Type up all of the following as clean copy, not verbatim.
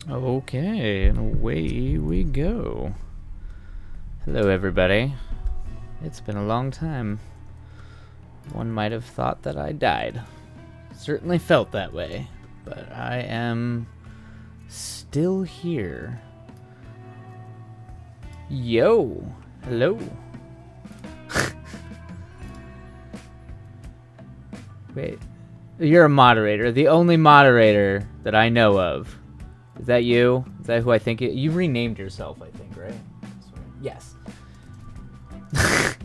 Okay, and away we go. Hello, everybody. It's been a long time. One might have thought that I died. Certainly felt that way, but I am still here. Yo, hello. Wait, you're a moderator, the only moderator that I know of. Is that you? Is that who I think you renamed yourself, I think, right? Yes.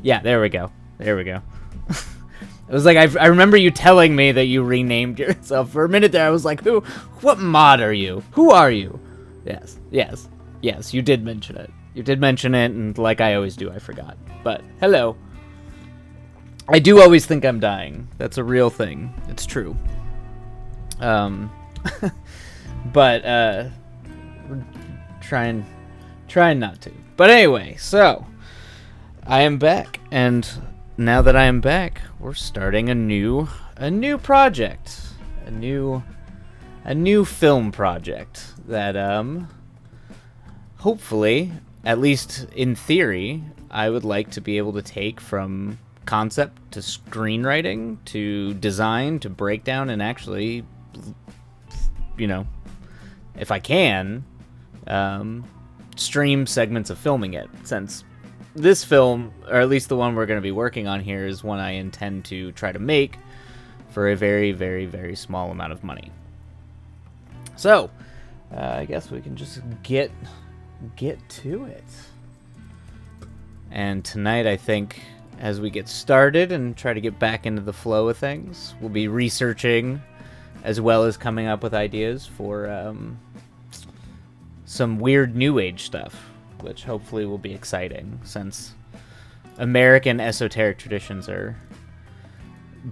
Yeah, there we go. There we go. It was like, I remember you telling me that you renamed yourself. For a minute there, I was like, who? What mod are you? Who are you? Yes, yes, yes, you did mention it. You did mention it, and like I always do, I forgot. But, hello. I do always think I'm dying. That's a real thing. It's true. But we're trying not to. But anyway, so I am back, and now that I am back, we're starting a new project, a new film project that hopefully, at least in theory, I would like to be able to take from concept to screenwriting to design to breakdown and actually, if I can, stream segments of filming it, since this film, or at least the one we're going to be working on here, is one I intend to try to make for a very, very, very small amount of money. So, I guess we can just get to it. And tonight, I think, as we get started and try to get back into the flow of things, we'll be researching as well as coming up with ideas for some weird new age stuff, which hopefully will be exciting, since American esoteric traditions are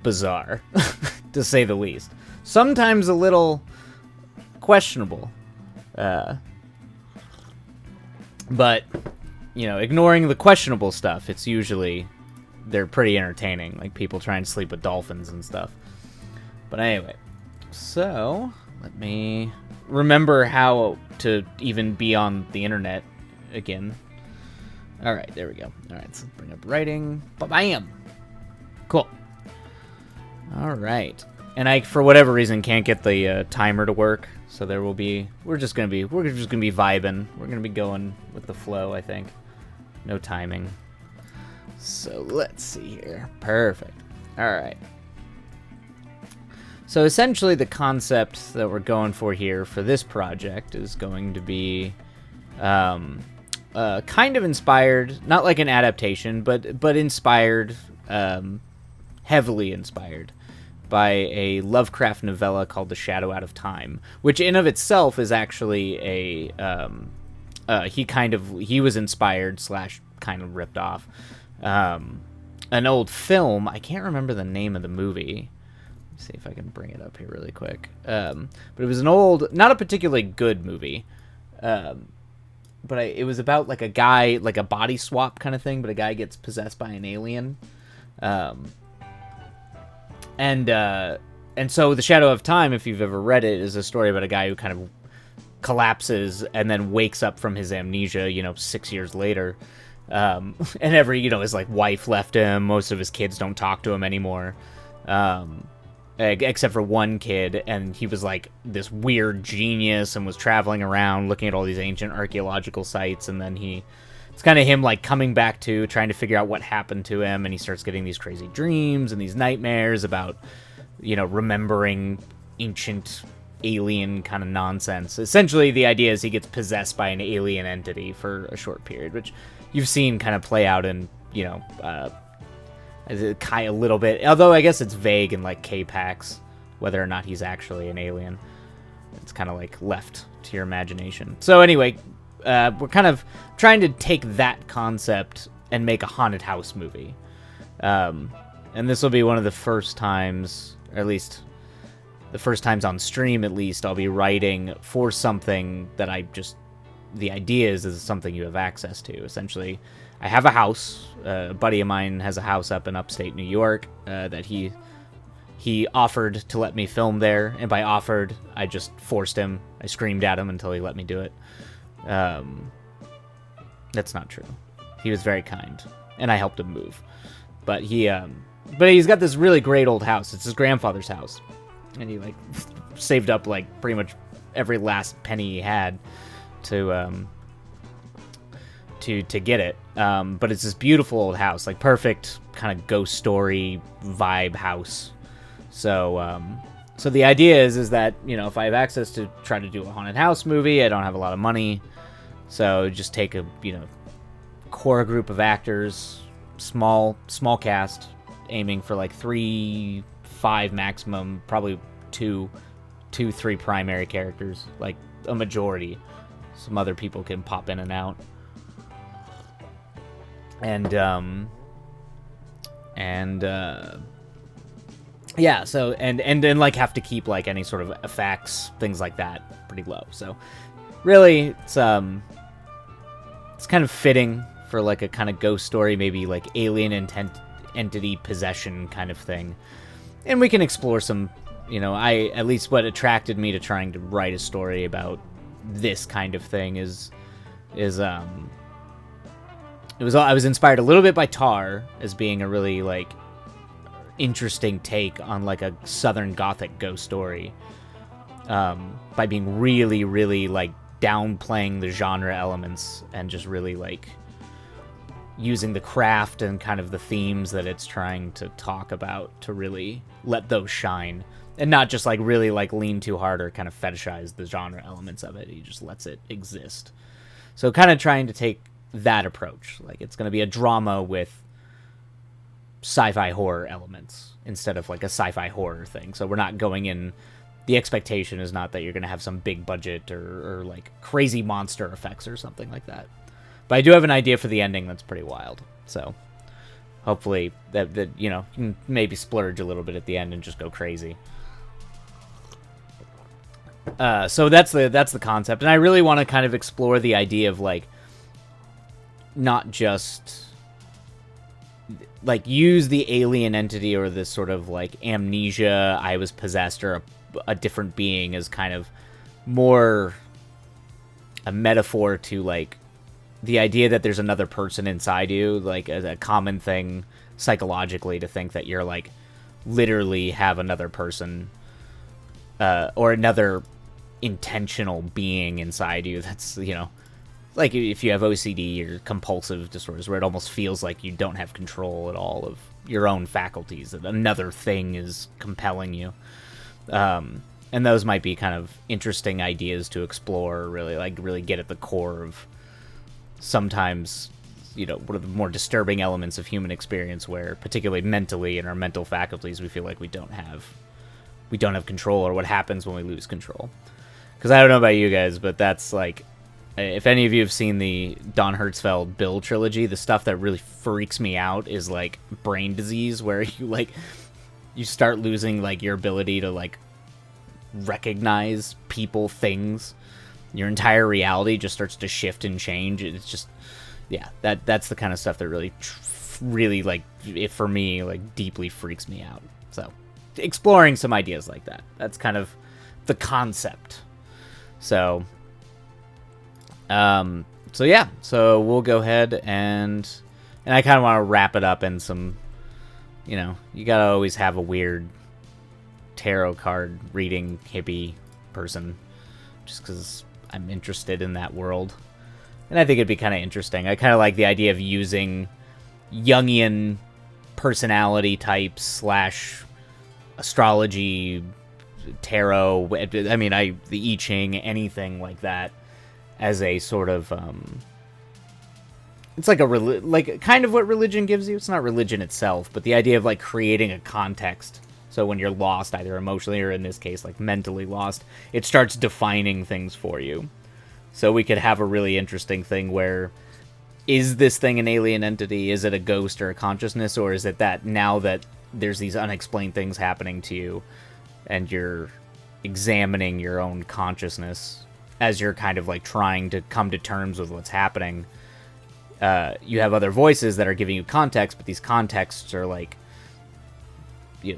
bizarre, to say the least. Sometimes a little questionable. But, ignoring the questionable stuff, it's usually, they're pretty entertaining, like people trying to sleep with dolphins and stuff. But anyway, so let me remember how to even be on the internet again. All right, there we go. All right, let's bring up writing. Bam! Cool. All right. And I, for whatever reason, can't get the timer to work, so there will be. We're just gonna be vibing. We're gonna be going with the flow, I think. No timing. So let's see here. Perfect. All right. So essentially, the concept that we're going for here for this project is going to be kind of inspired, not like an adaptation, but inspired, heavily inspired by a Lovecraft novella called The Shadow Out of Time, which in of itself is actually he was inspired / kind of ripped off an old film. I can't remember the name of the movie. See if I can bring it up here really quick. But it was an old, not a particularly good movie, but it was about like a guy, like a body swap kind of thing, but a guy gets possessed by an alien. And so The Shadow of Time, if you've ever read it, is a story about a guy who kind of collapses and then wakes up from his amnesia, 6 years later. And his like wife left him. Most of his kids don't talk to him anymore. Except for one kid, and he was like this weird genius and was traveling around looking at all these ancient archaeological sites, and then it's kind of him like coming back to trying to figure out what happened to him, and he starts getting these crazy dreams and these nightmares about, remembering ancient alien kind of nonsense. Essentially, the idea is he gets possessed by an alien entity for a short period, which you've seen kind of play out in, kind of a little bit, although I guess it's vague in like K-Pax whether or not he's actually an alien. It's kind of like left to your imagination. So anyway, we're kind of trying to take that concept and make a haunted house movie. And this will be one of the first times, or at least the first times on stream, at least, I'll be writing for something that the idea is something you have access to. Essentially, I have a house. A buddy of mine has a house up in upstate New York that he he offered to let me film there, and by offered, I just forced him. I screamed at him until he let me do it. That's not true. He was very kind, and I helped him move. But he's got this really great old house. It's his grandfather's house, and he like saved up like pretty much every last penny he had to get it. But it's this beautiful old house, like perfect kind of ghost story vibe house. So the idea is that, you know, if I have access to try to do a haunted house movie, I don't have a lot of money, so just take a, you know, core group of actors, small cast, aiming for like 3-5 maximum, probably 2-3 primary characters, like a majority. Some other people can pop in and out. Yeah, so and then like have to keep like any sort of effects, things like that, pretty low. So really, it's kind of fitting for like a kind of ghost story, maybe like alien entity possession kind of thing. And we can explore some, you know, at least what attracted me to trying to write a story about this kind of thing I was inspired a little bit by Tar as being a really like interesting take on like a Southern Gothic ghost story, by being really, really like downplaying the genre elements and just really like using the craft and kind of the themes that it's trying to talk about to really let those shine, and not just like really like lean too hard or kind of fetishize the genre elements of it. He just lets it exist. So kind of trying to take that approach. Like it's going to be a drama with sci-fi horror elements instead of like a sci-fi horror thing. So we're not going in, the expectation is not that you're going to have some big budget or like crazy monster effects or something like that. But I do have an idea for the ending that's pretty wild. So hopefully that you know, you can maybe splurge a little bit at the end and just go crazy. So that's the concept, and I really want to kind of explore the idea of like not just like use the alien entity or this sort of like amnesia, I was possessed, or a different being as kind of more a metaphor to like the idea that there's another person inside you, like a common thing psychologically to think that you're like literally have another person or another intentional being inside you that's, you know, like if you have OCD or compulsive disorders where it almost feels like you don't have control at all of your own faculties, that another thing is compelling you. And those might be kind of interesting ideas to explore, really get at the core of sometimes, you know, one of the more disturbing elements of human experience, where particularly mentally in our mental faculties, we feel like we don't have control, or what happens when we lose control. Because I don't know about you guys, but that's like, if any of you have seen the Don Hertzfeld Bill trilogy, the stuff that really freaks me out is like brain disease, where you start losing like your ability to like recognize people, things. Your entire reality just starts to shift and change. It's just, yeah, that's the kind of stuff that really like, it for me, like deeply freaks me out. So exploring some ideas like that, that's kind of the concept. So yeah, so we'll go ahead and I kind of want to wrap it up in some, you know, you gotta always have a weird tarot card reading hippie person, just because I'm interested in that world, and I think it'd be kind of interesting. I kind of like the idea of using Jungian personality types / astrology, tarot. I mean, the I Ching, anything like that, as a sort of it's like like kind of what religion gives you. It's not religion itself, but the idea of like creating a context. So when you're lost, either emotionally or in this case, like mentally lost, it starts defining things for you. So we could have a really interesting thing where, is this thing an alien entity? Is it a ghost or a consciousness? Or is it that now that there's these unexplained things happening to you and you're examining your own consciousness as you're kind of like trying to come to terms with what's happening, you have other voices that are giving you context, but these contexts are like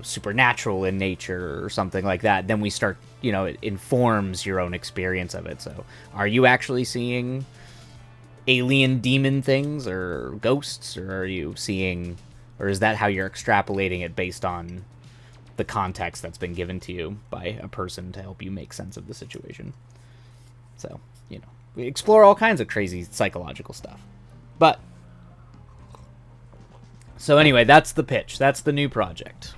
supernatural in nature or something like that, then we start, it informs your own experience of it. So are you actually seeing alien demon things or ghosts, or are you seeing, or is that how you're extrapolating it based on the context that's been given to you by a person to help you make sense of the situation? So, we explore all kinds of crazy psychological stuff. But so anyway, that's the pitch. That's the new project.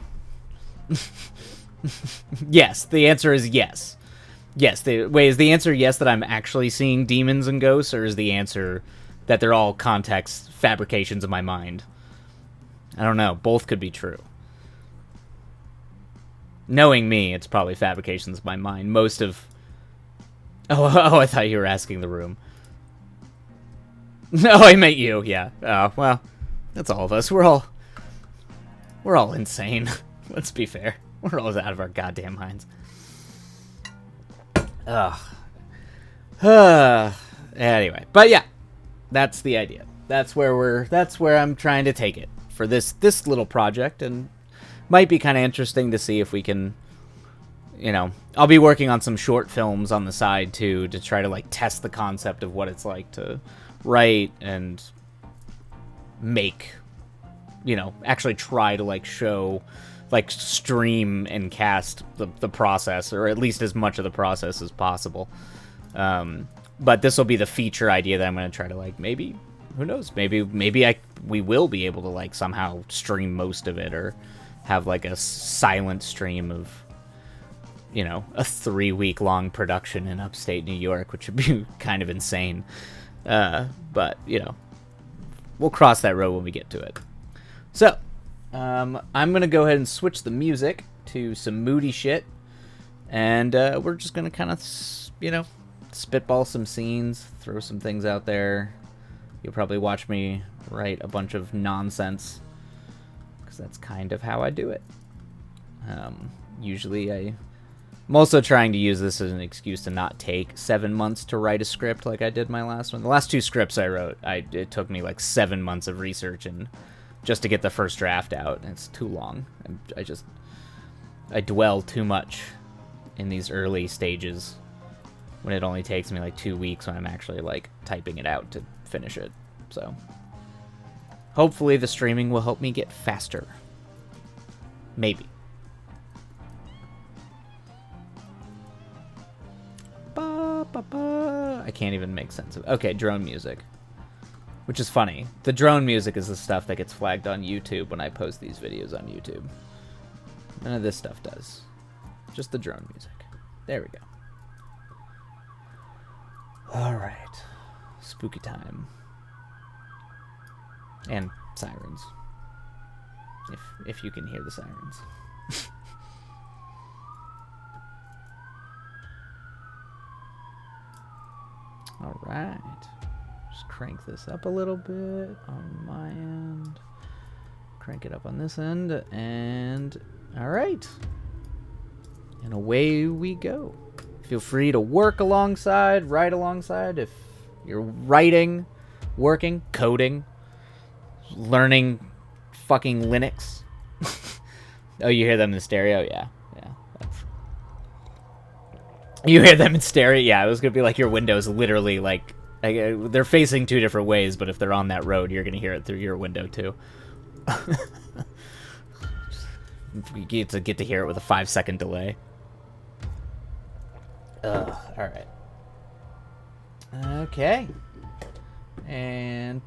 Yes, the answer is yes. Yes, is the answer yes that I'm actually seeing demons and ghosts, or is the answer that they're all context fabrications of my mind? I don't know. Both could be true. Knowing me, it's probably fabrications of my mind. Most of... Oh, I thought you were asking the room. No, I meant you, yeah. Oh, well, that's all of us. We're all insane. Let's be fair. We're all out of our goddamn minds. Anyway, but yeah, that's the idea. That's where I'm trying to take it for this little project, and might be kind of interesting to see if we can, I'll be working on some short films on the side too, to try to like test the concept of what it's like to write and make, actually try to like show, like stream and cast the process, or at least as much of the process as possible. But this will be the feature idea that I'm going to try to like, maybe, who knows, maybe we will be able to like somehow stream most of it, or have like a silent stream of, a 3-week-long production in upstate New York, which would be kind of insane. But, we'll cross that road when we get to it. So, I'm going to go ahead and switch the music to some moody shit. And we're just going to kind of, spitball some scenes, throw some things out there. You'll probably watch me write a bunch of nonsense, because that's kind of how I do it. Usually I'm also trying to use this as an excuse to not take 7 months to write a script like I did my last one. The last 2 scripts I wrote, it took me like 7 months of research and just to get the first draft out. And it's too long. I dwell too much in these early stages when it only takes me like 2 weeks when I'm actually like typing it out to finish it. So hopefully the streaming will help me get faster. Maybe. I can't even make sense of it. Okay, drone music. Which is funny. The drone music is the stuff that gets flagged on YouTube when I post these videos on YouTube. None of this stuff does. Just the drone music. There we go. Alright. Spooky time. And sirens. If you can hear the sirens. Alright. Just crank this up a little bit on my end. Crank it up on this end. And alright. And away we go. Feel free to work alongside, write alongside. If you're writing, working, coding, learning fucking Linux. Oh, you hear them in the stereo? Yeah. You hear them in stereo? Yeah, it was going to be like your windows literally, like, they're facing 2 different ways, but if they're on that road, you're going to hear it through your window, too. You get to hear it with a 5-second delay. Alright. Okay. And...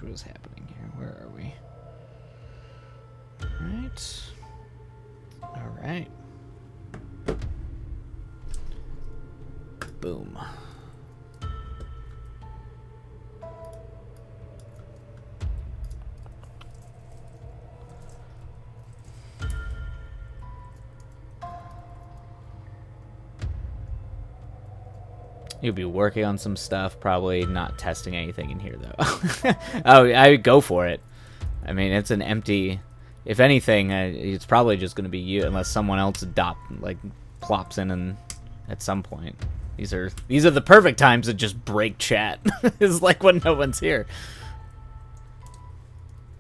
what is happening here? Where are we? Alright. Boom. You'll be working on some stuff, probably not testing anything in here, though. Oh, I go for it. I mean, it's an empty... If anything, it's probably just going to be you, unless someone else plops in and at some point. These are the perfect times to just break chat. It's like when no one's here.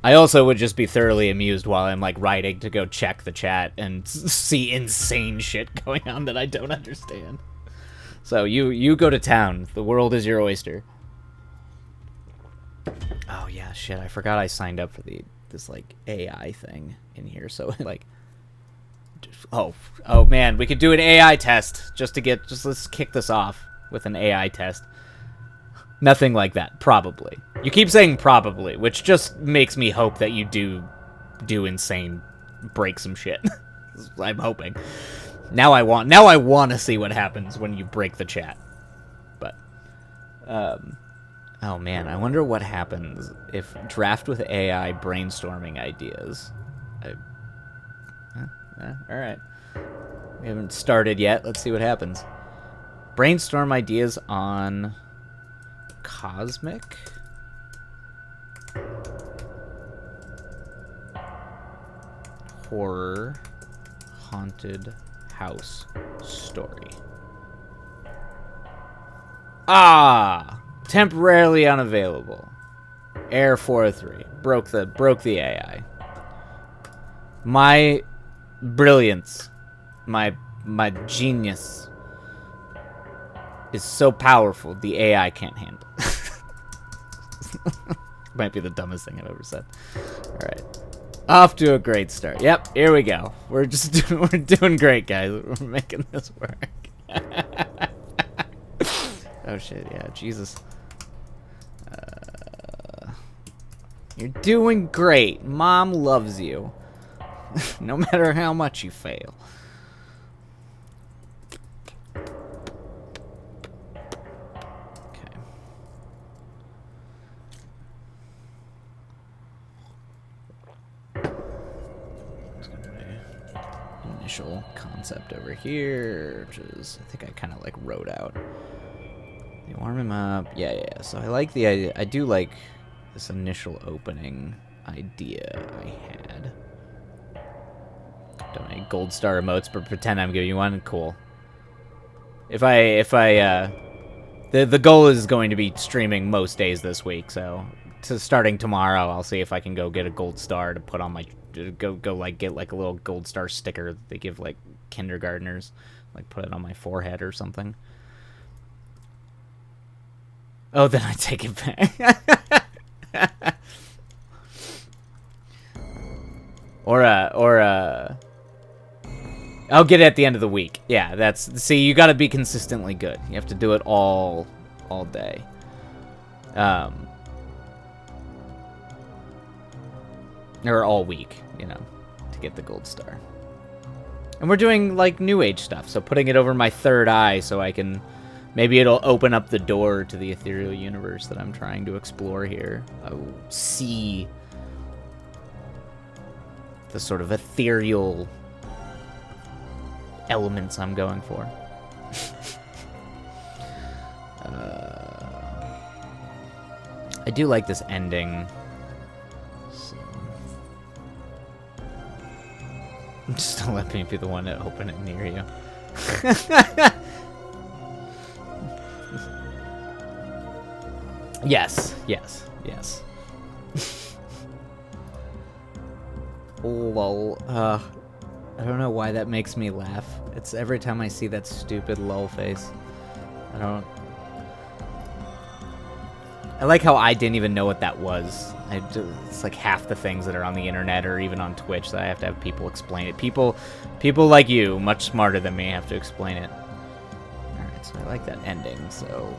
I also would just be thoroughly amused while I'm, like, writing to go check the chat and see insane shit going on that I don't understand. So, you go to town. The world is your oyster. Oh, yeah, shit. I forgot I signed up for this, like, AI thing in here. So, like... Oh, man. We could do an AI test just to get... let's kick this off with an AI test. Nothing like that, probably. You keep saying probably, which just makes me hope that you do insane, break some shit. I'm hoping. Now I want to see what happens when you break the chat. But, oh man, I wonder what happens if draft with AI brainstorming ideas. All right. We haven't started yet. Let's see what happens. Brainstorm ideas on Cosmic Horror Haunted House Story. Temporarily unavailable. Error 403. Broke the AI. My brilliance, my genius is so powerful the AI can't handle. Might be the dumbest thing I've ever said. All right, off to a great start. Yep, here we go. We're doing great, guys. We're making this work. Oh shit, yeah, Jesus. You're doing great. Mom loves you. No matter how much you fail. Initial concept over here, which is, I think I kind of like wrote out. You warm him up. Yeah. So I like the idea. I do like this initial opening idea I had. Donate gold star emotes, but pretend I'm giving you one. Cool. The goal is going to be streaming most days this week, so starting tomorrow, I'll see if I can go get a gold star to put on my go like get like a little gold star sticker that they give like kindergartners, like put it on my forehead or something. Oh, then I take it back. or I'll get it at the end of the week. Yeah, see, you gotta be consistently good. You have to do it all day. Or all week, you know, to get the gold star. And we're doing, like, New Age stuff, so putting it over my third eye so I can... Maybe it'll open up the door to the ethereal universe that I'm trying to explore here. I'll see the sort of ethereal elements I'm going for. I do like this ending. So. Just don't let me be the one to open it near you. Yes. Lol. I don't know why that makes me laugh. It's every time I see that stupid lol face. I like how I didn't even know what that was. It's like half the things that are on the internet or even on Twitch that I have to have people explain it. People like you, much smarter than me, have to explain it. Alright, so I like that ending. So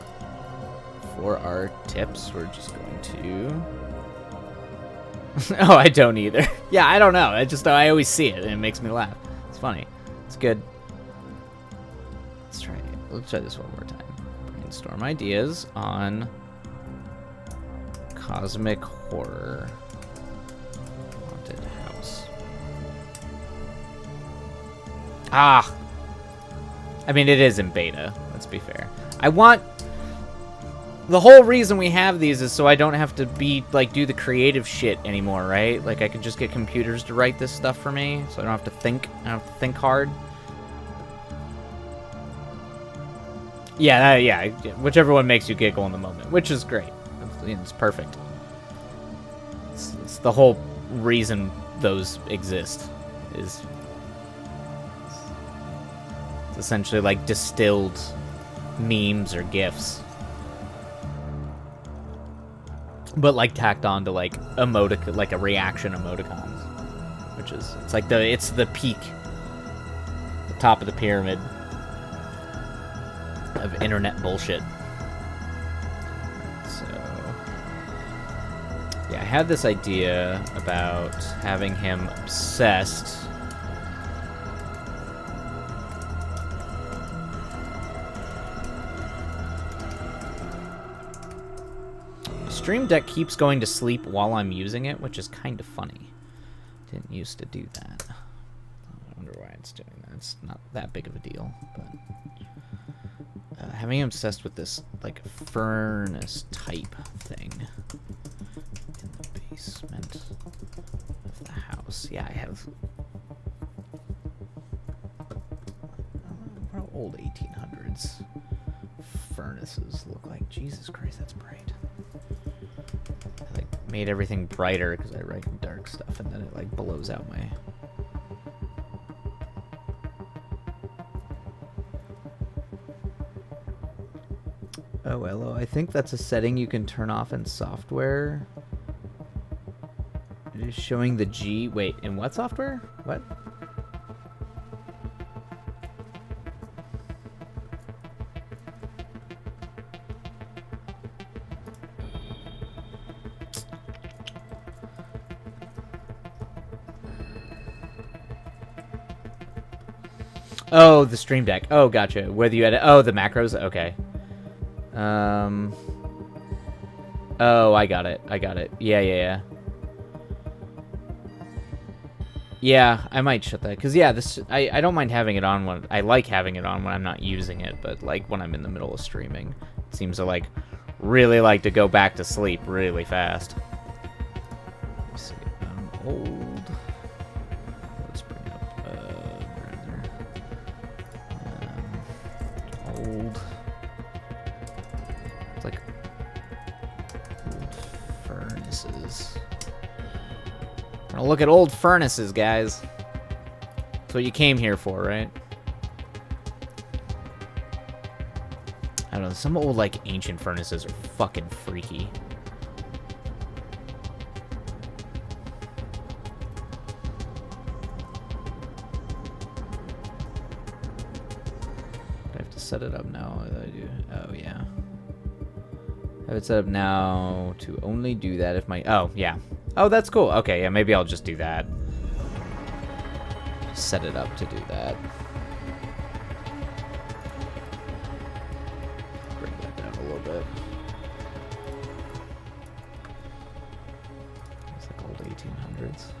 for our tips, we're just going to... Oh, I don't either. Yeah, I don't know. I always see it and it makes me laugh. It's funny. It's good. Let's try this one more time. Brainstorm ideas on Cosmic Horror Haunted House. I mean, it is in beta, let's be fair. The whole reason we have these is so I don't have to do the creative shit anymore, right? Like, I could just get computers to write this stuff for me, so I don't have to think. I don't have to think hard. Yeah, whichever one makes you giggle in the moment, which is great. It's perfect. It's the whole reason those exist is it's essentially like distilled memes or GIFs. But like tacked on to like like a reaction emoticons. Which is it's like it's the peak, the top of the pyramid of internet bullshit. So yeah, I had this idea about having him obsessed. Stream Deck keeps going to sleep while I'm using it, which is kind of funny. Didn't used to do that. I wonder why it's doing that. It's not that big of a deal, but having him obsessed with this like furnace type thing in the basement of the house. Yeah, I have. What old 1800s furnaces look like? Jesus Christ, that's bright. I like made everything brighter because I write dark stuff, and then it like blows out my. Oh, hello. I think that's a setting you can turn off in software. It is showing the G. Wait, in what software? What? Oh, the Stream Deck. Oh, gotcha. Whether you had the macros. Okay. Oh, I got it. Yeah. Yeah, I might shut that because this I don't mind having it on when I like having it on when I'm not using it, but like when I'm in the middle of streaming, it seems to like really like to go back to sleep really fast. Let's see, old. Let's bring up browser. Old. It's like old furnaces. We're gonna look at old furnaces, guys. That's what you came here for, right? I don't know, some old, like, ancient furnaces are fucking freaky. Do I have to set it up now? I do. Oh, yeah. I have it set up now to only do that if my... Oh, yeah. Oh, that's cool. Okay, yeah, maybe I'll just do that. Set it up to do that. Bring that down a little bit. It's like old 1800s.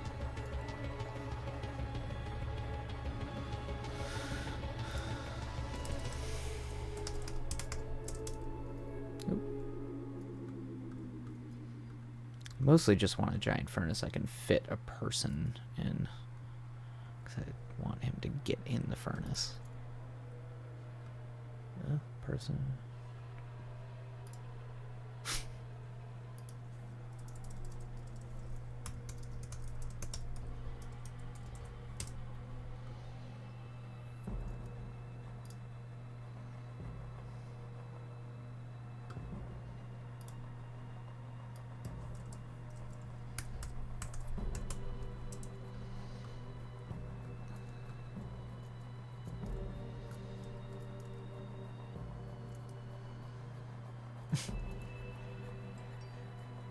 Mostly just want a giant furnace I can fit a person in. Because I want him to get in the furnace. Person.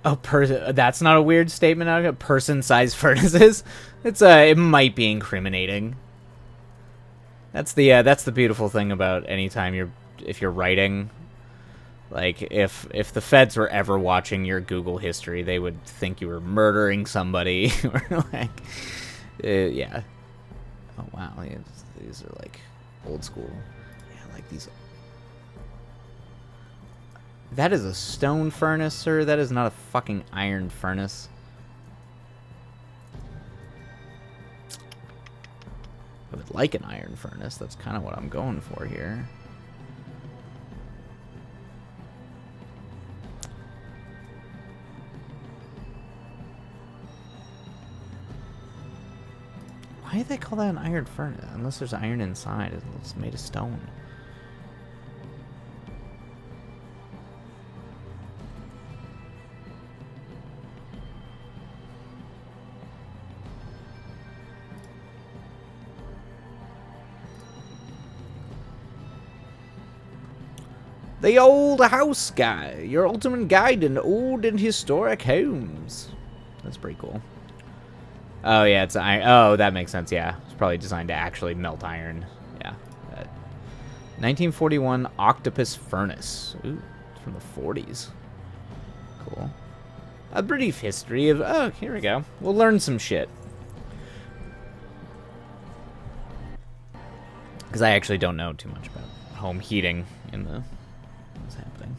Oh, that's not a weird statement. Out of person-sized furnaces. It's it might be incriminating. That's the beautiful thing about anytime if you're writing. Like if the feds were ever watching your Google history, they would think you were murdering somebody or like, yeah. Oh wow, these are like old school. Yeah, like these. That is a stone furnace, sir. That is not a fucking iron furnace. I would like an iron furnace. That's kind of what I'm going for here. Why do they call that an iron furnace? Unless there's iron inside. It's made of stone. The Old House Guy, your ultimate guide in old and historic homes. That's pretty cool. Oh, yeah, it's iron. Oh, that makes sense, yeah. It's probably designed to actually melt iron. Yeah. 1941 Octopus Furnace. Ooh, it's from the 40s. Cool. A brief history of... Oh, here we go. We'll learn some shit. Because I actually don't know too much about home heating in the... What's happening.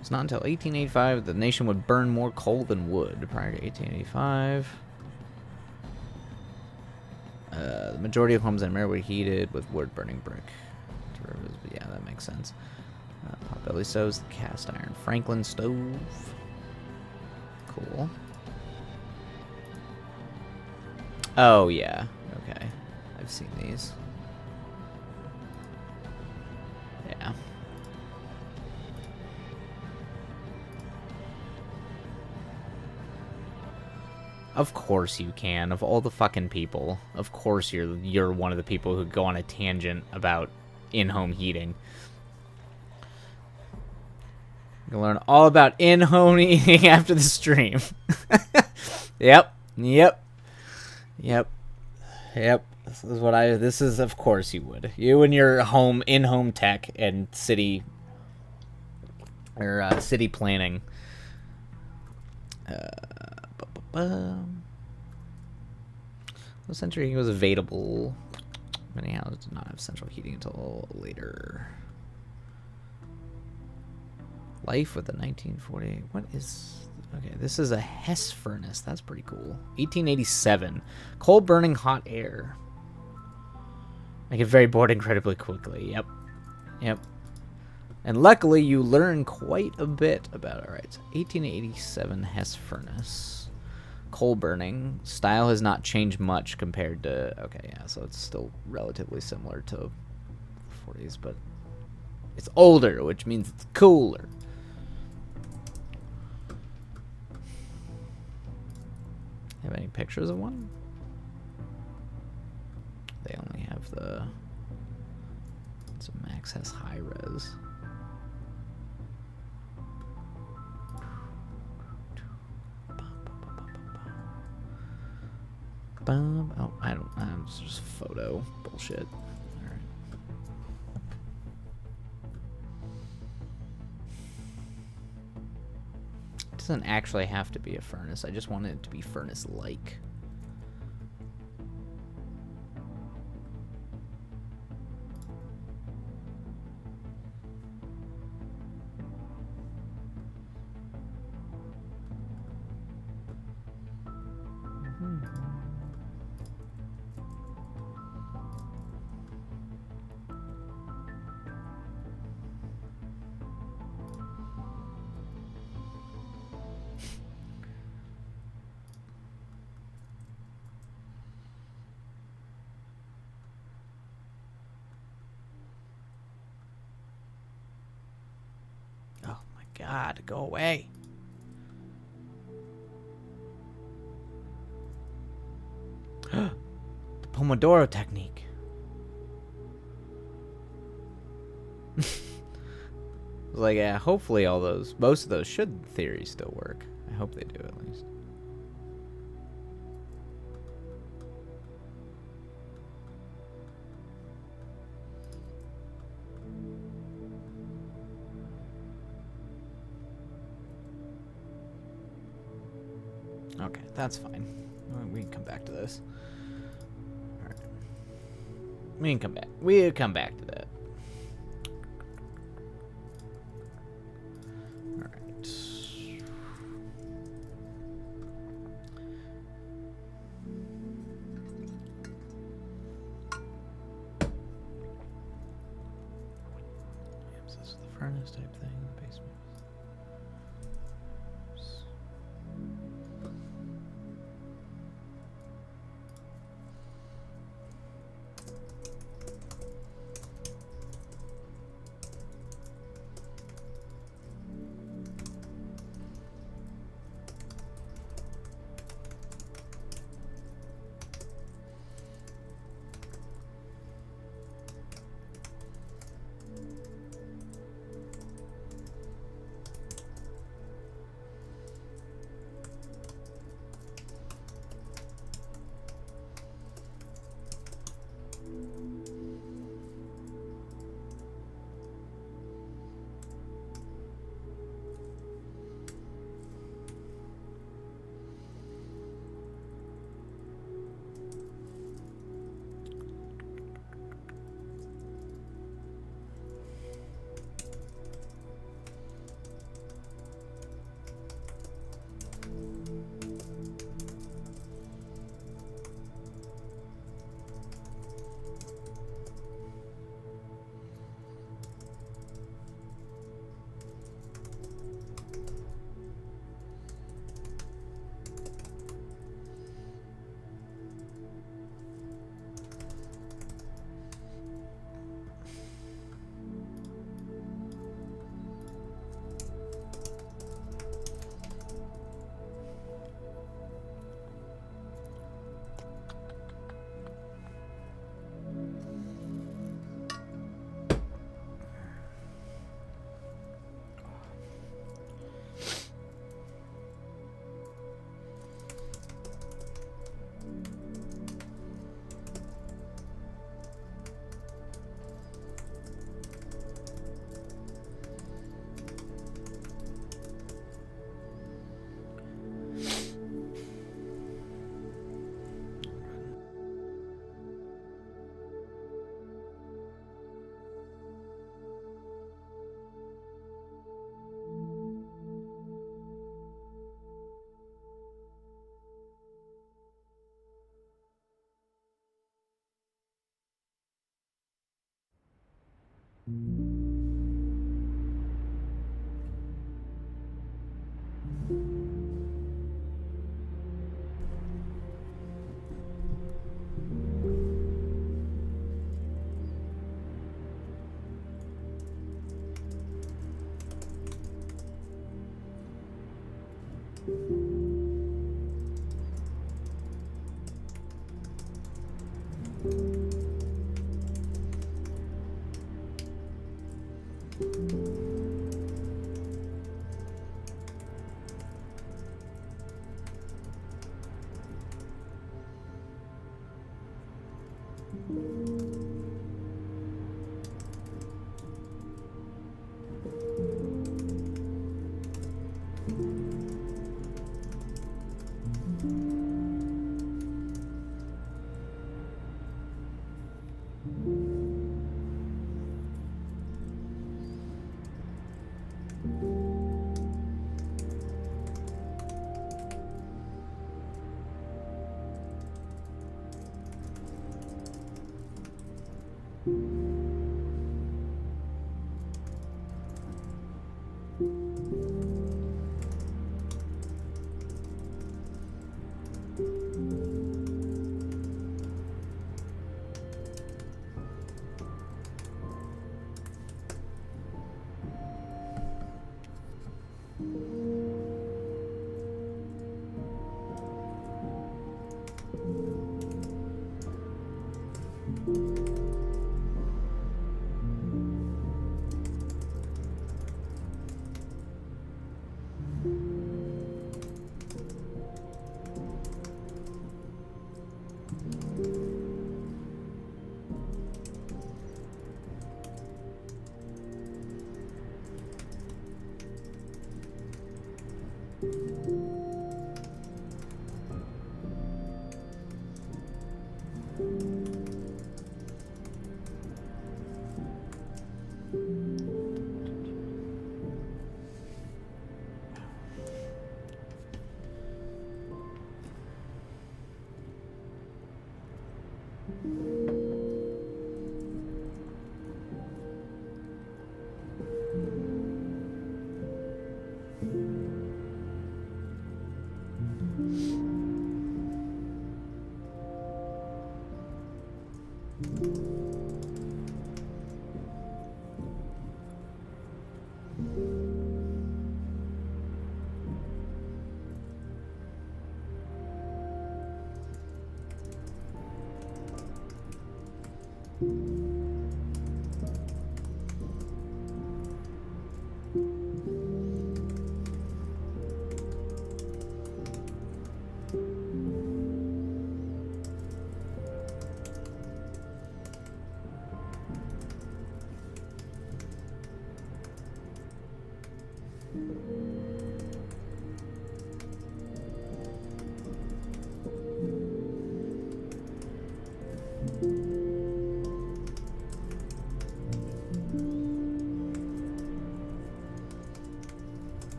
It's not until 1885 that the nation would burn more coal than wood. Prior to 1885, the majority of homes in America were heated with wood-burning brick. Derivatives, but yeah, that makes sense. Potbelly stoves, the cast iron Franklin stove. Cool. Oh yeah, okay. I've seen these. Yeah. Of course you can. Of all the fucking people, of course you're one of the people who go on a tangent about in-home heating. You'll learn all about in-home heating after the stream. Yep. This is of course you would. You and your in-home tech and city or city planning. What century was available? Many houses did not have central heating until later. Life with the 1940. What is... Okay, this is a Hess furnace. That's pretty cool. 1887. Coal burning hot air. I get very bored incredibly quickly. Yep. And luckily, you learn quite a bit about it. All right, so 1887 Hess furnace. Coal burning. Style has not changed much compared to... Okay, yeah, so it's still relatively similar to the 40s, but it's older, which means it's cooler. Have any pictures of one? They only have the... It's a Max Hess high res. Oh, I don't. It's just photo bullshit. All right. It doesn't actually have to be a furnace. I just want it to be furnace-like. God, go away. The Pomodoro technique. Like, yeah, hopefully most of those should, in theory, still work. I hope they do, at least. Okay, that's fine. We can come back to this. All right. We can come back. We'll come back to that. All right. So this is the furnace type thing in the basement.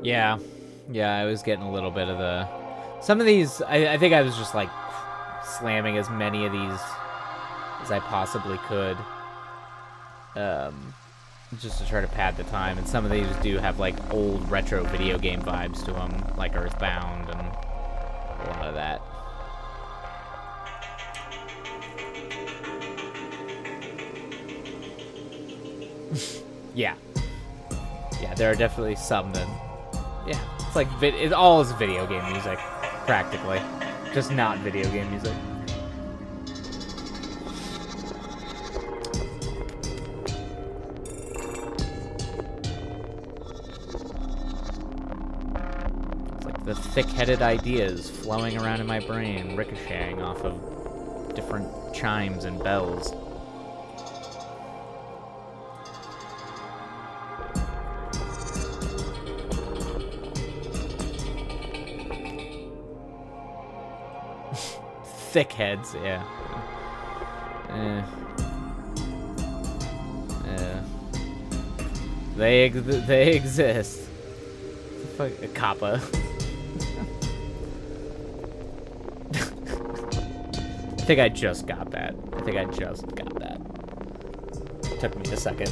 Yeah. Yeah, I was getting a little bit of the... Some of these, I think I was just, like, slamming as many of these as I possibly could. Just to try to pad the time. And some of these do have, like, old retro video game vibes to them, like Earthbound and a lot of that. Yeah. Yeah, there are definitely some that... Yeah, it's like... It all is video game music, practically. Just not video game music. It's like the thick-headed ideas flowing around in my brain, ricocheting off of different chimes and bells. Thick heads, yeah. They exist. Fuck a kappa. I think I just got that. Took me a second.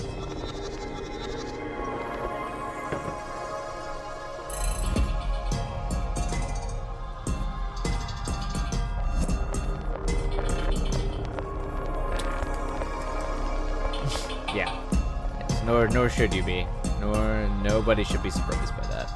Yeah. Yes, nor should you be. Nobody should be surprised by that.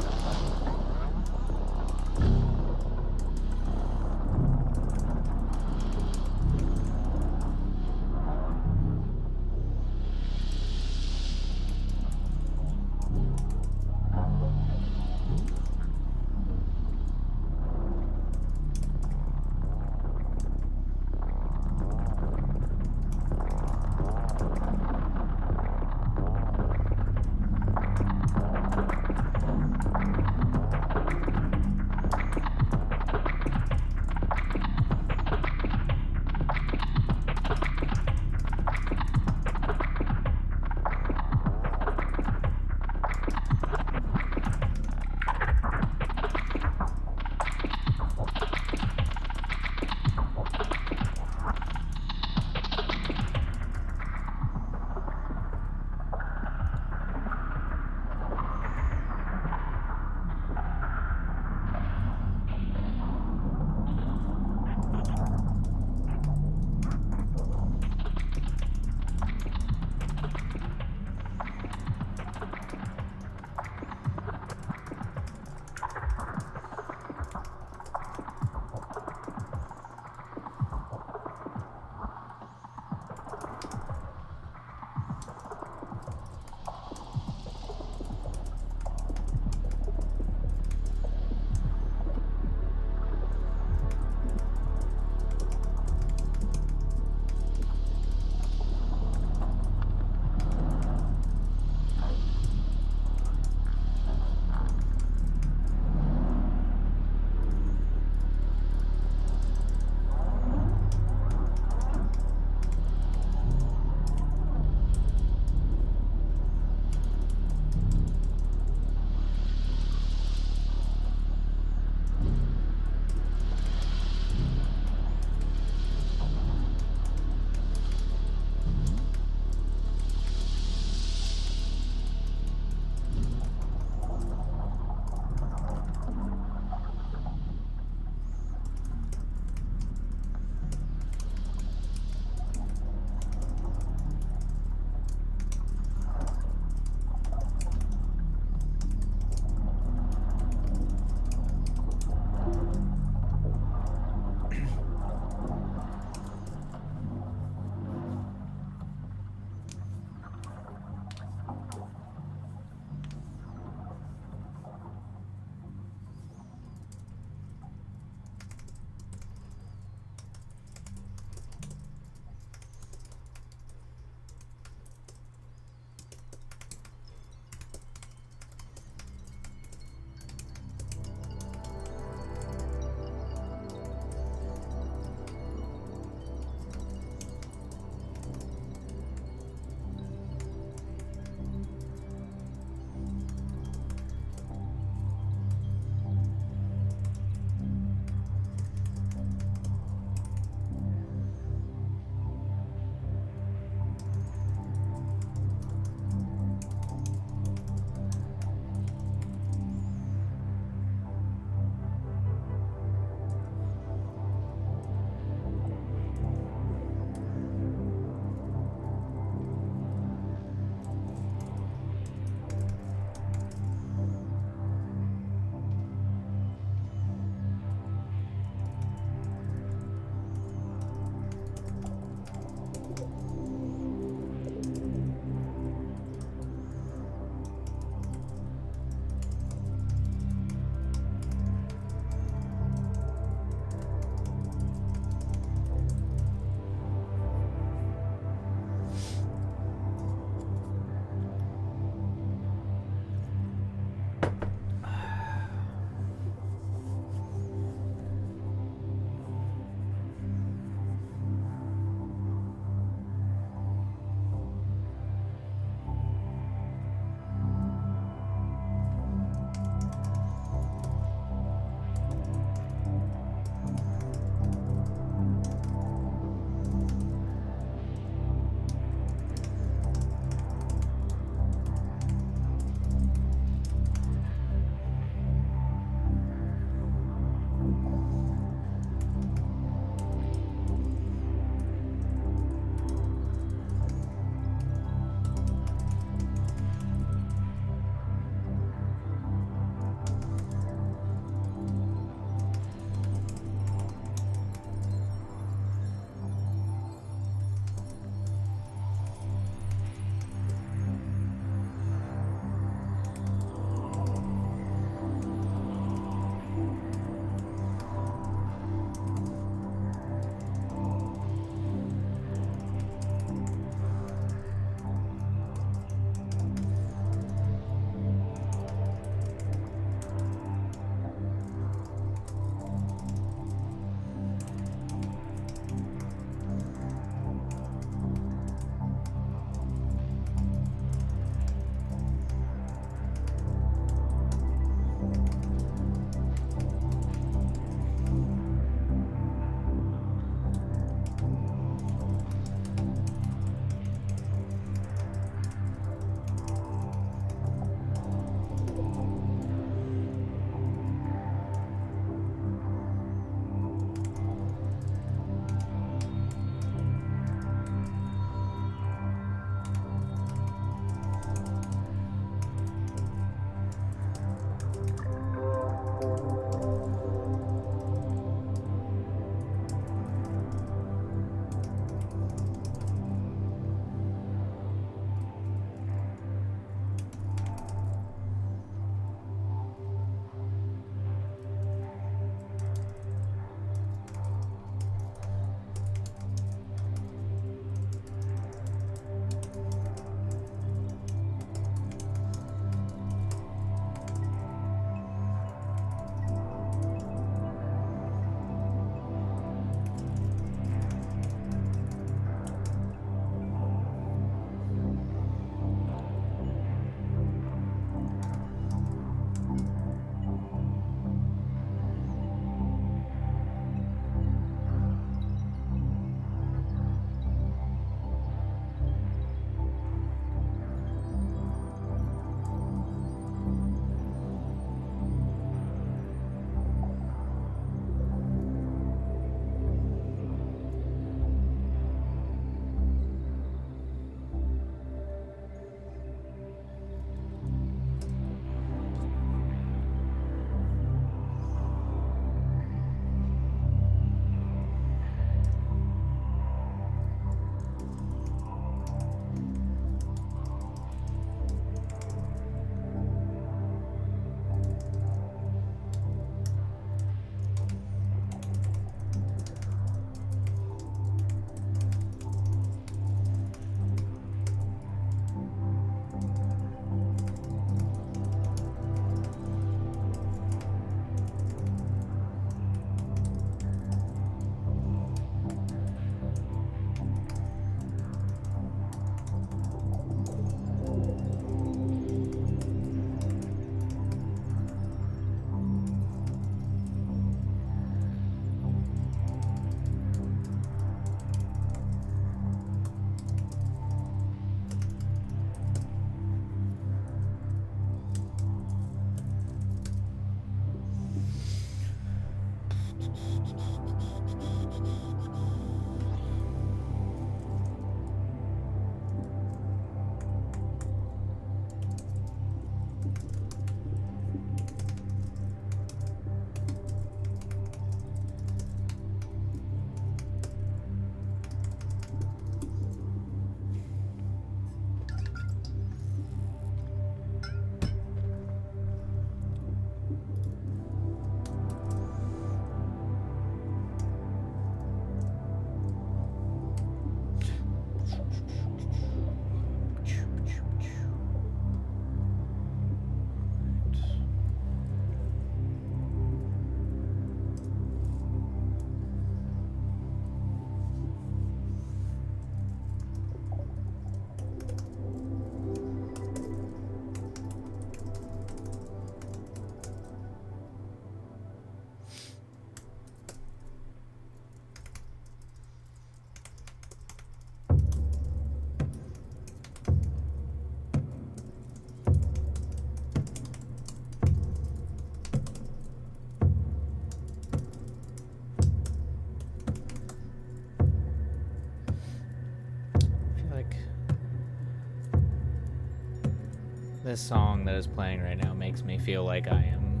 This song that is playing right now makes me feel like I am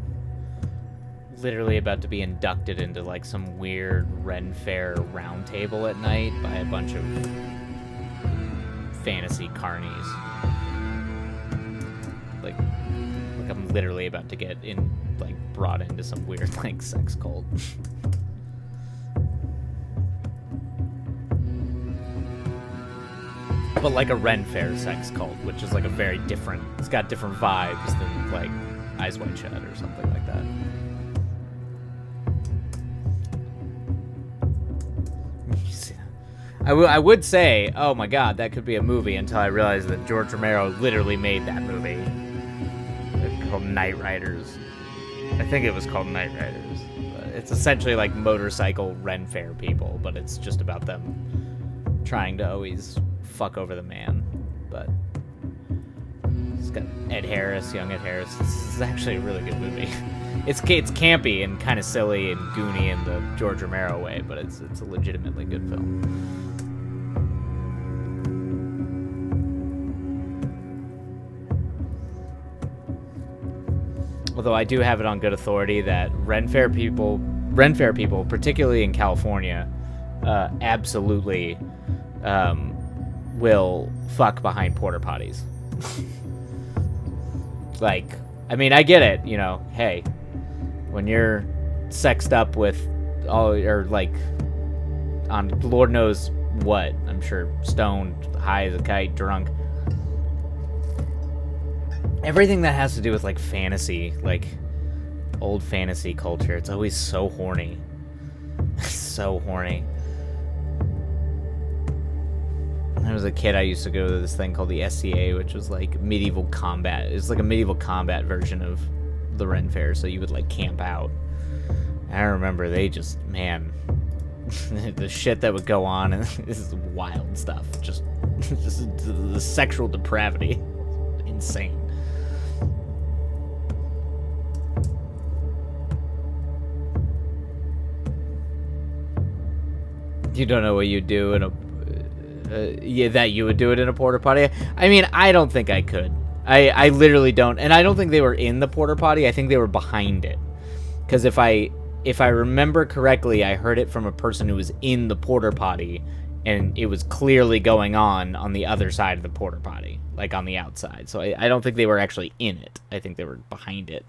literally about to be inducted into like some weird Ren Fair round table at night by a bunch of fantasy carnies. Like I'm literally about to get in, like, brought into some weird, like, sex cult. But like a Ren Fair sex cult, which is like a very different, it's got different vibes than like Eyes Wide Shut or something like that. I would say, oh my god, that could be a movie, until I realized that George Romero literally made that movie. It's called Night Riders. I think it was called Night Riders. It's essentially like motorcycle Ren Fair people, but it's just about them trying to always fuck over the man. But it's got Ed Harris, young Ed Harris. This is actually a really good movie. It's campy and kind of silly and goony in the George Romero way, but it's a legitimately good film. Although I do have it on good authority that Ren Fair people, particularly in California, absolutely will fuck behind porta potties. Like, I mean, I get it, you know, hey, when you're sexed up with all, or like, on Lord knows what, I'm sure, stoned, high as a kite, drunk, everything that has to do with, like, fantasy, like, old fantasy culture, it's always so horny. So horny. When I was a kid, I used to go to this thing called the SCA, which was, like, medieval combat. It's like a medieval combat version of the Ren Fair, so you would, like, camp out. And I remember they just, man, the shit that would go on, and this is wild stuff. Just the sexual depravity. Insane. You don't know what you'd do in a that you would do it in a porta potty. I mean, I don't think I could. I literally don't, and I don't think they were in the porta potty. I think they were behind it, because if I remember correctly, I heard it from a person who was in the porta potty, and it was clearly going on the other side of the porta potty, like on the outside. So I don't think they were actually in it. I think they were behind it.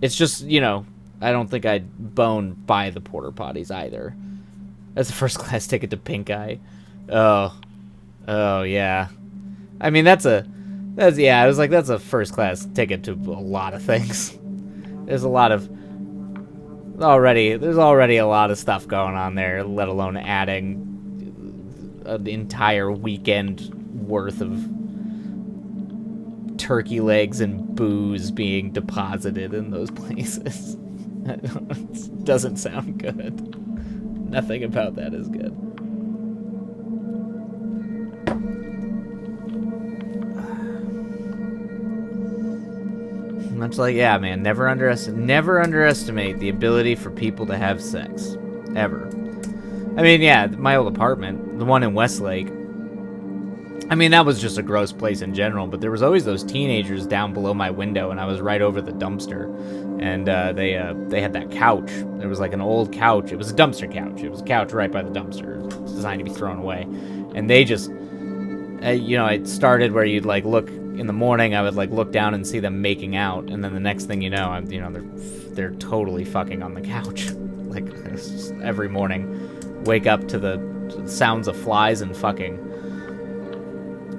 It's just, you know, I don't think I'd bone by the porta potties either. That's a first class ticket to Pink Eye. Oh yeah. I mean, that's I was like, that's a first class ticket to a lot of things. There's already a lot of stuff going on there, let alone adding an entire weekend worth of turkey legs and booze being deposited in those places. It doesn't sound good. Nothing about that is good. Much like, yeah, man, never underestimate the ability for people to have sex. Ever. I mean, yeah, my old apartment, the one in Westlake, I mean, that was just a gross place in general, but there was always those teenagers down below my window, and I was right over the dumpster, and they had that couch. There was like an old couch. It was a dumpster couch. It was a couch right by the dumpster. It was designed to be thrown away. And they just, you know, it started where you'd like look in the morning, I would like look down and see them making out, and then the next thing you know, they're totally fucking on the couch. Like, it's just every morning, wake up to the sounds of flies and fucking.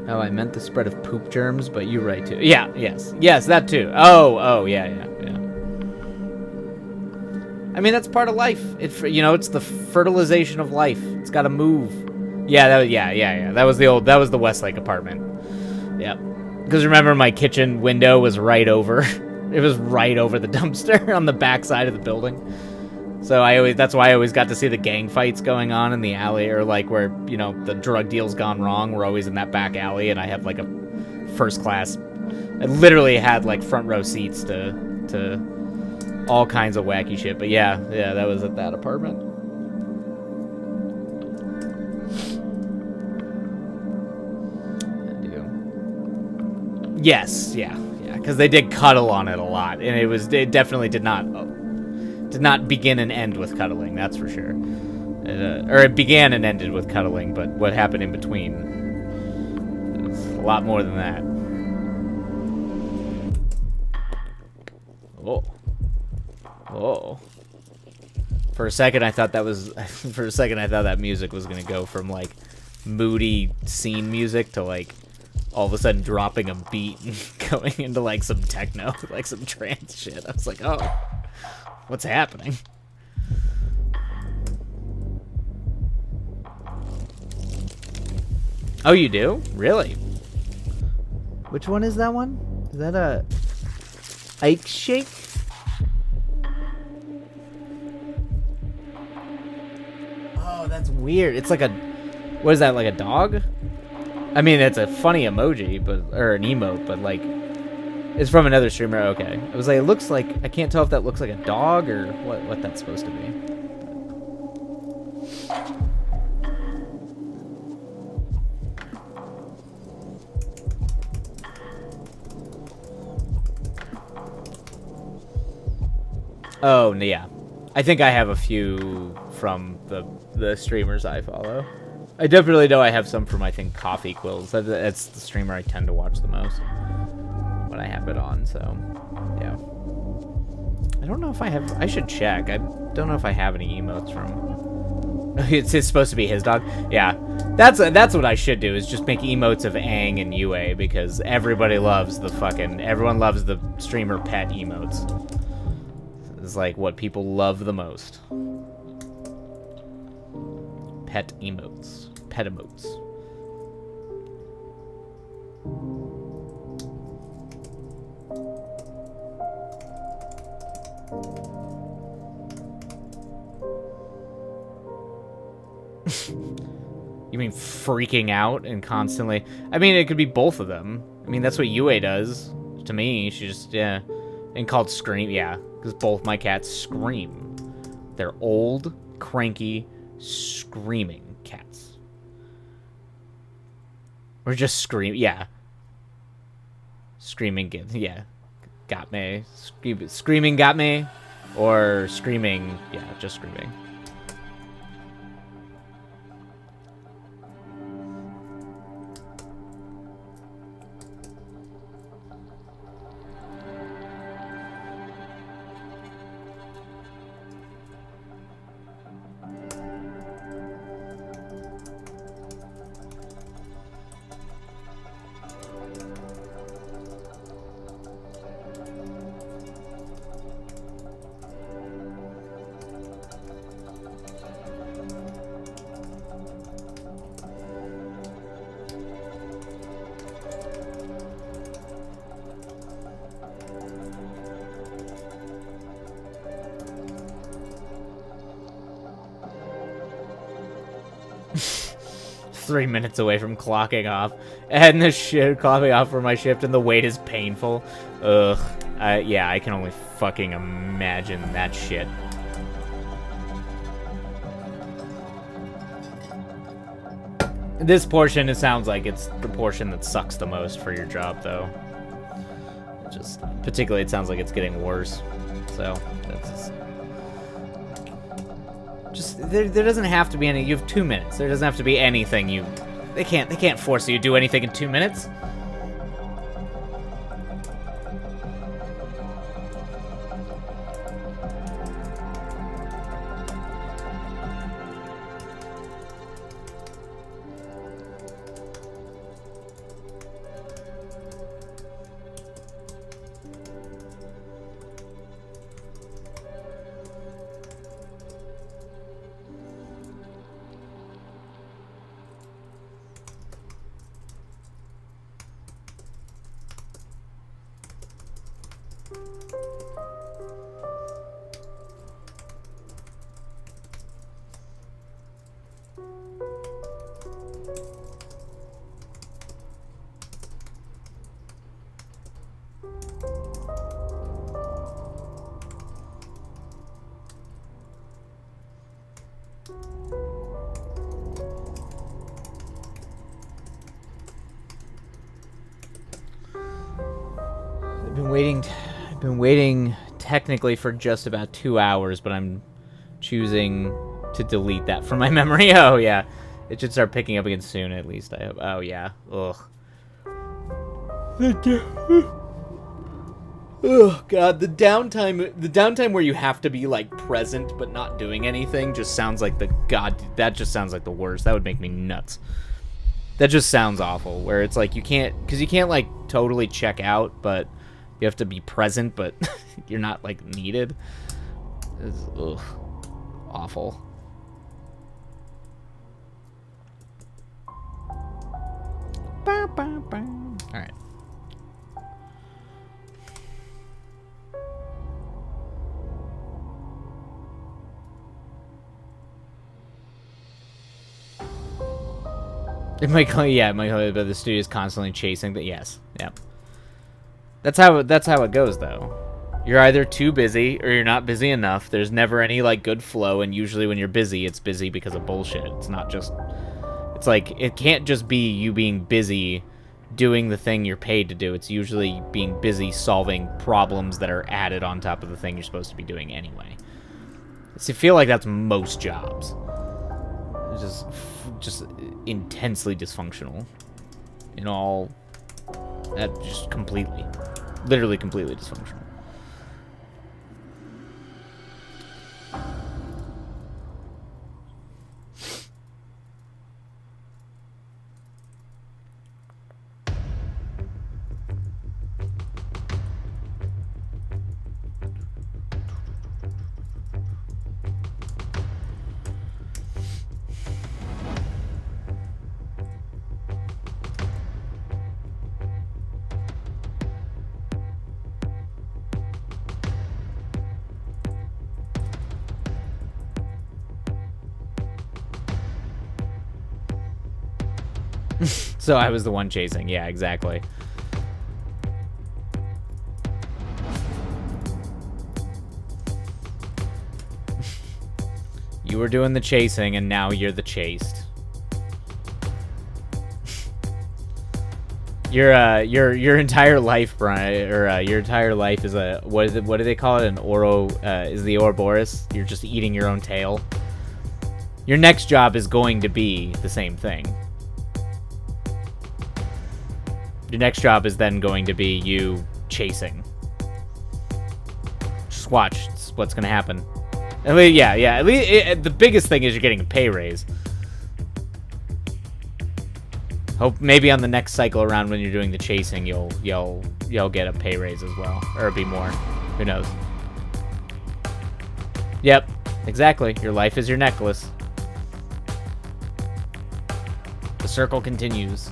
Oh, I meant the spread of poop germs, but you're right too. Yeah, yes, that too. Oh, yeah. I mean, that's part of life. It's the fertilization of life. It's got to move. Yeah, that was the Westlake apartment. Yeah, because remember, my kitchen window was right over. It was right over the dumpster on the back side of the building. So that's why I always got to see the gang fights going on in the alley, or like where, you know, the drug deal's gone wrong. We're always in that back alley, and I had like a first class. I literally had like front row seats to all kinds of wacky shit. But yeah, that was at that apartment. Yes, yeah, because they did cuddle on it a lot, and it definitely did not begin and end with cuddling. That's for sure. Or it began and ended with cuddling, but what happened in between is a lot more than that. Oh. Oh. For a second, I thought that music was gonna go from like moody scene music to like all of a sudden dropping a beat and going into like some techno, like some trance shit. I was like, oh, what's happening? Oh, you do? Really? Which one is that one? Is that a Ike Shake? Oh, that's weird. It's like a... What is that, like a dog? I mean, it's a funny emoji, or an emote, but like... It's from another streamer? Okay. I was like, it looks like... I can't tell if that looks like a dog or what that's supposed to be. Oh, yeah. I think I have a few from the streamers I follow. I definitely know I have some from, I think, Coffee Quills. That's the streamer I tend to watch the most when I have it on, so, yeah. I don't know if I have... I should check. I don't know if I have any emotes from... It's supposed to be his dog? Yeah. That's what I should do, is just make emotes of Aang and Yue, because everybody loves the fucking... Everyone loves the streamer pet emotes. It's like what people love the most. Pet emotes. Pet emotes. You mean freaking out and constantly... I mean, it could be both of them. I mean, that's what Yue does. To me, she just, yeah. And called Scream, yeah. Because both my cats scream. They're old, cranky, screaming cats. Or just scream, yeah. Screaming, yeah. Got me. Screaming got me. Or screaming, yeah, just screaming. .3 minutes away from clocking off, and the shit clocking off for my shift, and the wait is painful. Ugh. Yeah, I can only fucking imagine that shit. This portion, it sounds like it's the portion that sucks the most for your job, though. Particularly, it sounds like it's getting worse. So, that's just there doesn't have to be any. You have 2 minutes. There doesn't have to be anything you. They can't force you to do anything in 2 minutes. I've been waiting technically for just about 2 hours, but I'm choosing to delete that from my memory. Oh yeah, it should start picking up again soon. At least I hope. Oh yeah. Ugh. Oh god, the downtime where you have to be like present but not doing anything just sounds like that just sounds like the worst. That would make me nuts. That just sounds awful. Where it's like you can't like totally check out, but you have to be present, but you're not like needed. It's, ugh, awful. All right. It might call but the studio's constantly chasing the yes. Yeah. That's how it goes though. You're either too busy or you're not busy enough. There's never any like good flow, and usually when you're busy, it's busy because of bullshit. It's not just it's like it can't just be you being busy doing the thing you're paid to do. It's usually being busy solving problems that are added on top of the thing you're supposed to be doing anyway. So I feel like that's most jobs. It's just intensely dysfunctional in all that, just literally completely dysfunctional. So I was the one chasing. Yeah, exactly. You were doing the chasing, and now you're the chased. Your entire life, Brian, or your entire life is a what do they call it? An is the Ouroboros? You're just eating your own tail. Your next job is going to be the same thing. Your next job is then going to be you chasing. Just watch. It's what's going to happen. At least, yeah. At least the biggest thing is you're getting a pay raise. Hope maybe on the next cycle around when you're doing the chasing, you'll get a pay raise as well, or it'll be more. Who knows? Yep, exactly. Your life is your necklace. The circle continues.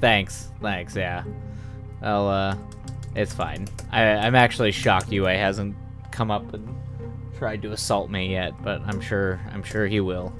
Thanks, yeah. Well, it's fine. I'm actually shocked UA hasn't come up and tried to assault me yet, but I'm sure he will.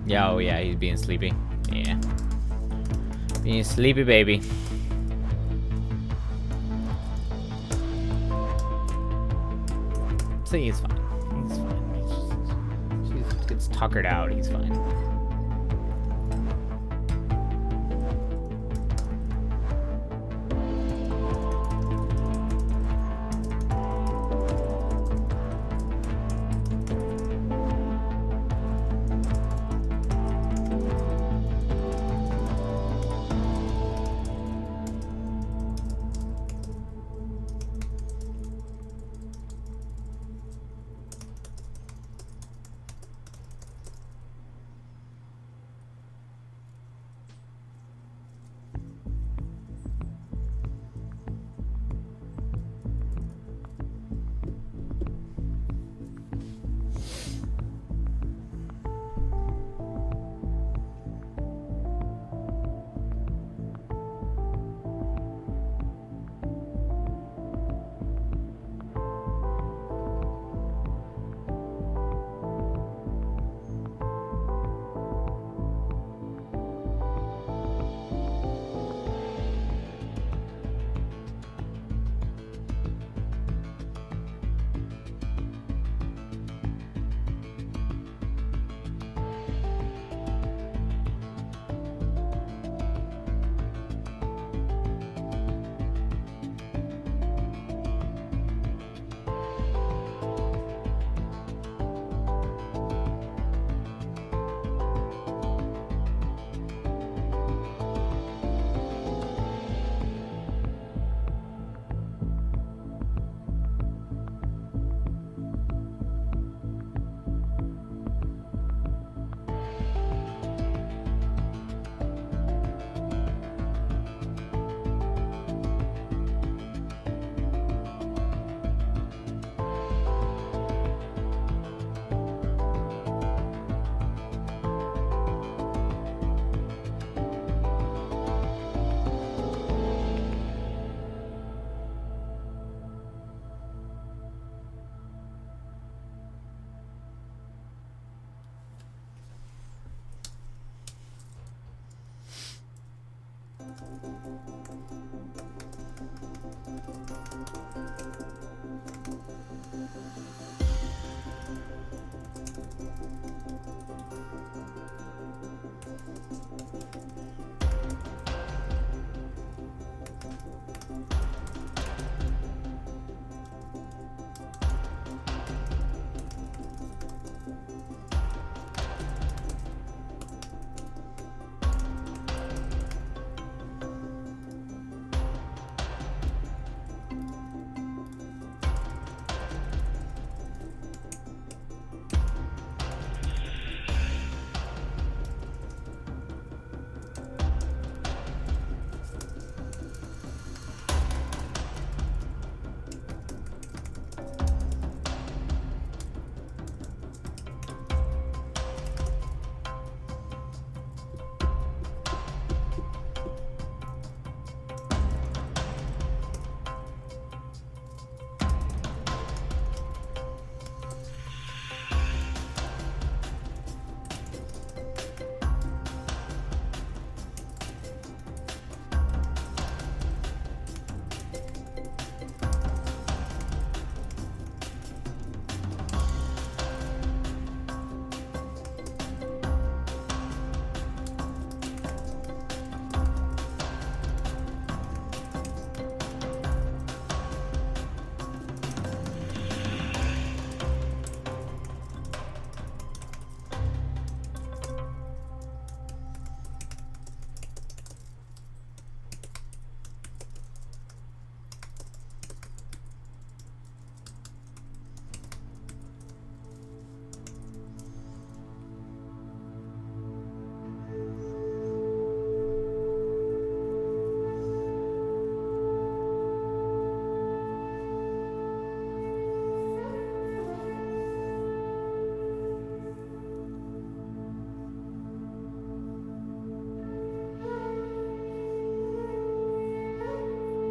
Yeah, oh yeah, he's being sleepy. Yeah. Being sleepy, baby. See, he's fine. He's fine. She gets tuckered out. He's fine.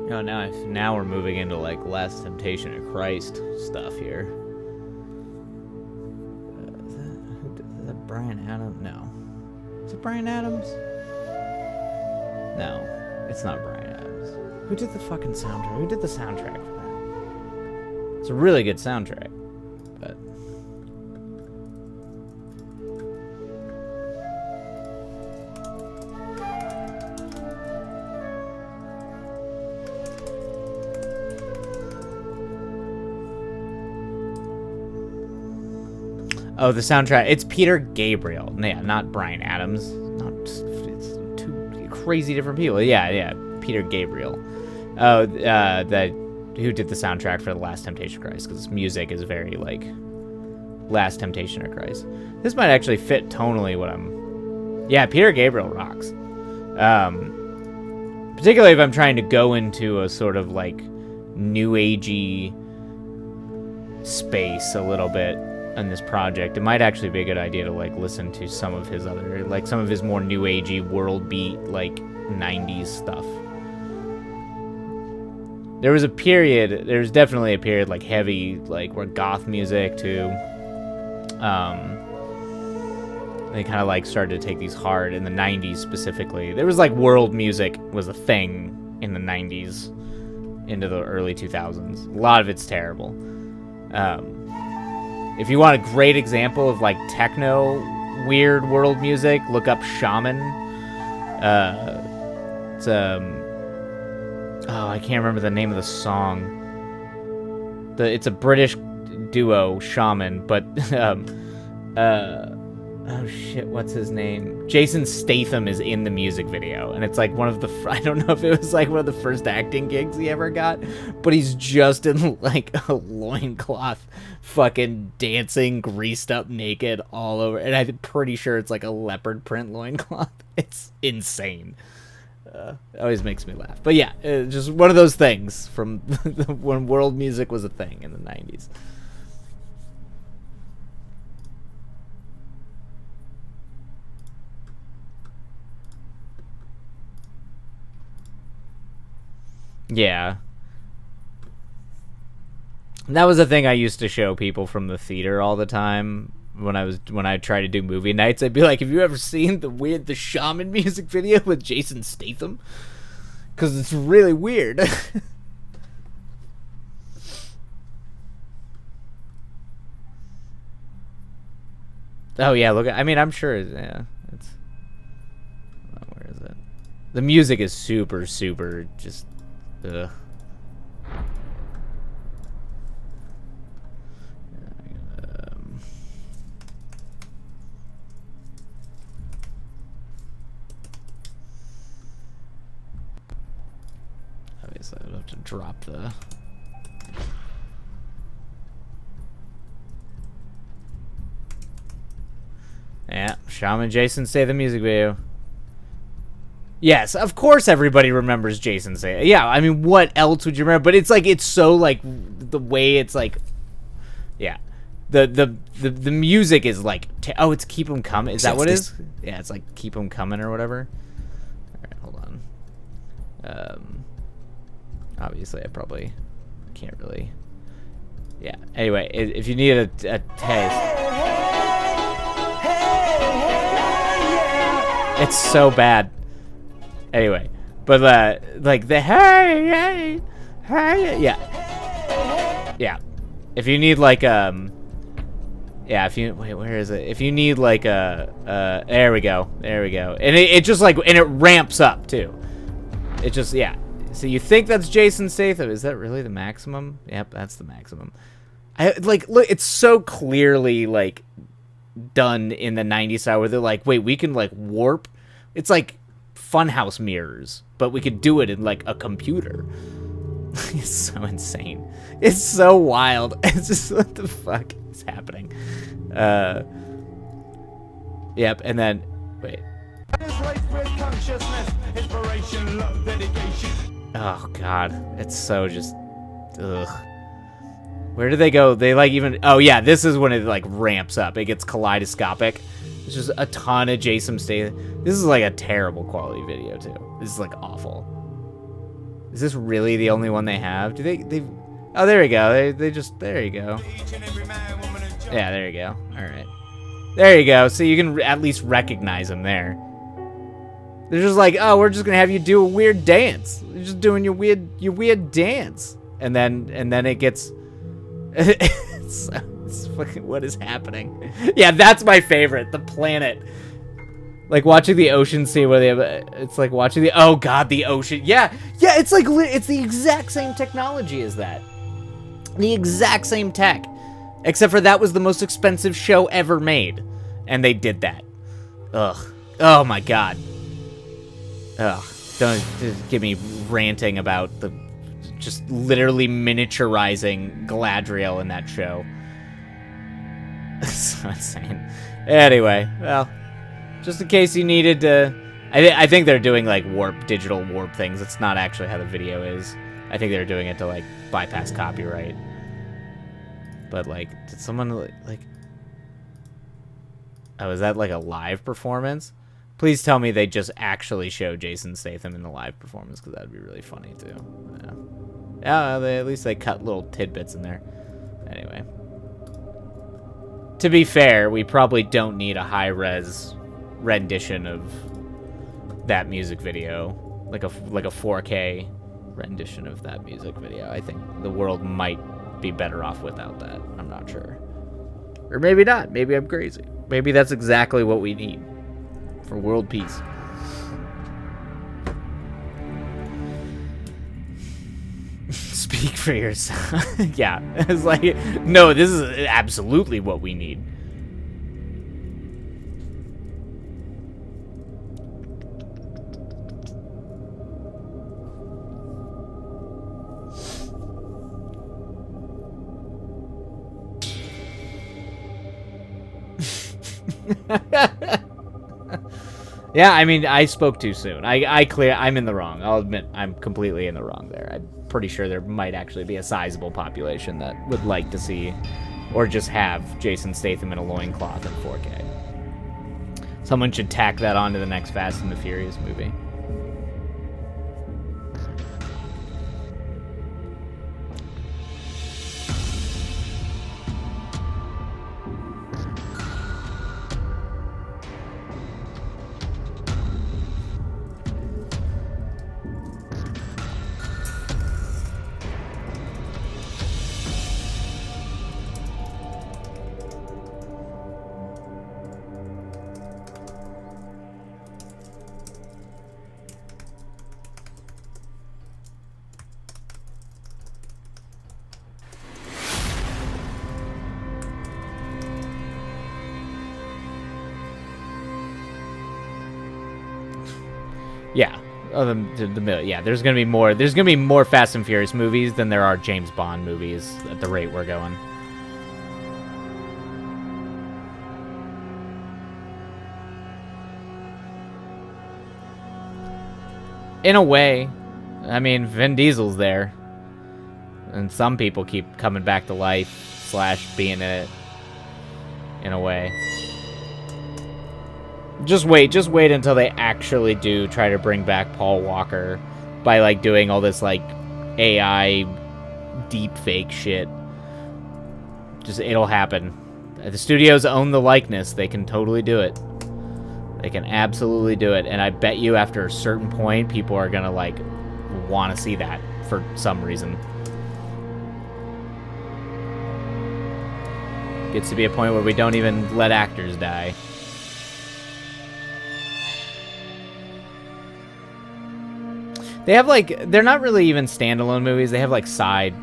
Oh, now we're moving into like Last Temptation of Christ stuff here. Is that Bryan Adams? No. Is it Bryan Adams? No, it's not Bryan Adams. Who did the fucking soundtrack? Who did the soundtrack for that? It's a really good soundtrack, but. Oh, the soundtrack. It's Peter Gabriel. Yeah, not Bryan Adams. It's two crazy different people. Yeah. Peter Gabriel. Oh, who did the soundtrack for The Last Temptation of Christ? Because music is very, like, Last Temptation of Christ. This might actually fit tonally what I'm... Yeah, Peter Gabriel rocks. Particularly if I'm trying to go into a sort of, like, new agey space a little bit on this project. It might actually be a good idea to, like, listen to some of his other, like, some of his more new agey world beat, like, 90s stuff. There's definitely a period, like, heavy, like, where goth music, too. They kind of, like, started to take these hard in the 90s specifically. There was, like, world music was a thing in the 90s into the early 2000s. A lot of it's terrible. If you want a great example of, like, techno weird world music, look up Shaman. It's I can't remember the name of the song. It's a British duo, Shaman, but oh shit, what's his name? Jason Statham is in the music video, and it's like one of the I don't know if it was like one of the first acting gigs he ever got, but he's just in like a loincloth, fucking dancing, greased up, naked all over, and I'm pretty sure it's like a leopard print loincloth. It's insane. It always makes me laugh. But yeah, just one of those things from when world music was a thing in the 90s. Yeah. That was a thing I used to show people from the theater all the time. When I tried to do movie nights, I'd be like, have you ever seen the Shaman music video with Jason Statham? Because it's really weird. Oh yeah, look, I mean, I'm sure, yeah, it's, where is it? The music is super just, ugh. Obviously, I would have to drop the... Yeah, Shaman Jason say the music video. Yes, of course everybody remembers Jason say. Yeah, I mean, what else would you remember? But it's like, it's so like the way it's like, yeah, the music is like, oh, it's Keep 'Em Coming. Is that what it is? Yeah, it's like Keep 'Em Coming or whatever. All right, hold on. Obviously, I probably can't really. Yeah. Anyway, if you need a taste. It's so bad. Anyway, but like the hey, yeah. If you need like yeah, if you wait, where is it? If you need like there we go, and it just like and it ramps up too. It just So you think that's Jason Statham? Is that really the maximum? Yep, that's the maximum. Like look, it's so clearly like done in the 90s style where they're like, wait, we can like warp. It's like funhouse mirrors, but we could do it in like a computer. It's so insane. It's so wild. It's just what the fuck is happening. Yep, and then wait. Oh god, it's so just ugh. Where do they go? They like even oh yeah, this is when it like ramps up. It gets kaleidoscopic. It's just a ton of Jason Statham. This is like a terrible quality video too. This is like awful. Is this really the only one they have? Do they? Oh, there we go. They just. There you go. Yeah, there you go. All right. There you go. So you can at least recognize them there. They're just like, oh, we're just gonna have you do a weird dance. You're just doing your weird dance, and then it gets. it's fucking, what is happening? Yeah, that's my favorite. The planet. Like watching the ocean scene where they have, it's like watching the, oh god, the ocean. Yeah, it's like, it's the exact same technology as that. The exact same tech. Except for that was the most expensive show ever made. And they did that. Ugh. Oh my god. Ugh. Don't get me ranting about the, just literally miniaturizing Galadriel in that show. So insane. Anyway, well. Just in case you needed to... I think they're doing, like, digital warp things. It's not actually how the video is. I think they're doing it to, like, bypass copyright. But, like, did someone, like... Oh, is that, like, a live performance? Please tell me they just actually show Jason Statham in the live performance, because that would be really funny, too. Yeah, at least they cut little tidbits in there. Anyway. To be fair, we probably don't need a high-res... rendition of that music video, like a 4K rendition of that music video. I think the world might be better off without that. I'm not sure. Or maybe not. Maybe I'm crazy. Maybe that's exactly what we need for world peace. Speak for yourself. Yeah. It's like, no, this is absolutely what we need. Yeah, I mean, I spoke too soon. I'm in the wrong. I'll admit I'm completely in the wrong there. I'm pretty sure there might actually be a sizable population that would like to see or just have Jason Statham in a loincloth in 4K. Someone should tack that onto the next Fast and the Furious movie. Yeah. Yeah, there's gonna be more. There's gonna be more Fast and Furious movies than there are James Bond movies at the rate we're going. In a way, I mean, Vin Diesel's there, and some people keep coming back to life / being in it. In a way. Just wait until they actually do try to bring back Paul Walker by, like, doing all this, like, AI deep fake shit. Just, it'll happen. The studios own the likeness. They can totally do it. They can absolutely do it. And I bet you after a certain point, people are gonna, like, want to see that for some reason. Gets to be a point where we don't even let actors die. They have, like, they're not really even standalone movies. They have, like,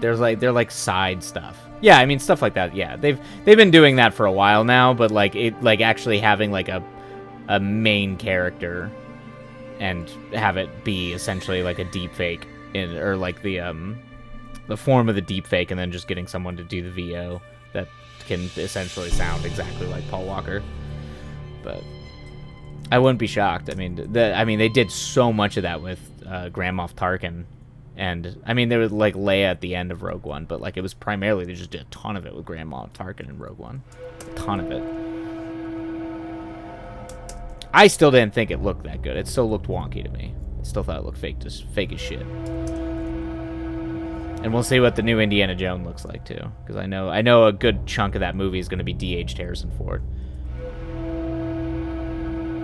they're like side stuff. Yeah, I mean, stuff like that. Yeah, they've been doing that for a while now, but, like, actually having, like, a main character and have it be essentially like a deep fake or like the form of the deep fake, and then just getting someone to do the VO that can essentially sound exactly like Paul Walker. But I wouldn't be shocked. I mean, they did so much of that with Grand Moff Tarkin, and I mean, there was like Leia at the end of Rogue One, but like it was primarily they just did a ton of it with Grand Moff Tarkin in Rogue One, a ton of it. I still didn't think it looked that good. It still looked wonky to me. I still thought it looked fake as shit. And we'll see what the new Indiana Jones looks like too, because I know a good chunk of that movie is going to be de-aged Harrison Ford.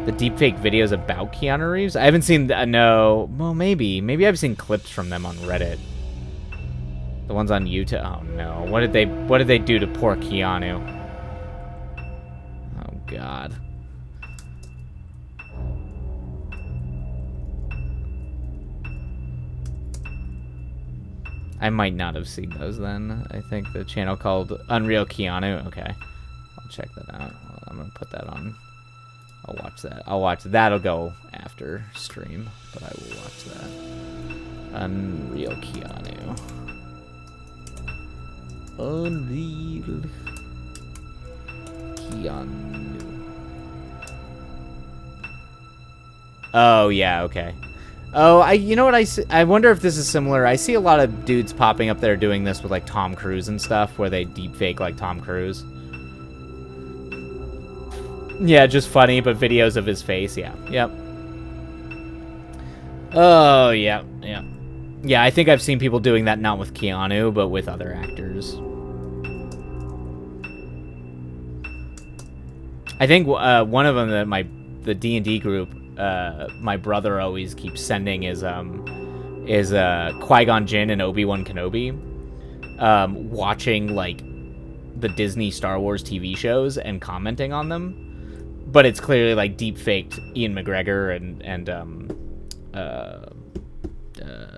The deepfake videos about Keanu Reeves? I haven't seen no. Well, maybe I've seen clips from them on Reddit. The ones on YouTube. Oh no! What did they do to poor Keanu? Oh God. I might not have seen those then. I think the channel called Unreal Keanu. Okay. I'll check that out. I'm going to put that on. I'll watch that. That'll go after stream, but I will watch that. Unreal Keanu. Unreal Keanu. Oh, yeah, okay. Oh, you know what I wonder if this is similar. I see a lot of dudes popping up there doing this with like Tom Cruise and stuff, where they deepfake like Tom Cruise. Yeah, just funny, but videos of his face. Yeah, yep. Oh, yeah, yeah, yeah. I think I've seen people doing that not with Keanu, but with other actors. I think one of them that the D&D group. My brother always keeps sending is Qui-Gon Jinn and Obi-Wan Kenobi watching like the Disney Star Wars TV shows and commenting on them, but it's clearly like deep faked Ian McGregor and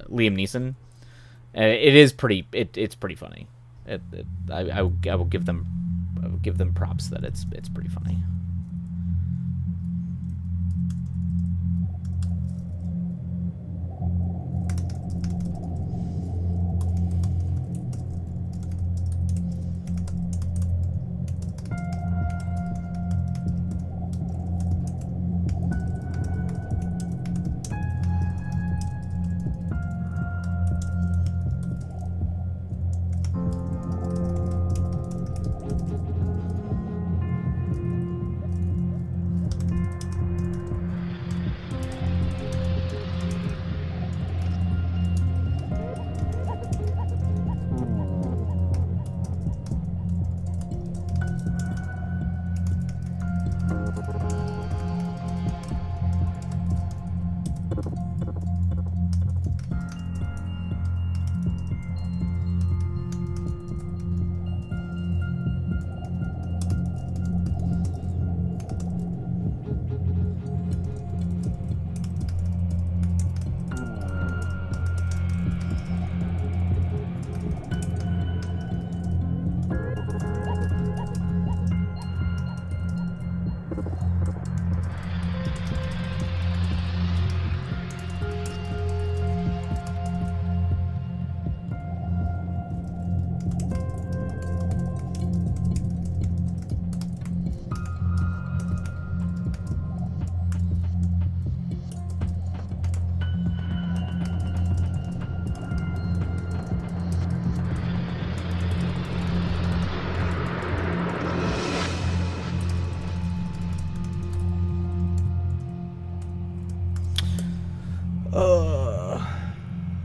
Liam Neeson. It is pretty. It's pretty funny. I will give them props that it's pretty funny.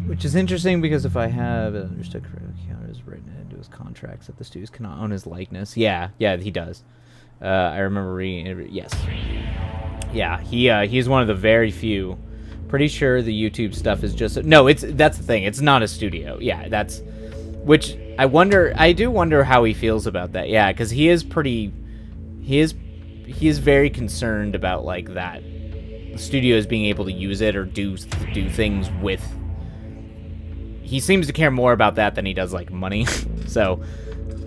Which is interesting because if I have understood correctly, Keanu is written into his contracts that the studios cannot own his likeness. Yeah, he does. I remember reading. Yes. Yeah, he's one of the very few. Pretty sure the YouTube stuff is just that's the thing. It's not a studio. Yeah, that's which I do wonder how he feels about that. Yeah, because he is very concerned about like that studios being able to use it or do things with. He seems to care more about that than he does like money. So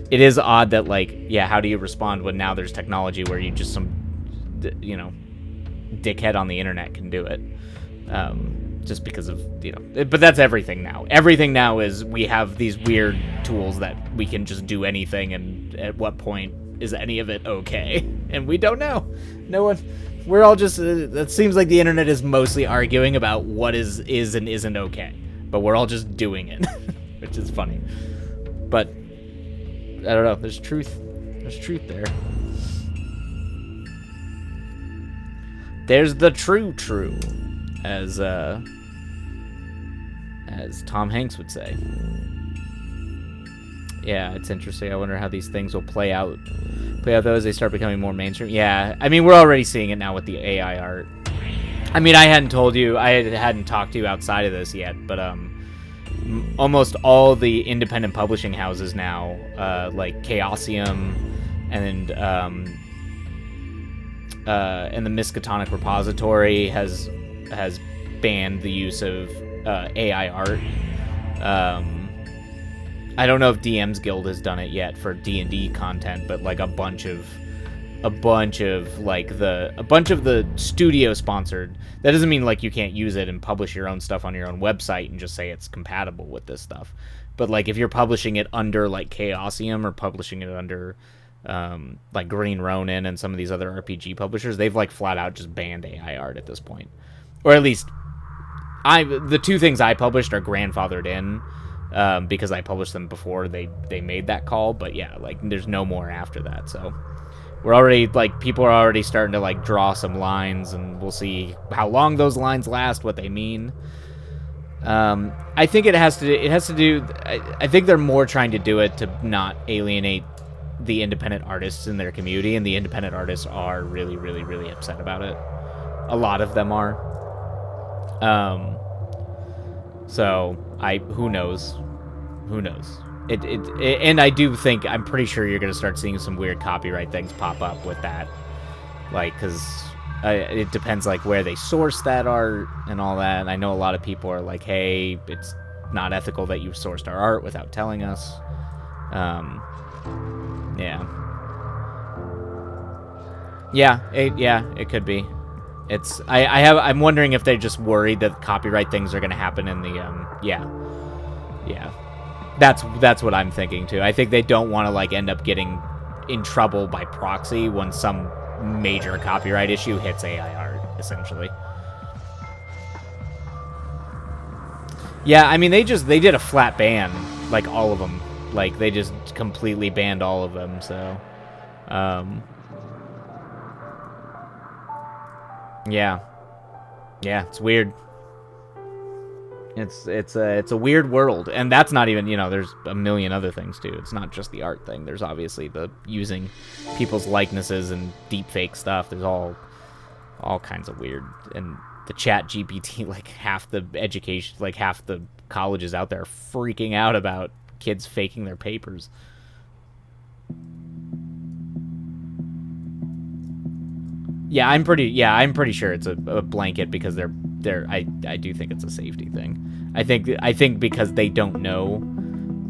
it is odd that like, yeah, how do you respond when now there's technology where you just dickhead on the internet can do it. Just because of, but that's everything now. Everything now is we have these weird tools that we can just do anything, and at what point is any of it okay? And we don't know. No one. We're all just. It seems like the internet is mostly arguing about what is and isn't okay, but we're all just doing it, which is funny. But I don't know. There's truth. There's truth there. There's the true, as Tom Hanks would say. Yeah, it's interesting. I wonder how these things will play out. Play out though as they start becoming more mainstream. Yeah, I mean, we're already seeing it now with the AI art. I mean, I hadn't told you, hadn't talked to you outside of this yet, but almost all the independent publishing houses now, like Chaosium and the Miskatonic Repository has banned the use of AI art. I don't know if DM's Guild has done it yet for D&D content, but like a bunch of the studio sponsored. That doesn't mean like you can't use it and publish your own stuff on your own website and just say it's compatible with this stuff. But like if you're publishing it under like Chaosium or publishing it under like Green Ronin and some of these other RPG publishers, they've like flat out just banned AI art at this point. Or at least the two things I published are grandfathered in. Because I published them before they made that call, but yeah, like there's no more after that. So we're already like people are already starting to like draw some lines, and we'll see how long those lines last, what they mean. I think it has to do. I think they're more trying to do it to not alienate the independent artists in their community, and the independent artists are really, really, really upset about it. A lot of them are. So who knows? Who knows? And I do think I'm pretty sure you're gonna start seeing some weird copyright things pop up with that, like because it depends like where they source that art and all that. And I know a lot of people are like, "Hey, it's not ethical that you sourced our art without telling us." It could be. I'm wondering if they're just worried that copyright things are going to happen in the That's what I'm thinking too. I think they don't want to like end up getting in trouble by proxy when some major copyright issue hits AI art, essentially. Yeah, I mean they did a flat ban, like all of them. Like they just completely banned all of them, so yeah, it's weird. It's a weird world, and that's not even, there's a million other things too. It's not just the art thing. There's obviously the using people's likenesses and deep fake stuff. There's all kinds of weird, and the Chat GPT, like half the colleges out there are freaking out about kids faking their papers. Yeah, I'm pretty sure it's a blanket because I do think it's a safety thing. I think because they don't know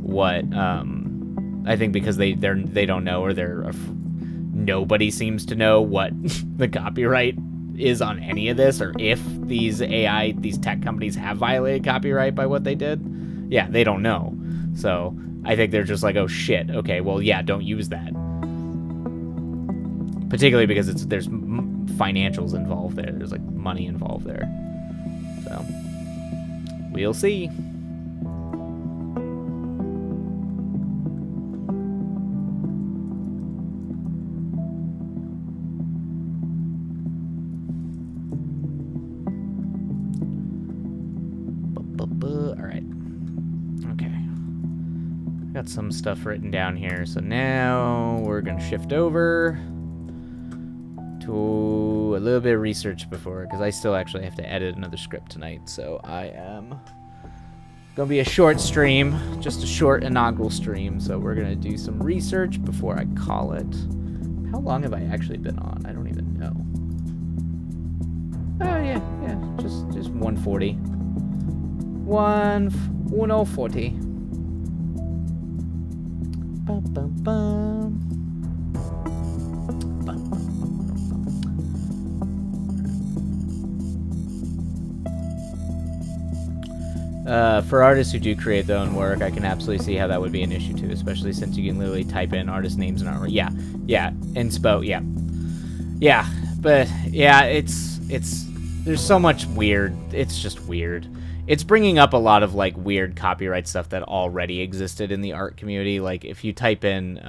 what I think because they don't know, or nobody seems to know what the copyright is on any of this, or if these tech companies have violated copyright by what they did. Yeah, they don't know. So I think they're just like, oh shit, okay, well yeah, don't use that. Particularly because there's financials involved there. There's like money involved there. So we'll see. All right. Okay. Got some stuff written down here. So now we're gonna shift over to a little bit of research before, because I still actually have to edit another script tonight. So I am gonna be a short stream, just a short inaugural stream. So we're gonna do some research before I call it. How long have I actually been on? I don't even know. Oh yeah, just 140. 140. Bum, bum, bum. For artists who do create their own work, I can absolutely see how that would be an issue too, especially since you can literally type in artist names and artwork. Yeah, inspo, yeah, but yeah, it's there's so much weird. It's just weird. It's bringing up a lot of like weird copyright stuff that already existed in the art community. Like if you type in,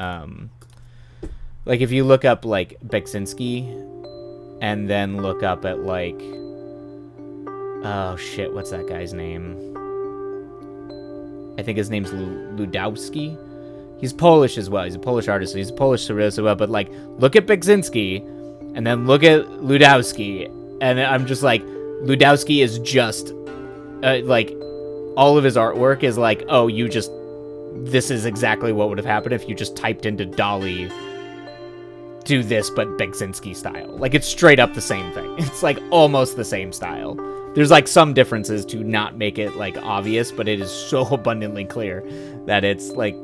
like if you look up like Beksinski, and then look up at like, oh shit, what's that guy's name? I think his name's Ludowski. He's Polish as well. He's a Polish artist, so he's a Polish surrealist as well. But, like, look at Beksinski, and then look at Ludowski, and I'm just like, Ludowski is just, like, all of his artwork is like, oh, this is exactly what would have happened if you just typed into DALL-E, do this, but Beksinski style. Like, it's straight up the same thing. It's, like, almost the same style. There's, like, some differences to not make it, like, obvious, but it is so abundantly clear that it's, like,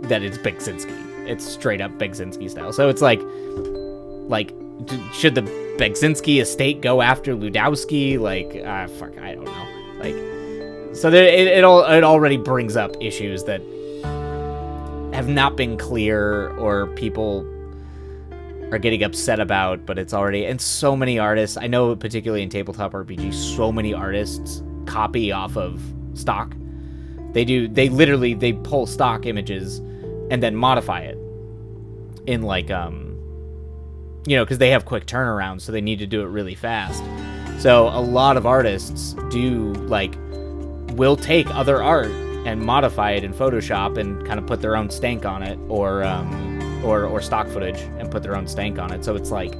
that it's Beksinski. It's straight up Beksinski style. So it's, like, should the Beksinski estate go after Ludowski? Like, fuck, I don't know. Like, so there, it already brings up issues that have not been clear or people are getting upset about, but it's already, and so many artists, I know particularly in tabletop RPG, so many artists copy off of stock. They literally pull stock images and then modify it in, like, you know, because they have quick turnarounds, so they need to do it really fast. So a lot of artists will take other art and modify it in Photoshop and kind of put their own stank on it, or stock footage and put their own stank on it. So it's like,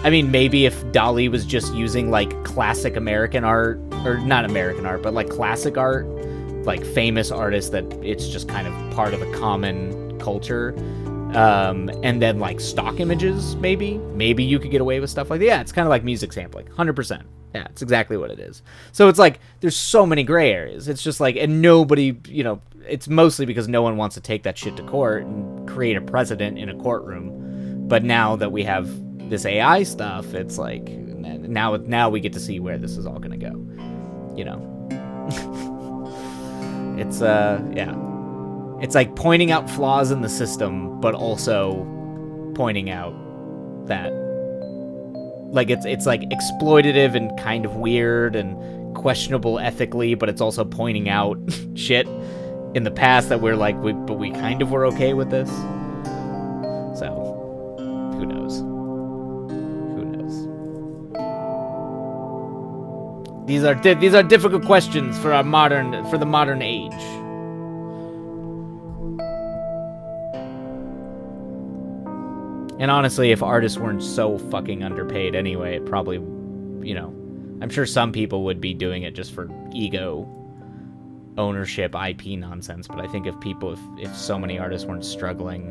I mean, maybe if DALL-E was just using, like, classic American art, or not American art, but, like, classic art, like, famous artists that it's just kind of part of the common culture, and then, like, stock images, maybe you could get away with stuff like that. Yeah, it's kind of like music sampling, 100%. Yeah, it's exactly what it is. So it's like, there's so many gray areas. It's just like, and nobody, you know, it's mostly because no one wants to take that shit to court and create a precedent in a courtroom. But now that we have this AI stuff, it's like, now we get to see where this is all gonna go, you know. It's yeah, it's like pointing out flaws in the system, but also pointing out that, like, it's like exploitative and kind of weird and questionable ethically, but it's also pointing out shit in the past that we're like, but we kind of were okay with this. So, who knows? Who knows? These are difficult questions for the modern age. And honestly, if artists weren't so fucking underpaid anyway, it probably, you know, I'm sure some people would be doing it just for ego, ownership, IP nonsense. But I think if so many artists weren't struggling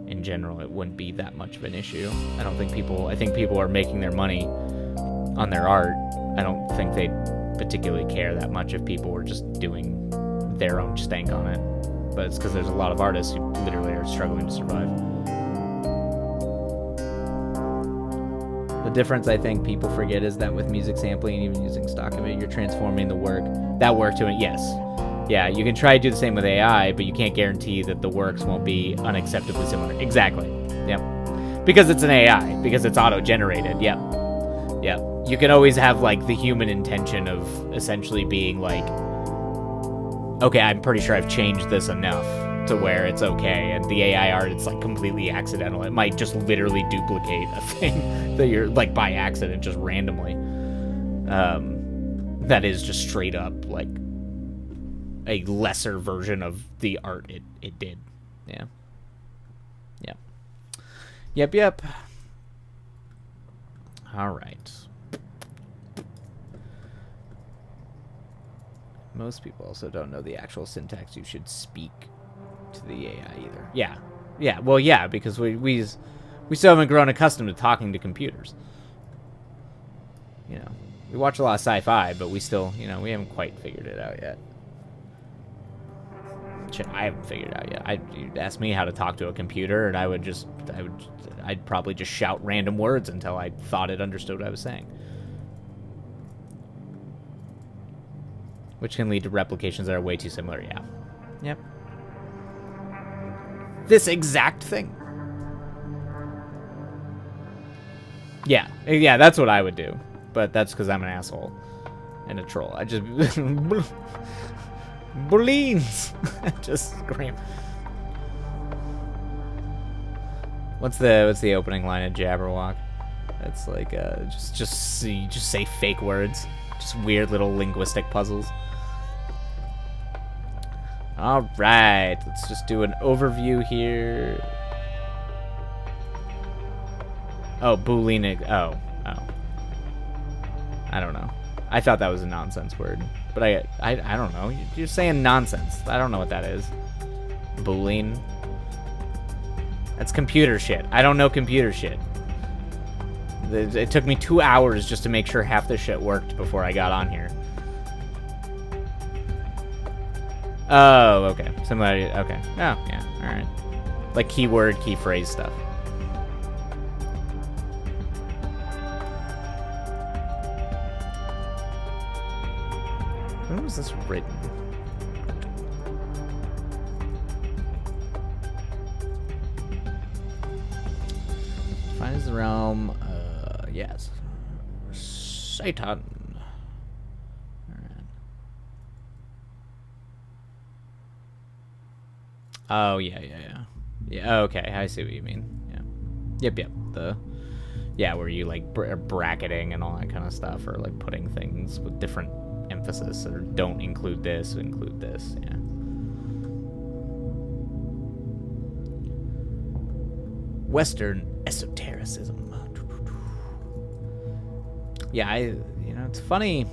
in general, it wouldn't be that much of an issue. I think people are making their money on their art. I don't think they'd particularly care that much if people were just doing their own stank on it. But it's because there's a lot of artists who literally are struggling to survive. The difference I think people forget is that with music sampling and even using stock of it, you're transforming the work to it. Yes. Yeah, you can try to do the same with AI, but you can't guarantee that the works won't be unacceptably similar. Exactly. Yep. Because it's an AI, because it's auto-generated. Yep. Yep. You can always have, like, the human intention of essentially being like, okay, I'm pretty sure I've changed this enough to where it's okay, and the AI art, it's, like, completely accidental. It might just literally duplicate a thing that you're, like, by accident, just randomly. That is just straight up, like, a lesser version of the art it did. Yeah. Yep. All right. Most people also don't know the actual syntax you should speak to the AI either. Yeah. Well, yeah, because we still haven't grown accustomed to talking to computers. You know, we watch a lot of sci-fi, but we still, you know, we haven't quite figured it out yet. Shit, I haven't figured it out yet. You'd ask me how to talk to a computer, and I'd probably just shout random words until I thought it understood what I was saying. Which can lead to replications that are way too similar, yeah. Yep. This exact thing. Yeah, that's what I would do. But that's because I'm an asshole and a troll. I just... Bulines! Just scream. What's the opening line of Jabberwock? It's like, just say fake words. Just weird little linguistic puzzles. All right, let's just do an overview here. Oh, Boolean. Oh. I don't know. I thought that was a nonsense word, but I don't know. You're saying nonsense. I don't know what that is. Boolean. That's computer shit. I don't know computer shit. It took me 2 hours just to make sure half the shit worked before I got on here. Oh, okay. Somebody. Okay. Oh, yeah. All right. Like keyword, key phrase stuff. When was this written? Finds the realm. Yes. Satan. Alright. Oh, yeah. Yeah, okay. I see what you mean. Yeah. Yep. Yeah, where you, like, bracketing and all that kind of stuff, or, like, putting things with different emphasis, or don't include this, include this, yeah. Western esotericism. Yeah, it's funny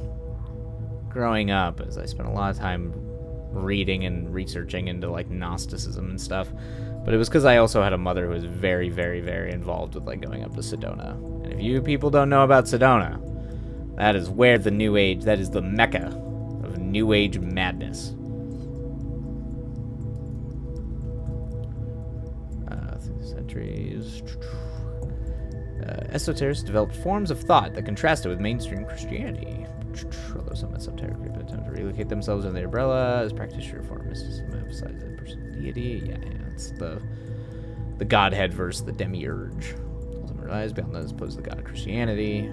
growing up, as I spent a lot of time reading and researching into, like, Gnosticism and stuff, but it was because I also had a mother who was very, very, very involved with, like, going up to Sedona. And if you people don't know about Sedona, that is where the New Age, that is the mecca of New Age madness. Through the centuries, esoterics developed forms of thought that contrasted with mainstream Christianity. Although some esoteric groups attempt to relocate themselves under the umbrella as practitioners reform mysticism emphasize the personal deity. Yeah, it's the Godhead versus the demiurge. Ultimately relies beyond those opposed to the God of Christianity.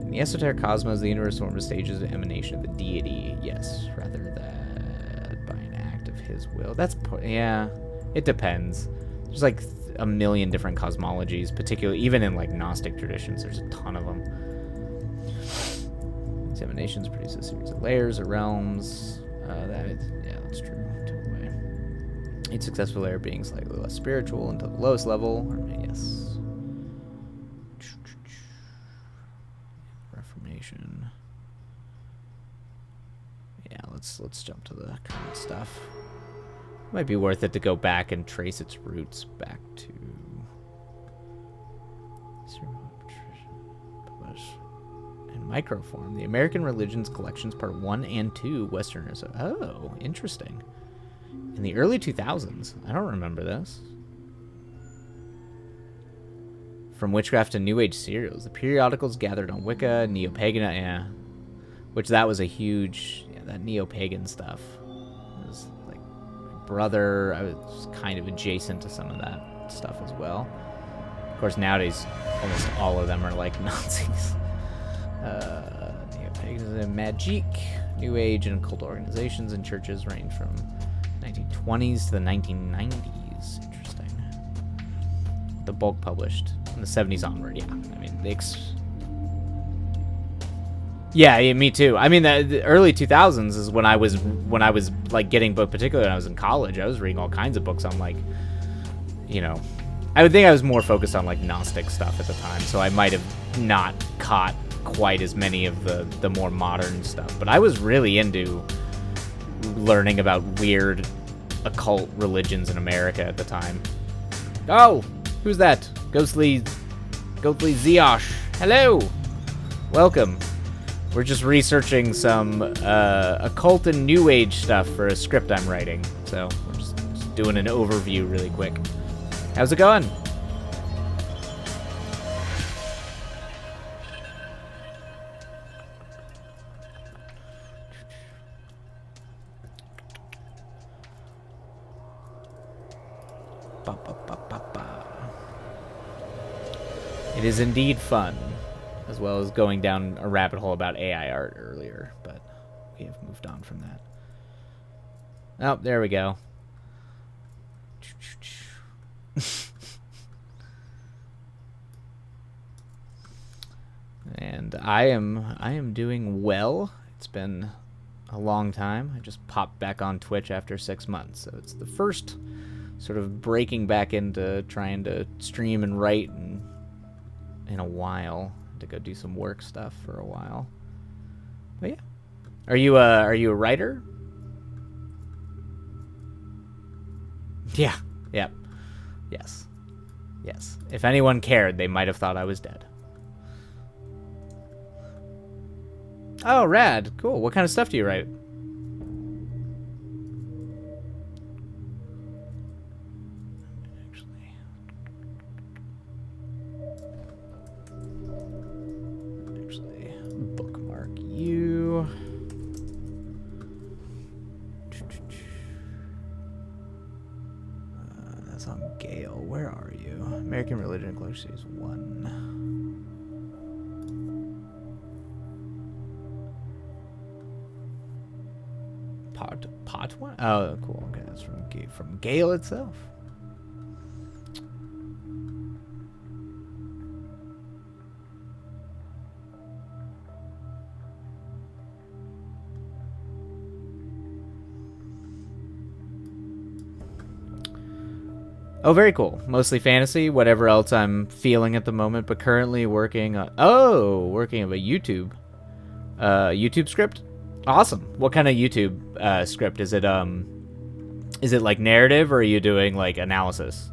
In the esoteric cosmos, the universe forms a stages of emanation of the deity. Yes, rather than by an act of his will. Yeah, it depends. There's like a million different cosmologies, particularly even in like Gnostic traditions. There's a ton of them. These emanations produce a series of layers or realms. That's true. Totally. Each successful layer being slightly less spiritual until the lowest level. Yes. Reformation. Yeah, let's jump to the current stuff. Might be worth it to go back and trace its roots back to in microform. The American Religions Collections Part 1 and 2 Westerners. Oh, interesting. In the early 2000s. I don't remember this. From Witchcraft to New Age Serials. The periodicals gathered on Wicca, Neo-Pagan, yeah. Which that was a huge, that Neo-Pagan stuff. Was like my brother, I was kind of adjacent to some of that stuff as well. Of course, nowadays, almost all of them are like Nazis. Neo-Paganism, Magic, New Age, and occult organizations and churches range from 1920s to the 1990s. Interesting. The bulk published in the 70s onward. Yeah, I mean, yeah, me too. I mean, the early 2000s is when I was like getting book, particularly when I was in college. I was reading all kinds of books on like, I would think I was more focused on like Gnostic stuff at the time, so I might have not caught quite as many of the more modern stuff. But I was really into learning about weird occult religions in America at the time. Oh, who's that? Ghostly Ziosh. Hello, welcome. We're just researching some occult and New Age stuff for a script I'm writing, so we're just doing an overview really quick. How's it going? It is indeed fun, as well as going down a rabbit hole about AI art earlier, but we have moved on from that. Oh, there we go. And I am doing well. It's been a long time. I just popped back on Twitch after 6 months, so it's the first sort of breaking back into trying to stream and write in a while, to go do some work stuff for a while. But yeah, are you a writer? Yeah. Yep. Yes. Yes. If anyone cared, they might have thought I was dead. Oh, rad. Cool. What kind of stuff do you write? Actually, bookmark you. That's on Gale. Where are you? American Religion and Culture Series 1. Pot one? Oh, cool. Okay, that's from Gale itself. Oh, very cool. Mostly fantasy, whatever else I'm feeling at the moment, but currently working on... Oh, working on a YouTube script? Awesome. What kind of YouTube script? Is it like narrative, or are you doing like analysis?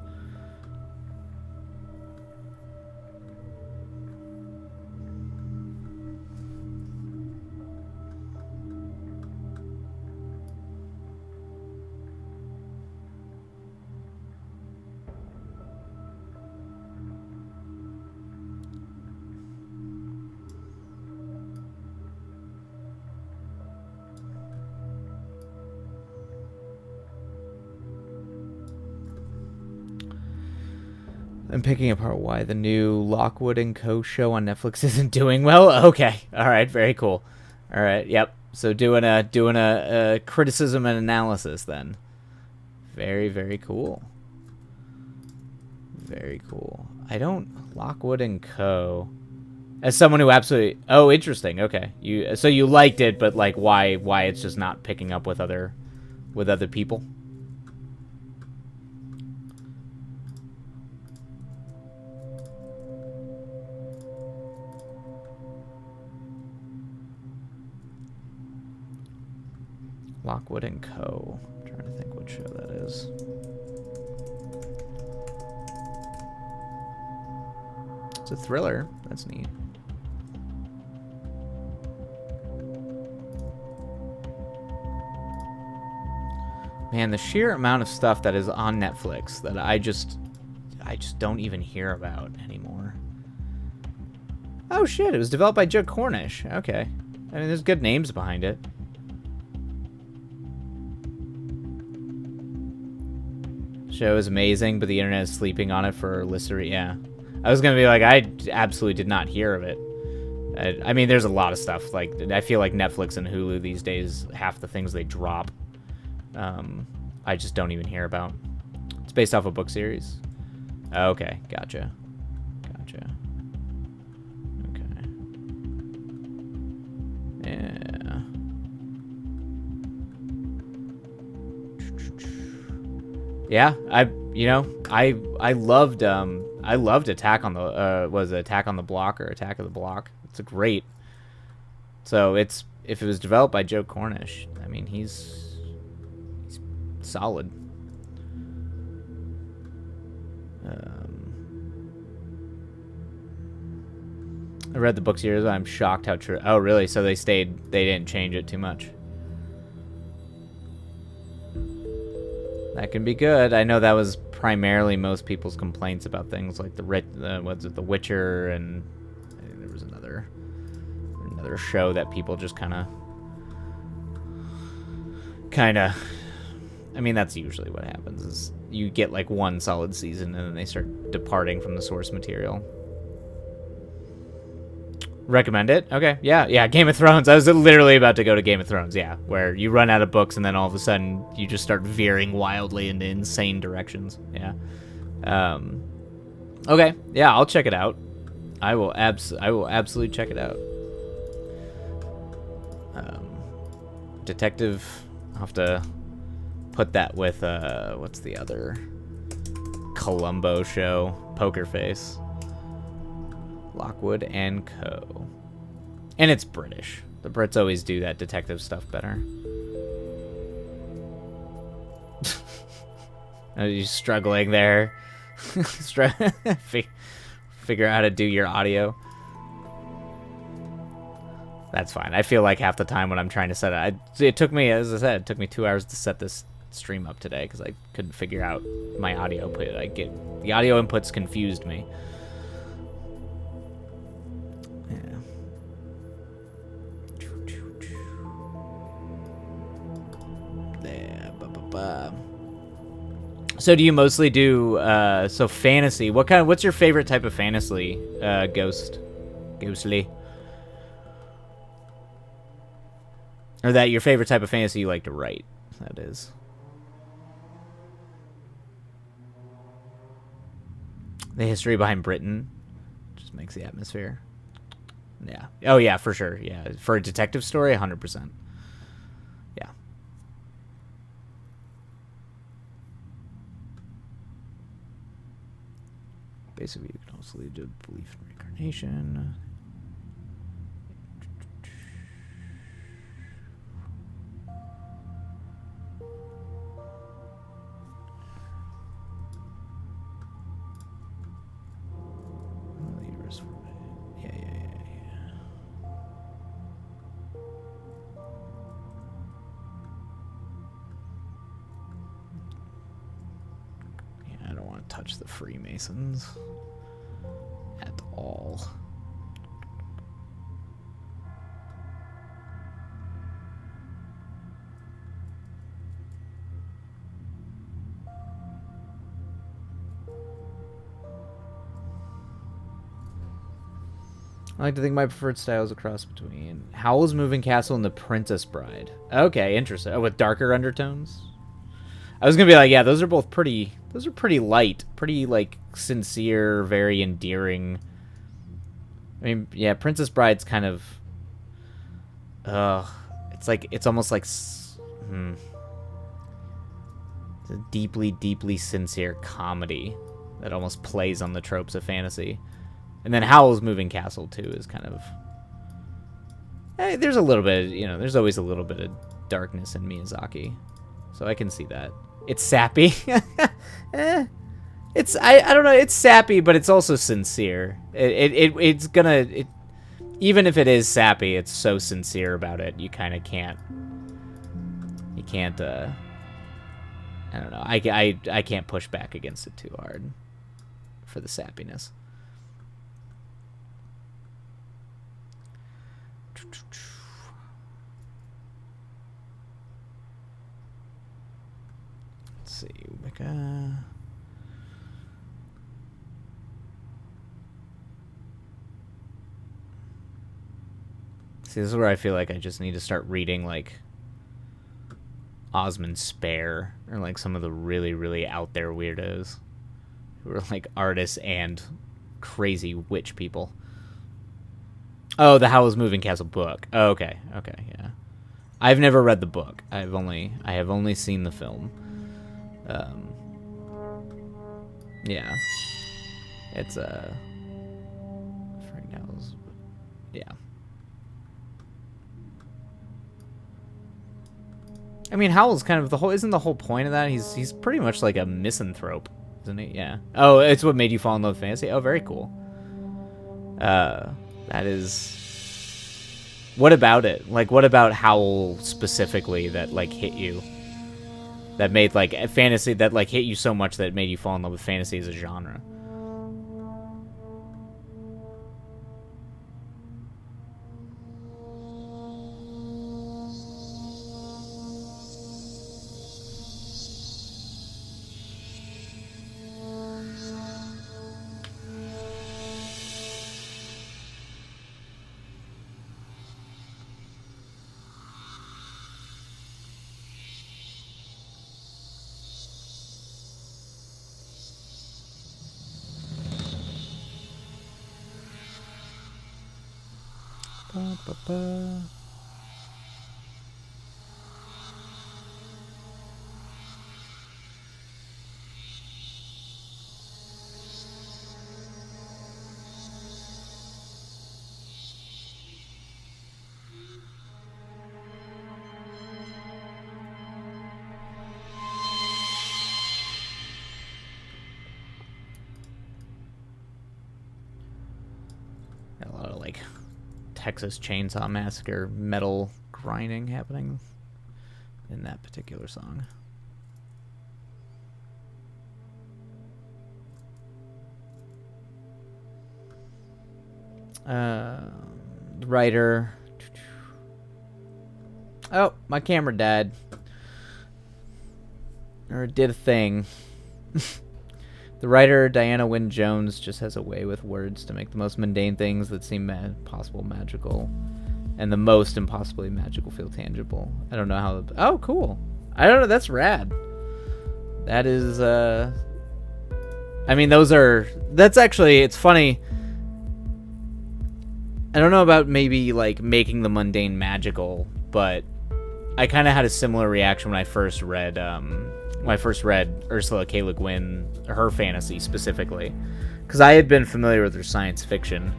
I'm picking apart why the new Lockwood and Co. show on Netflix isn't doing well. Okay, all right, very cool. All right, yep. So doing a criticism and analysis then. Very, very cool. Very cool. I don't Lockwood and Co. As someone who absolutely... Oh, interesting. Okay, so you liked it, but like why it's just not picking up with other people? Lockwood and Co. I'm trying to think what show that is. It's a thriller. That's neat. Man, the sheer amount of stuff that is on Netflix that I just don't even hear about anymore. Oh shit, it was developed by Joe Cornish. Okay. I mean, there's good names behind it. Show is amazing, but the internet is sleeping on it for listener. Yeah, I was gonna be like, I absolutely did not hear of it. I mean, there's a lot of stuff. Like, I feel like Netflix and Hulu these days, half the things they drop, I just don't even hear about. It's based off a book series. Okay, gotcha. Okay. Yeah. Yeah, I loved Attack on the Attack on the Block or Attack of the Block. It's a great. So if it was developed by Joe Cornish, I mean he's solid. I read the book series. I'm shocked how true. Oh, really? So they didn't change it too much. That can be good. I know that was primarily most people's complaints about things like The Witcher, and there was another show that people just kind of. I mean, that's usually what happens. Is you get like one solid season and then they start departing from the source material. Recommend it? Okay, yeah, Game of Thrones. I was literally about to go to Game of Thrones, yeah, where you run out of books and then all of a sudden you just start veering wildly into insane directions. Yeah. Okay, yeah, I'll check it out. I will absolutely check it out. Detective. I'll have to put that with, what's the other Columbo show? Poker Face. Lockwood and Co. And it's British. The Brits always do that detective stuff better. Are you struggling there? Figure out how to do your audio. That's fine. I feel like half the time when I'm trying to set it, it took me, as I said, it took me 2 hours to set this stream up today because I couldn't figure out my audio input. The audio inputs confused me. Yeah. Yeah. So do you mostly do so fantasy? What's your favorite type of fantasy? Ghostly. Or that your favorite type of fantasy you like to write, that is. The history behind Britain just makes the atmosphere. Yeah. Oh, yeah, for sure. Yeah. For a detective story, 100%. Yeah. Basically, you can also lead to belief in reincarnation. Touch the Freemasons at all. I like to think my preferred style is a cross between Howl's Moving Castle and The Princess Bride. Okay, interesting. Oh, with darker undertones? I was gonna be like, yeah, those are pretty light, pretty, like, sincere, very endearing. I mean, yeah, Princess Bride's kind of, it's almost like, it's a deeply, deeply sincere comedy that almost plays on the tropes of fantasy. And then Howl's Moving Castle, too, is kind of, there's a little bit, there's always a little bit of darkness in Miyazaki. So I can see that. It's sappy. It's I don't know. It's sappy, but it's also sincere. It's gonna even if it is sappy, it's so sincere about it. You kind of can't. You can't. I don't know. I can't push back against it too hard for the sappiness. See, Wicca. See, this is where I feel like I just need to start reading, like, Osmond Spare, or, like, some of the really, really out there weirdos who are, like, artists and crazy witch people. Oh, the Howl's Moving Castle book. Oh, okay, yeah. I've never read the book. I have only seen the film. Yeah. It's, Frank Howell's, yeah. I mean, Howell's kind of isn't the whole point of that? He's pretty much like a misanthrope, isn't he? Yeah. Oh, it's what made you fall in love with fantasy? Oh, very cool. That is... What about it? Like, what about Howell specifically that, like, hit you? That made, like, a fantasy that, like, hit you so much that it made you fall in love with fantasy as a genre? like Texas Chainsaw Massacre metal grinding happening in that particular song. Writer. Oh, my camera died. Or it did a thing. The writer, Diana Wynne Jones, just has a way with words to make the most mundane things that seem possible magical, and the most impossibly magical feel tangible. I don't know how... Oh, cool. I don't know. That's rad. That is... I mean, those are... That's actually... It's funny. I don't know about maybe, like, making the mundane magical, but I kind of had a similar reaction when I first read... Ursula K. Le Guin, her fantasy specifically, because I had been familiar with her science fiction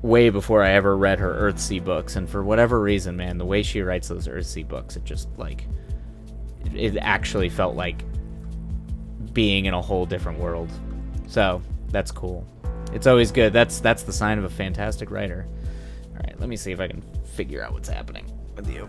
way before I ever read her Earthsea books, and for whatever reason, man, the way she writes those Earthsea books, it just like it actually felt like being in a whole different world. So that's cool. It's always good. That's the sign of a fantastic writer. All right, let me see if I can figure out what's happening with you.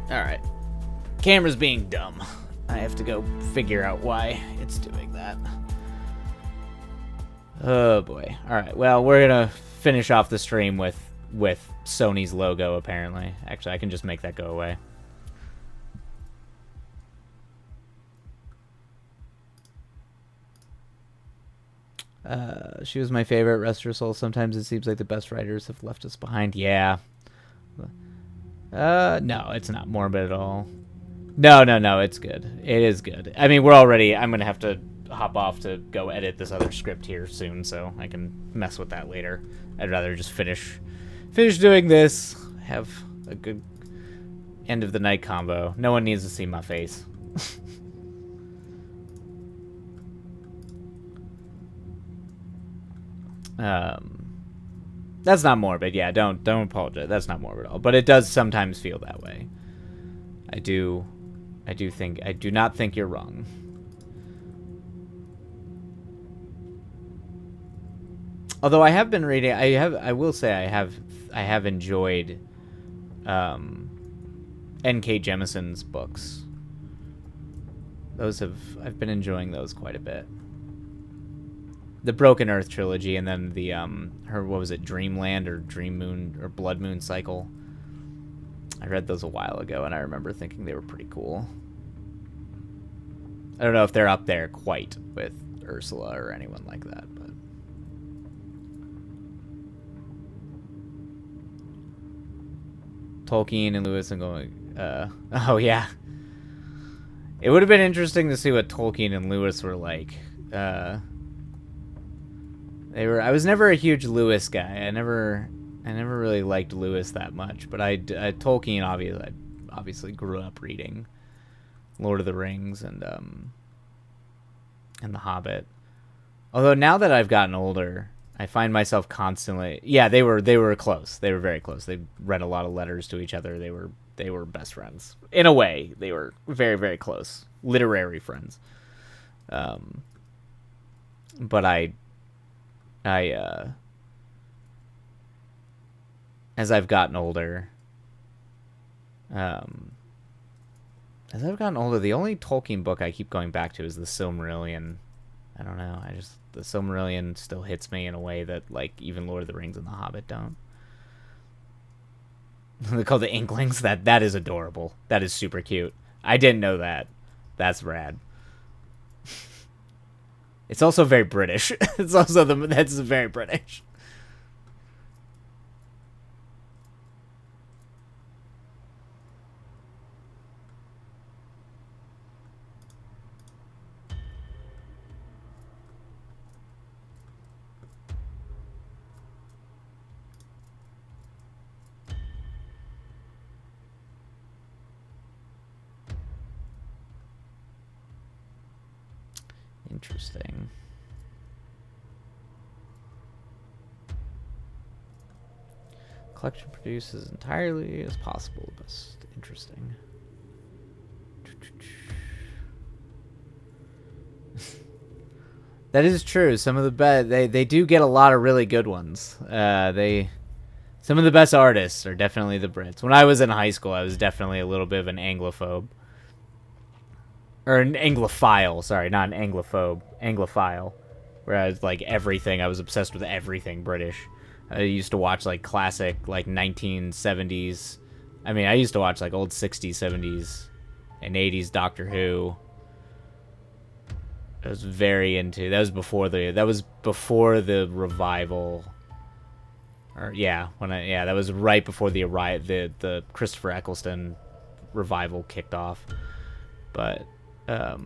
Alright. Camera's being dumb. I have to go figure out why it's doing that. Oh boy. Alright, well, we're gonna finish off the stream with Sony's logo, apparently. Actually, I can just make that go away. She was my favorite. Rest her soul. Sometimes it seems like the best writers have left us behind. Yeah. No, it's not morbid at all. No, it's good. It is good. I mean, I'm gonna have to hop off to go edit this other script here soon, so I can mess with that later. I'd rather just finish doing this, have a good end of the night combo. No one needs to see my face. That's not morbid. Yeah, don't apologize. That's not morbid at all. But it does sometimes feel that way. I do not think you're wrong. Although I have been reading, I will say I have enjoyed N.K. Jemison's books. I've been enjoying those quite a bit. The Broken Earth trilogy, and then the what was it, Dreamland or Dream Moon or Blood Moon Cycle. I read those a while ago, and I remember thinking they were pretty cool. I don't know if they're up there quite with Ursula or anyone like that, but Tolkien and Lewis and going, oh yeah. It would have been interesting to see what Tolkien and Lewis were like. I was never a huge Lewis guy. I never really liked Lewis that much, but Tolkien obviously grew up reading Lord of the Rings and The Hobbit. Although now that I've gotten older, I find myself constantly... Yeah, they were close. They were very close. They read a lot of letters to each other. They were best friends. In a way, they were very, very close. Literary friends. But as I've gotten older, the only Tolkien book I keep going back to is the Silmarillion. I don't know. The Silmarillion still hits me in a way that, like, even Lord of the Rings and The Hobbit don't. They call the Inklings. That is adorable. That is super cute. I didn't know that. That's rad. It's also very British. That's very British. Interesting. Collection produces entirely as possible. Best interesting. That is true. Some of the best they do get a lot of really good ones. Some of the best artists are definitely the Brits. When I was in high school, I was definitely a little bit of an Anglophobe. Or an Anglophile, sorry, not an Anglophobe. Anglophile. Where I was like everything, I was obsessed with everything British. I used to watch like classic, like 1970s. I mean, I used to watch like old 60s, 70s, and 80s Doctor Who. I was very into. That was before the revival. Or yeah, that was right before the Christopher Eccleston revival kicked off. But I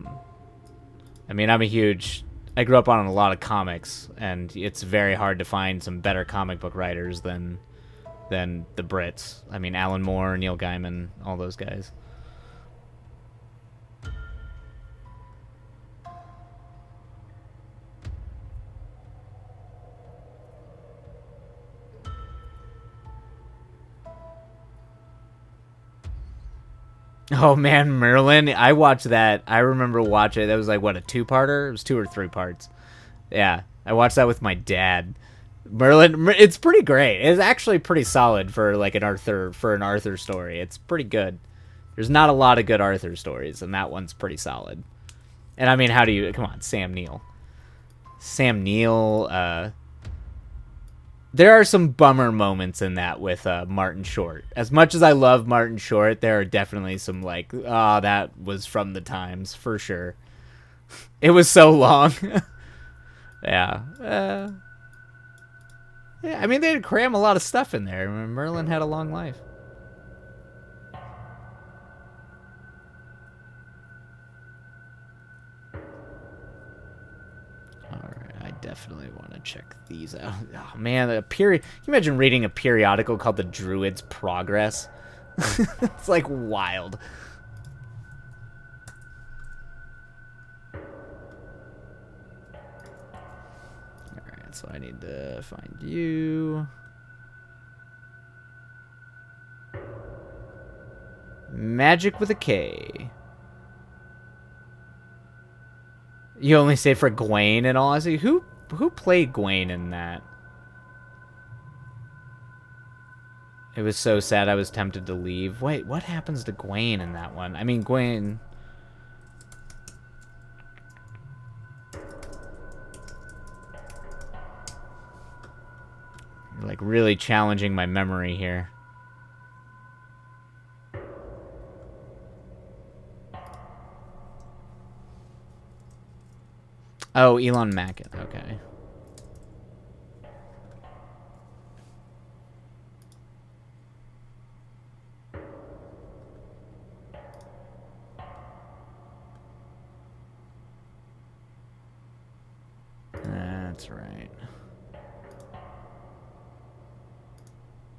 mean, I grew up on a lot of comics, and it's very hard to find some better comic book writers than the Brits. I mean, Alan Moore, Neil Gaiman, all those guys. Oh man, Merlin! I watched that. I remember watching it. That was like what, a two-parter? It was 2 or 3 parts. Yeah, I watched that with my dad. Merlin, it's pretty great. It's actually pretty solid for like an Arthur story. It's pretty good. There's not a lot of good Arthur stories, and that one's pretty solid. And I mean, come on, Sam Neill. There are some bummer moments in that with Martin Short. As much as I love Martin Short, there are definitely some like, that was from the times for sure. It was so long. Yeah. Yeah, I mean, they'd cram a lot of stuff in there. Merlin had a long life. Definitely want to check these out. Oh man, can you imagine reading a periodical called The Druid's Progress? It's like wild. Alright, so I need to find you. Magic with a K. You only say for Gwaine and all. I say, who played Gwaine in that? It was so sad I was tempted to leave. Wait, what happens to Gwaine in that one? I mean, Gwaine... You're like really challenging my memory here. Oh, Elon Mackett. Okay. That's right.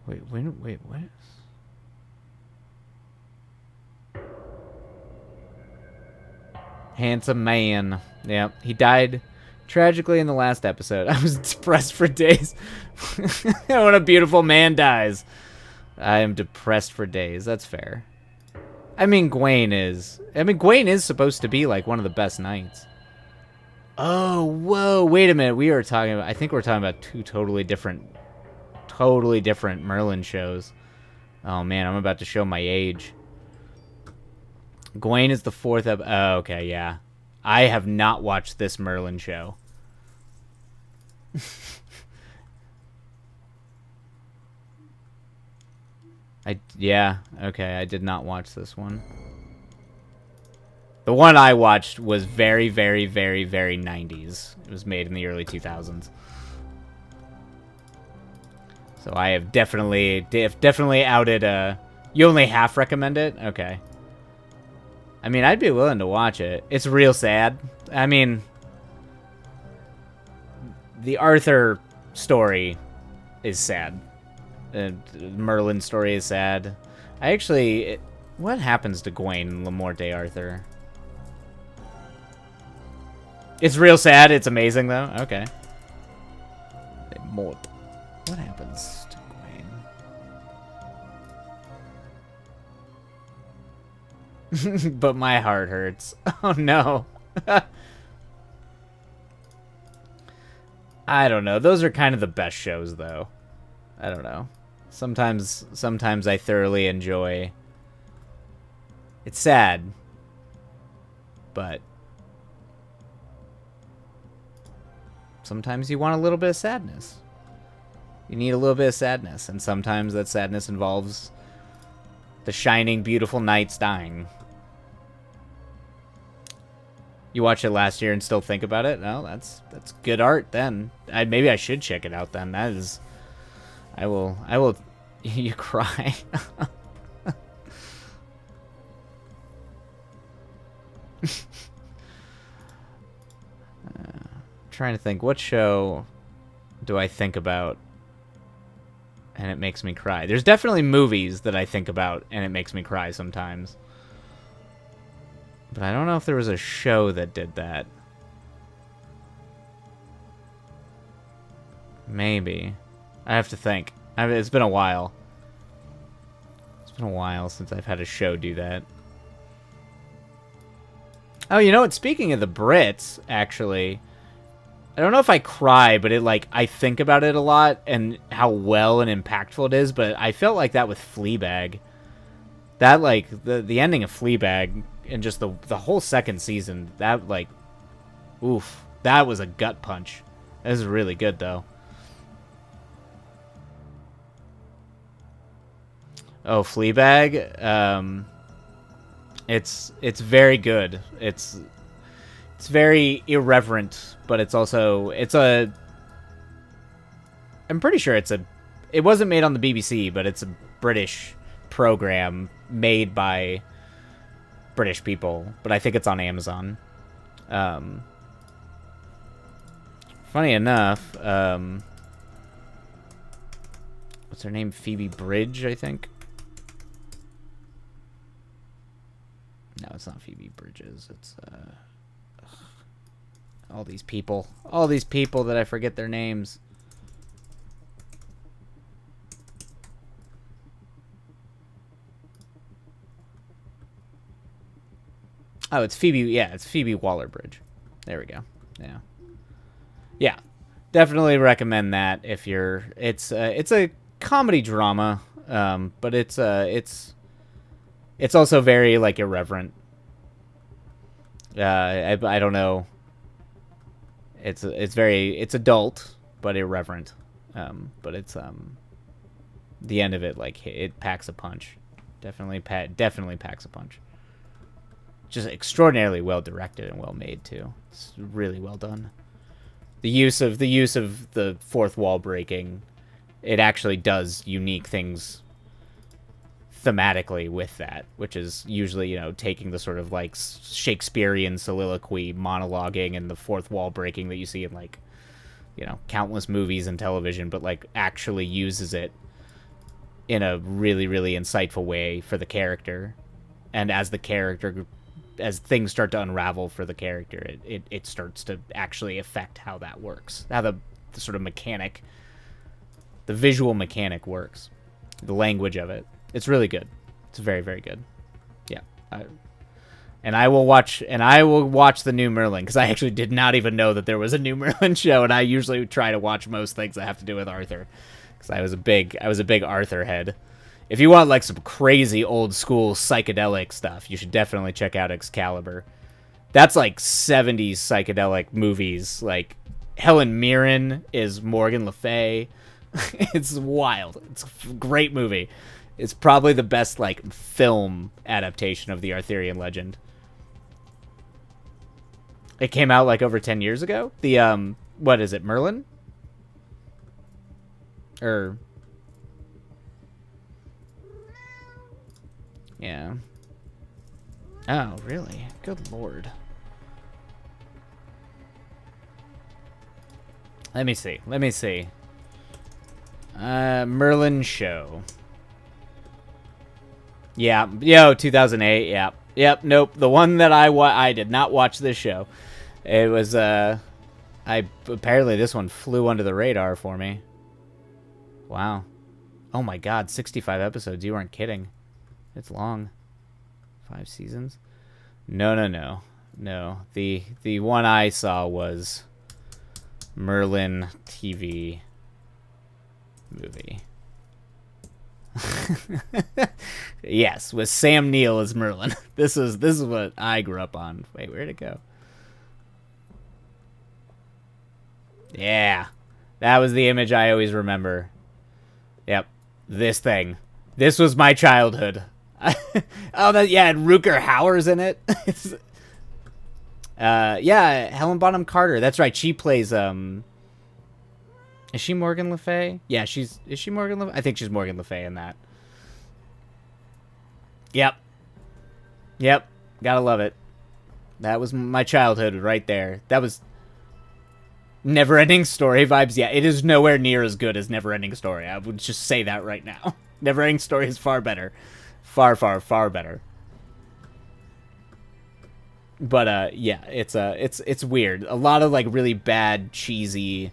Wait, what? Handsome man. Yep, he died tragically in the last episode. I was depressed for days. When a beautiful man dies, I am depressed for days. That's fair. I mean, Gwaine is supposed to be like one of the best knights. Oh, whoa! Wait a minute. I think we're talking about 2 totally different Merlin shows. Oh man, I'm about to show my age. Gwaine is the 4th of... Oh, okay, yeah. I have not watched this Merlin show. Yeah, okay, I did not watch this one. The one I watched was very, very, very, very 90s. It was made in the early 2000s. So I have definitely outed... You only half recommend it? Okay. I mean, I'd be willing to watch it. It's real sad. I mean, the Arthur story is sad. Merlin's story is sad. What happens to Gwaine in Le Morte Arthur? It's real sad. It's amazing, though. Okay. What happens to Gwen? But my heart hurts. Oh, no. I don't know. Those are kind of the best shows, though. I don't know. Sometimes I thoroughly enjoy. It's sad, but sometimes you want a little bit of sadness. You need a little bit of sadness, and sometimes that sadness involves the shining, beautiful knights dying. You watched it last year and still think about it? No, that's good art. Then maybe I should check it out. Then that is, I will. You cry. Trying to think, what show do I think about and it makes me cry? There's definitely movies that I think about and it makes me cry sometimes. But I don't know if there was a show that did that. Maybe. I have to think. It's been a while. It's been a while since I've had a show do that. Oh, you know what? Speaking of the Brits, actually, I don't know if I cry, but I think about it a lot and how well and impactful it is, but I felt like that with Fleabag. That, the ending of Fleabag and just the whole second season, that, oof. That was a gut punch. That was really good, though. Oh, Fleabag? It's very good. It's very irreverent, but it's also, I'm pretty sure it wasn't made on the BBC, but it's a British program made by British people, but I think it's on Amazon. Funny enough, what's her name? Phoebe Bridge, I think. No, it's not Phoebe Bridges. It's all these people that I forget their names. Oh, it's Phoebe. Yeah, it's Phoebe Waller-Bridge. There we go. Yeah. Definitely recommend that if you're. It's a comedy drama, but it's also very irreverent. I don't know. It's adult but irreverent. But it's the end of it it packs a punch. Definitely packs a punch. Just extraordinarily well directed and well made too. It's really well done. The use of the fourth wall breaking, it actually does unique things thematically with that, which is usually, taking the sort of Shakespearean soliloquy, monologuing, and the fourth wall breaking that you see in countless movies and television, but actually uses it in a really, really insightful way for the character. And as things start to unravel for the character, it starts to actually affect how that works, how the sort of mechanic, the visual mechanic works, the language of it. It's really good. It's very, very good. Yeah. I will watch the new Merlin, because I actually did not even know that there was a new Merlin show, and I usually try to watch most things that have to do with Arthur, because I was a big Arthur head. If you want some crazy old school psychedelic stuff, you should definitely check out Excalibur. That's 70s psychedelic movies. Helen Mirren is Morgan Le Fay. It's wild. It's a great movie. It's probably the best film adaptation of the Arthurian legend. It came out over 10 years ago. The what is it, Merlin? Yeah. Oh, really? Good lord. Let me see. Merlin show. Yeah, 2008, yeah. Yep, nope. The one that I did not watch this show. It was, apparently this one flew under the radar for me. Wow. Oh my god, 65 episodes. You weren't kidding. It's long. 5 seasons? No, no, no. No. The one I saw was Merlin TV movie. Yes, with Sam Neill as Merlin. This is what I grew up on. Wait, where'd it go? Yeah. That was the image I always remember. Yep. This thing. This was my childhood. Oh, that, yeah, and Rutger Hauer's in it. Yeah, Helen Bonham Carter. That's right. She plays is she Morgan Le Fay? Yeah, is she Morgan Le Fay? I think she's Morgan Le Fay in that. Yep. Yep. Gotta love it. That was my childhood right there. That was Neverending Story vibes. Yeah, it is nowhere near as good as Neverending Story. I would just say that right now. Neverending Story is far better. Far, far, far better. But yeah, it's weird. A lot of like really bad, cheesy,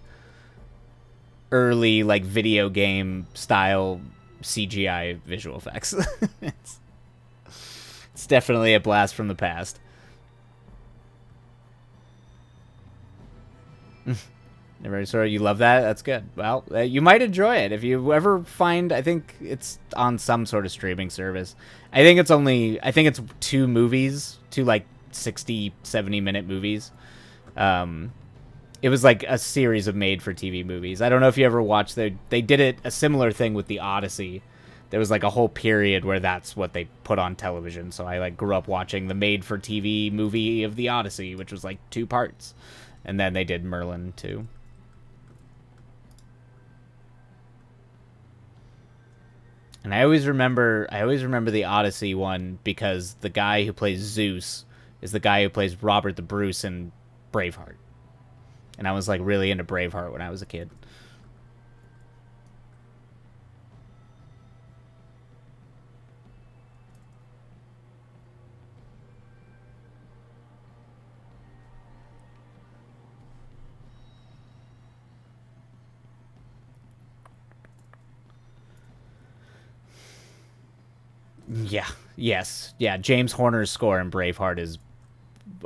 early like video game style CGI visual effects. It's definitely a blast from the past. Never sorry, you love that? That's good. Well, you might enjoy it if you ever find. I think it's on some sort of streaming service. I think it's 2 movies, 2 like 60, 70-minute movies. It was like a series of made-for-TV movies. I don't know if you ever watched. They did a similar thing with the Odyssey. There was like a whole period where that's what they put on television. So I like grew up watching the made-for-TV movie of the Odyssey, which was like 2 parts, and then they did Merlin too. And I always remember the Odyssey one because the guy who plays Zeus is the guy who plays Robert the Bruce in Braveheart. And I was like really into Braveheart when I was a kid. Yeah. Yes. Yeah. James Horner's score in Braveheart is,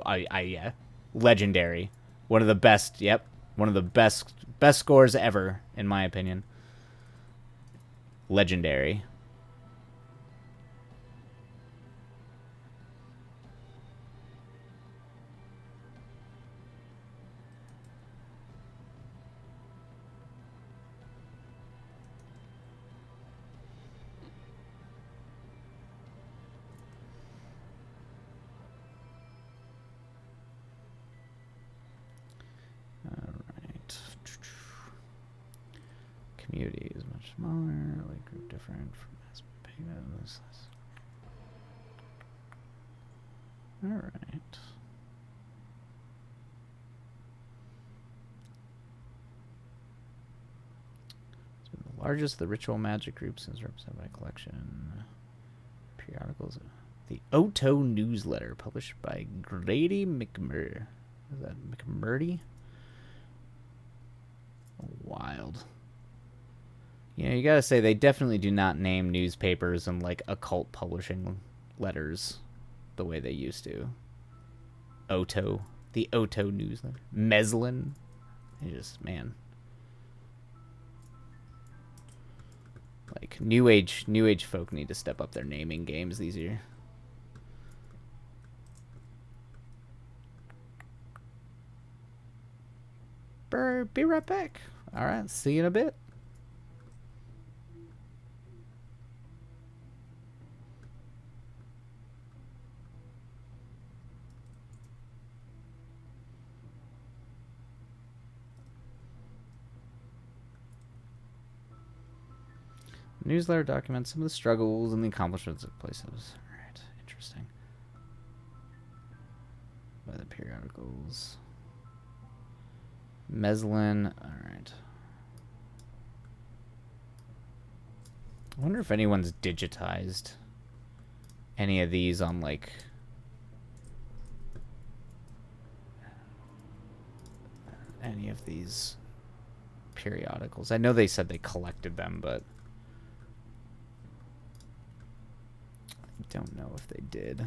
yeah, legendary. One of the best. Yep. One of the best scores ever, in my opinion. Legendary. Community is much smaller, like group different from mass payments. Alright. It's been the largest of the ritual magic group since represented by collection. Periodicals. The Oto newsletter published by Grady McMurdy. Is that McMurdy? Wild. You know, you gotta say, they definitely do not name newspapers and, like, occult publishing letters the way they used to. Oto. The Oto newsletter. Meslin. You just, man. Like, new age folk need to step up their naming games these years. Be right back. Alright, see you in a bit. Newsletter documents some of the struggles and the accomplishments of places. Alright, interesting. By the periodicals. Meslin. Alright. I wonder if anyone's digitized any of these on, like... any of these periodicals. I know they said they collected them, but I don't know if they did.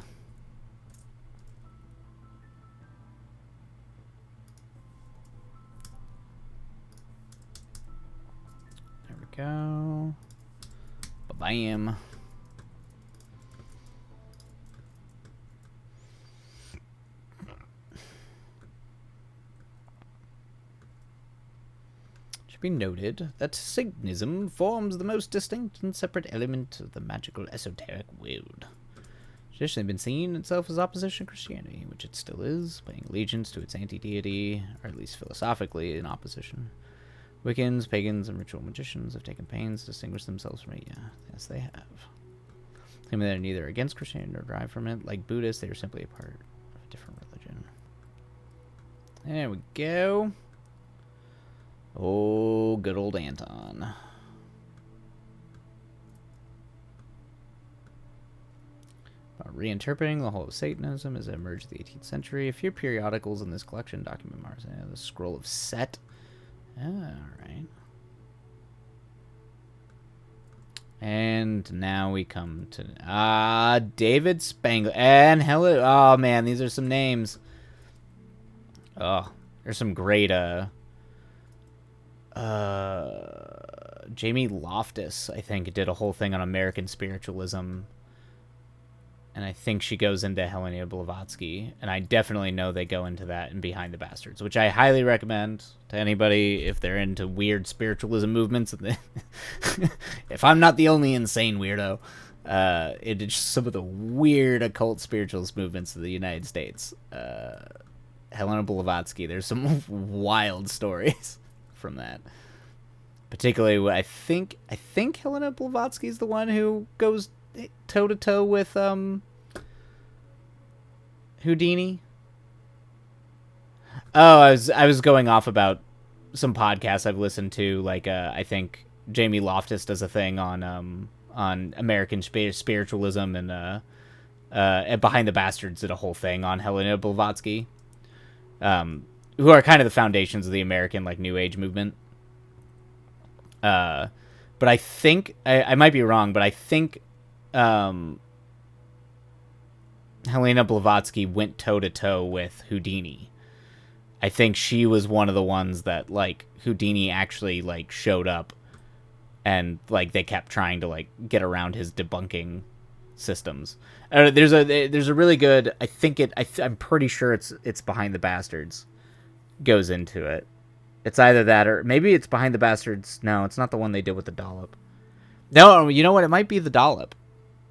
There we go. Ba-bam. Be noted that Satanism forms the most distinct and separate element of the magical esoteric world. Traditionally been seen itself as opposition to Christianity, which it still is, paying allegiance to its anti-deity, or at least philosophically in opposition. Wiccans, pagans, and ritual magicians have taken pains to distinguish themselves from it. Yeah, yes, they have. Claiming they're neither against Christianity nor derived from it. Like Buddhists, they are simply a part of a different religion. There we go. Oh, good old Anton. Reinterpreting the whole of Satanism as it emerged in the 18th century. A few periodicals in this collection document Mars. The Scroll of Set. Alright. And now we come to... David Spangler. And hello... Oh, man, these are some names. Oh, there's some great... Jamie Loftus, I think, did a whole thing on American spiritualism. And I think she goes into Helena Blavatsky. And I definitely know they go into that in Behind the Bastards, which I highly recommend to anybody if they're into weird spiritualism movements. If I'm not the only insane weirdo, it's some of the weird occult spiritualist movements of the United States. Helena Blavatsky, there's some wild stories from that. Particularly, I think Helena Blavatsky is the one who goes toe to toe with Houdini. Oh, I was going off about some podcasts I've listened to. Like I think Jamie Loftus does a thing on American spiritualism, and Behind the Bastards did a whole thing on Helena Blavatsky, who are kind of the foundations of the American like New Age movement. But I think I might be wrong, but I think Helena Blavatsky went toe to toe with Houdini. I think she was one of the ones that like Houdini actually like showed up, and like they kept trying to like get around his debunking systems. There's a really good. I'm pretty sure it's Behind the Bastards goes into it. It's either that or maybe it's Behind the Bastards. No, it's not the one they did with the dollop. No, you know what? It might be the dollop.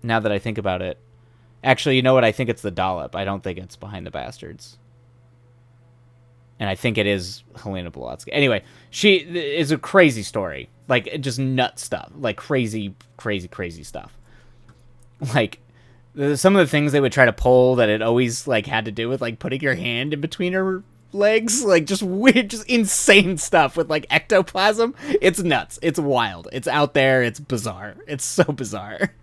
Now that I think about it. Actually, you know what? I think it's the dollop. I don't think it's Behind the Bastards. And I think it is Helena Blavatsky. Anyway, she is a crazy story. Like, just nut stuff. Like, crazy, crazy, crazy stuff. Like, some of the things they would try to pull that it always, like, had to do with, like, putting your hand in between her legs, like just weird, just insane stuff with like ectoplasm. It's nuts. It's wild. It's out there. It's bizarre. It's so bizarre.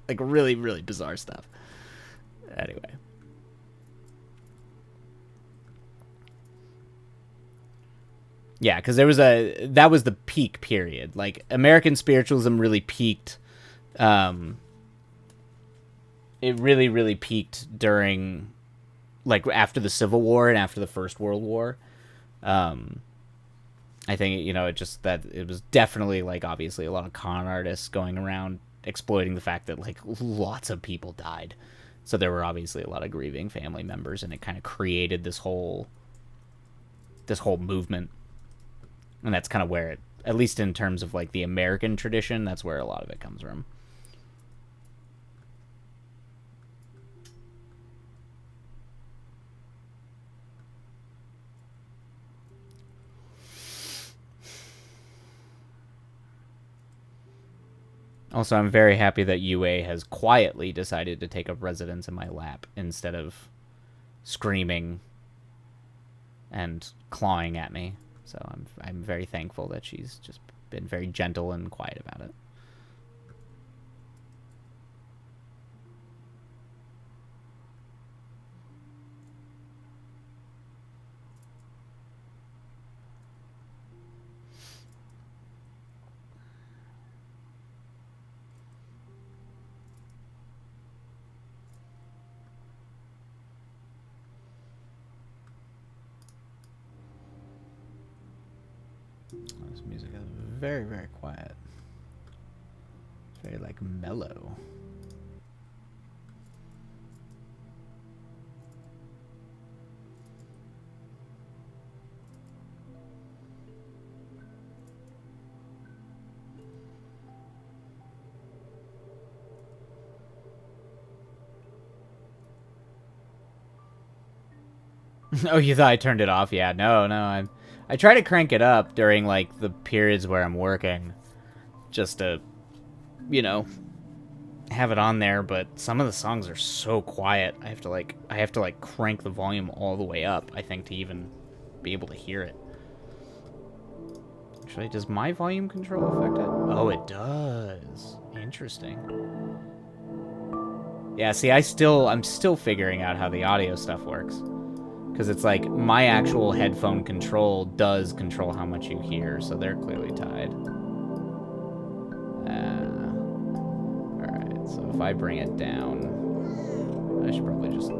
Like really, really bizarre stuff. Anyway. Yeah, because that was the peak period. Like American spiritualism really peaked. It really, really peaked during like after the Civil War and after the First World War. I think, it was definitely like obviously a lot of con artists going around exploiting the fact that like lots of people died. So there were obviously a lot of grieving family members, and it kind of created this whole movement. And that's kind of where it, at least in terms of like the American tradition, that's where a lot of it comes from. Also, I'm very happy that UA has quietly decided to take up residence in my lap instead of screaming and clawing at me. So I'm very thankful that she's just been very gentle and quiet about it. This music is very, very quiet. Very, like, mellow. Oh, you thought I turned it off? Yeah, no. I try to crank it up during, like, the periods where I'm working. Just to, you know, have it on there, but some of the songs are so quiet. I have to like crank the volume all the way up, I think, to even be able to hear it. Actually, does my volume control affect it? Oh, it does. Interesting. Yeah, see, I'm still figuring out how the audio stuff works. Because it's like, my actual headphone control does control how much you hear, so they're clearly tied. Alright, so if I bring it down, I should probably just...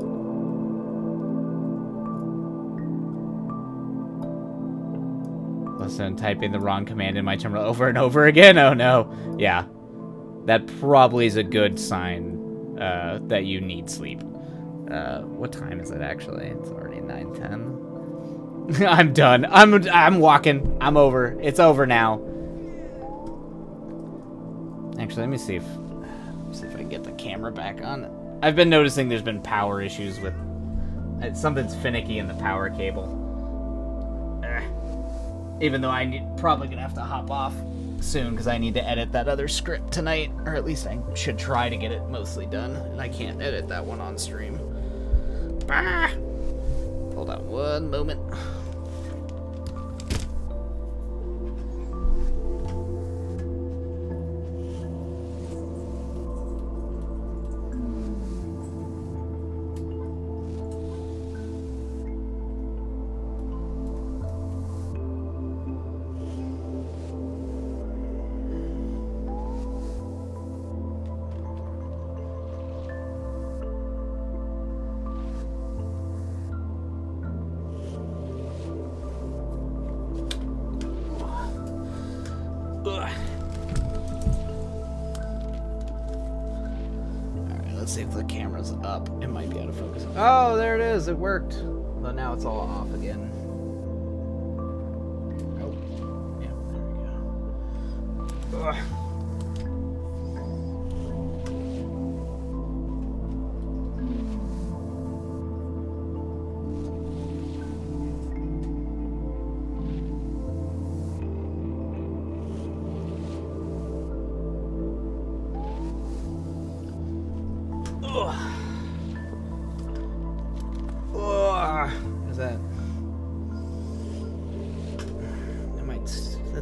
Listen, typing the wrong command in my terminal over and over again? Oh no. Yeah. That probably is a good sign that you need sleep. What time is it actually? It's already 9:10. I'm done. I'm walking. I'm over. It's over now. Actually, let me see if I can get the camera back on. I've been noticing there's been power issues with something's finicky in the power cable. Even though probably gonna have to hop off soon because I need to edit that other script tonight, or at least I should try to get it mostly done, and I can't edit that one on stream. Ah! Hold on one moment. Oh, there it is. It worked. But now it's all off again. Oh. Yeah, there we go. Ugh.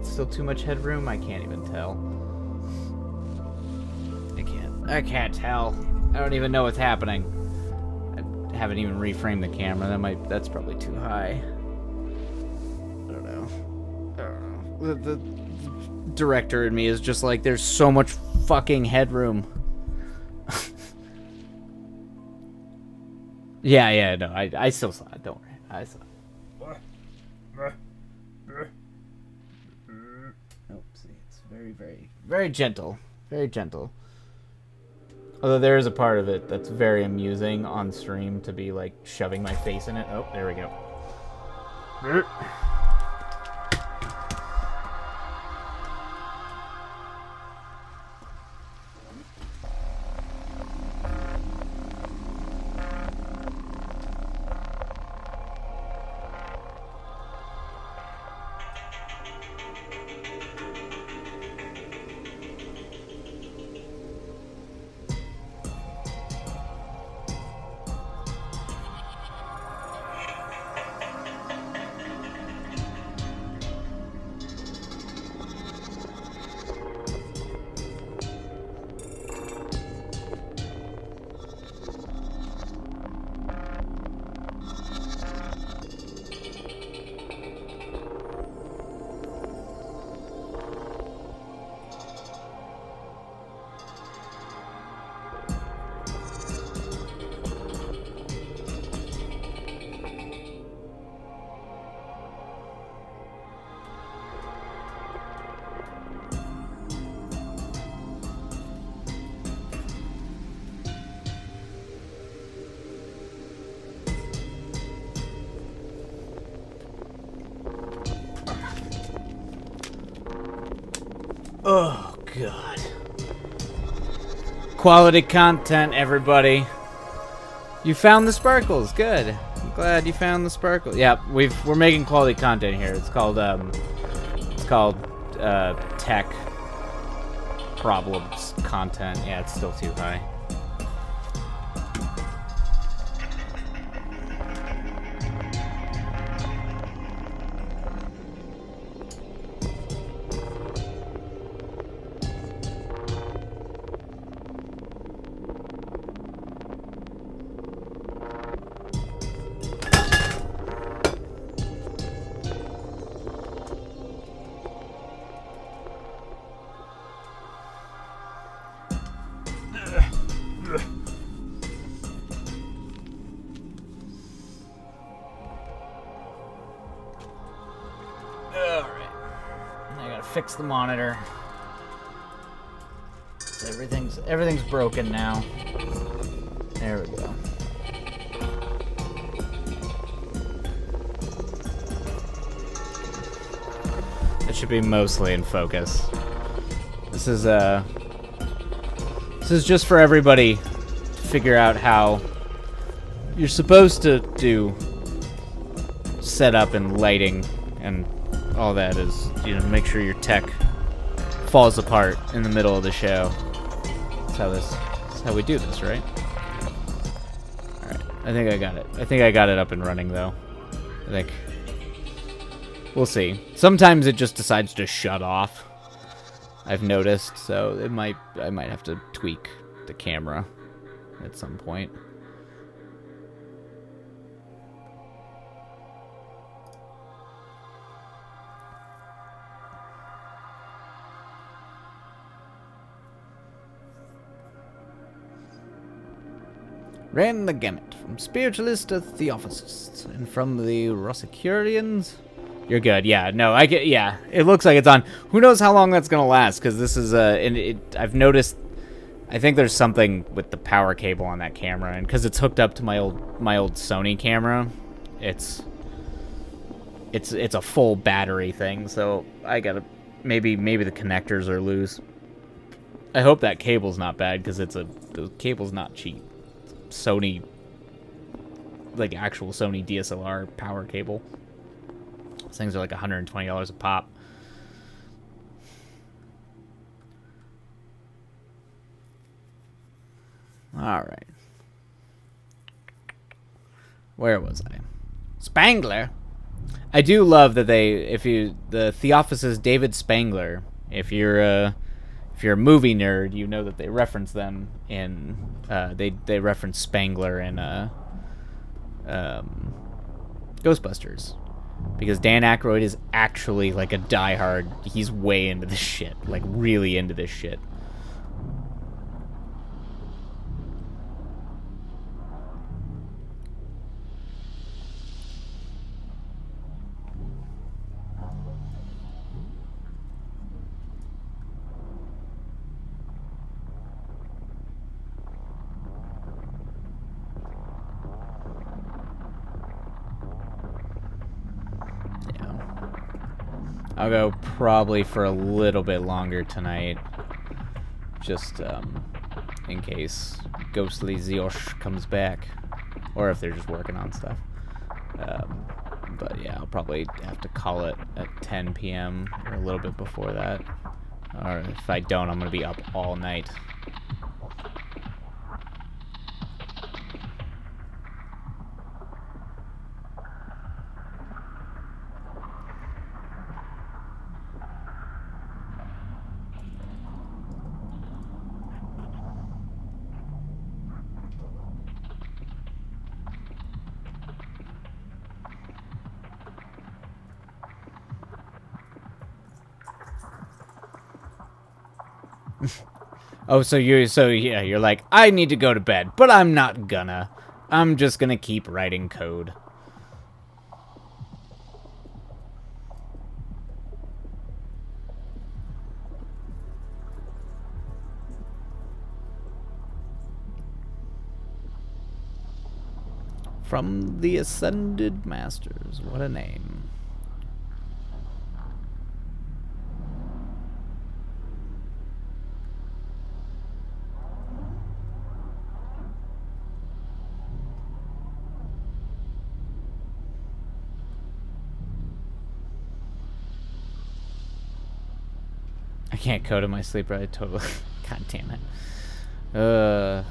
Still too much headroom? I can't even tell. I can't tell. I don't even know what's happening. I haven't even reframed the camera. That's probably too high. I don't know. The director in me is just like, there's so much fucking headroom. Yeah, no, I still saw it. Don't worry. I saw it. Very gentle. Very gentle. Although there is a part of it that's very amusing on stream to be like shoving my face in it. Oh, there we go. God. Quality content, everybody. You found the sparkles. Good. I'm glad you found the sparkles. Yeah, we're making quality content here. It's called tech problems content. Yeah, it's still too high. Fix the monitor. Everything's broken now. There we go. It should be mostly in focus. This is just for everybody to figure out how you're supposed to do setup and lighting and all that is, you know, make sure your tech falls apart in the middle of the show. That's how we do this, right? Alright, I think I got it. I think I got it up and running, though. I think. We'll see. Sometimes it just decides to shut off, I've noticed, so I might have to tweak the camera at some point. Ran the gamut, from spiritualist to theosophist, and from the Rosicrucians. You're good, yeah. No, I get, yeah. It looks like it's on. Who knows how long that's gonna last? Because this is I've noticed. I think there's something with the power cable on that camera, and because it's hooked up to my old Sony camera, it's a full battery thing. So I gotta maybe the connectors are loose. I hope that cable's not bad because the cable's not cheap. Sony, like actual Sony DSLR power cable. These things are like $120 a pop. All right. Where was I? Spangler. I do love that the Theophos's David Spangler. If you're a movie nerd, you know that they reference them in they reference Spangler in Ghostbusters, because Dan Aykroyd is actually like a diehard. He's way into this shit, like really into this shit. I'll go probably for a little bit longer tonight, just in case Ghostly Ziosh comes back, or if they're just working on stuff. But yeah, I'll probably have to call it at 10 p.m. or a little bit before that, or if I don't, I'm gonna be up all night. Oh, so you're like, I need to go to bed, but I'm not gonna. I'm just gonna keep writing code. From the Ascended Masters. What a name. I can't code in my sleep, right? Totally. God damn it. Yeah.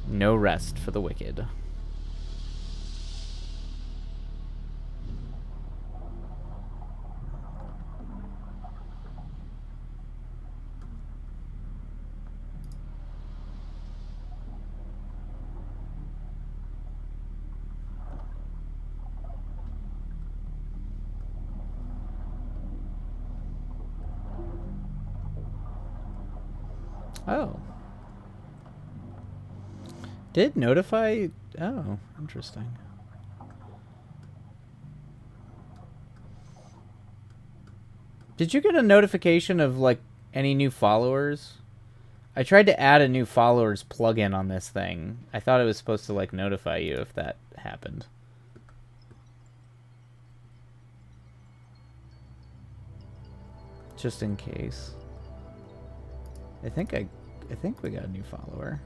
No rest for the wicked. Oh. Did notify... Oh, interesting. Did you get a notification of, like, any new followers? I tried to add a new followers plugin on this thing. I thought it was supposed to, like, notify you if that happened. Just in case. I think we got a new follower.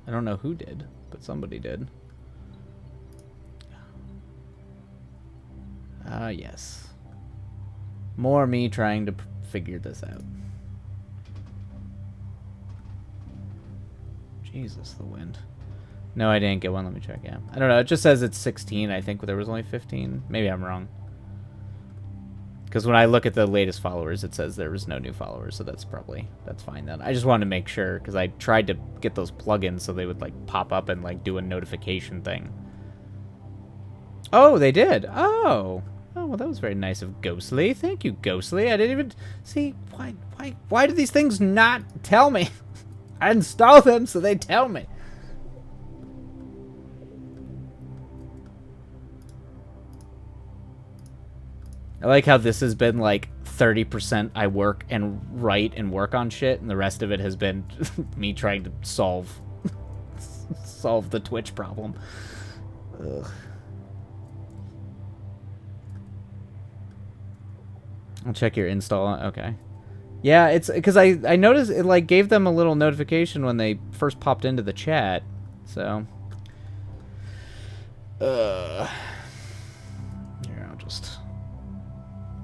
I don't know who did, but somebody did. Ah, yes. More me trying to figure this out. Jesus, the wind. No, I didn't get one. Let me check. Yeah, I don't know. It just says it's 16. I think there was only 15. Maybe I'm wrong. Because when I look at the latest followers, it says there was no new followers, so that's fine then. I just wanted to make sure, because I tried to get those plugins so they would, like, pop up and, like, do a notification thing. Oh, they did! Oh! Oh, well, that was very nice of Ghostly. Thank you, Ghostly. I didn't even... See, why do these things not tell me? I install them so they tell me. I like how this has been like 30% I work and write and work on shit, and the rest of it has been me trying to solve the Twitch problem. Ugh. I'll check your install. Okay. Yeah, it's because I noticed it like gave them a little notification when they first popped into the chat. So. Here,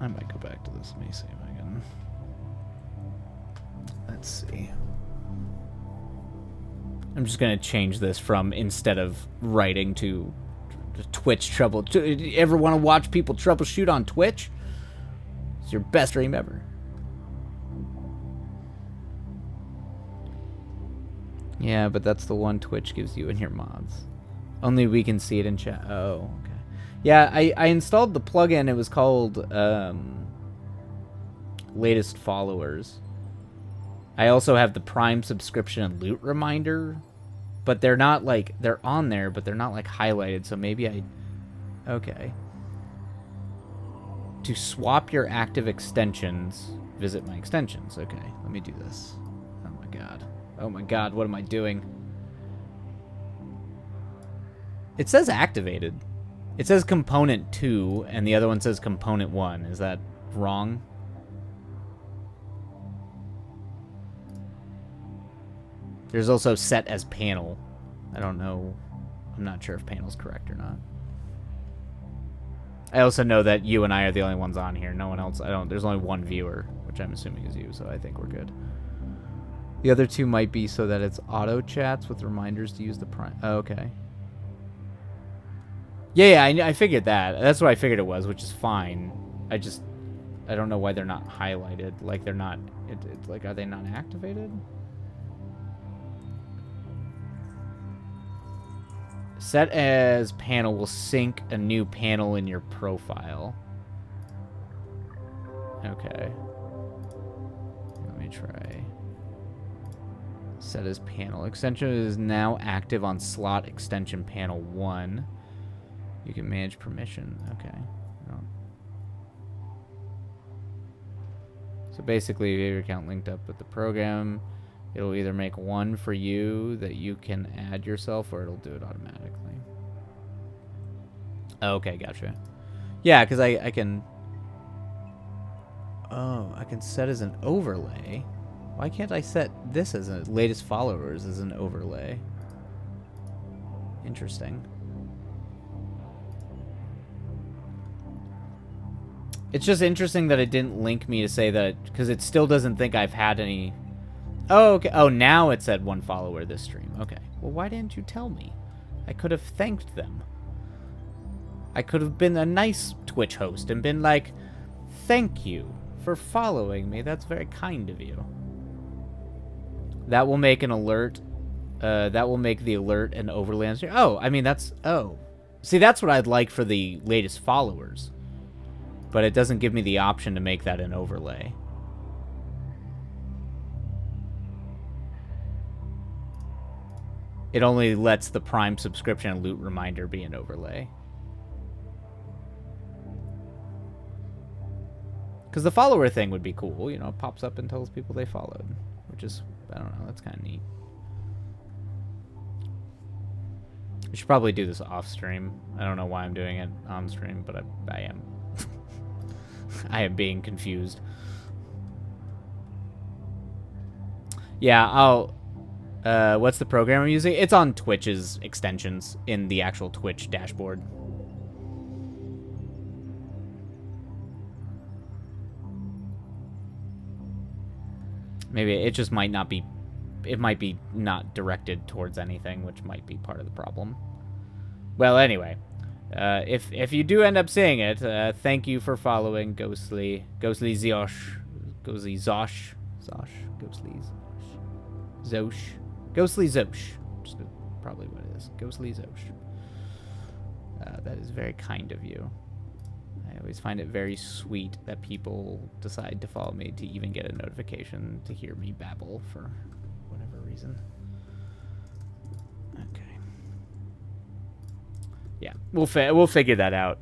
I might go back to this. Let me see if I can. Let's see. I'm just gonna change this from instead of writing to Twitch trouble. Ever want to watch people troubleshoot on Twitch? It's your best stream ever. Yeah, but that's the one Twitch gives you in your mods. Only we can see it in chat. Oh, okay. Yeah, I installed the plugin. It was called Latest Followers. I also have the Prime subscription and loot reminder, but they're not like, they're on there, but they're not like highlighted, so maybe okay. To swap your active extensions, visit my extensions. Okay, let me do this. Oh my god. Oh my god, what am I doing? It says activated. It says component 2, and the other one says component 1. Is that wrong? There's also set as panel. I don't know. I'm not sure if panel's correct or not. I also know that you and I are the only ones on here. No one else. There's only one viewer, which I'm assuming is you, so I think we're good. The other two might be so that it's auto chats with reminders to use the Prime. Oh, okay. Yeah, I figured that. That's what I figured it was, which is fine. I don't know why they're not highlighted. Like, they're not... It's like, are they not activated? Set as panel will sync a new panel in your profile. Okay. Let me try. Set as panel. Extension is now active on slot extension panel 1. You can manage permission. Okay. No. So basically, if you have your account linked up with the program, it'll either make one for you that you can add yourself, or it'll do it automatically. Okay, gotcha. Yeah, because I can... Oh, I can set as an overlay. Why can't I set this as a latest followers as an overlay? Interesting. It's just interesting that it didn't link me to say that, because it still doesn't think I've had any... Oh, okay. Oh, now it said 1 follower this stream. Okay. Well, why didn't you tell me? I could have thanked them. I could have been a nice Twitch host and been like, thank you for following me. That's very kind of you. That will make an alert. That will make the alert an overlay. Oh, I mean, that's... Oh. See, that's what I'd like for the latest followers. But it doesn't give me the option to make that an overlay. It only lets the Prime subscription and loot reminder be an overlay. Because the follower thing would be cool. You know, it pops up and tells people they followed. Which is, I don't know, that's kind of neat. We should probably do this off stream. I don't know why I'm doing it on stream, but I am. I am being confused. Yeah, I'll... what's the program I'm using? It's on Twitch's extensions in the actual Twitch dashboard. Maybe it just might not be... It might be not directed towards anything, which might be part of the problem. Well, anyway. If you do end up seeing it, thank you for following Ghostly Zosh. Ghostly Zosh. Ghostly Zosh. Just probably what it is. Ghostly Zosh. That is very kind of you. I always find it very sweet that people decide to follow me to even get a notification to hear me babble for whatever reason. Okay. Yeah, we'll figure that out.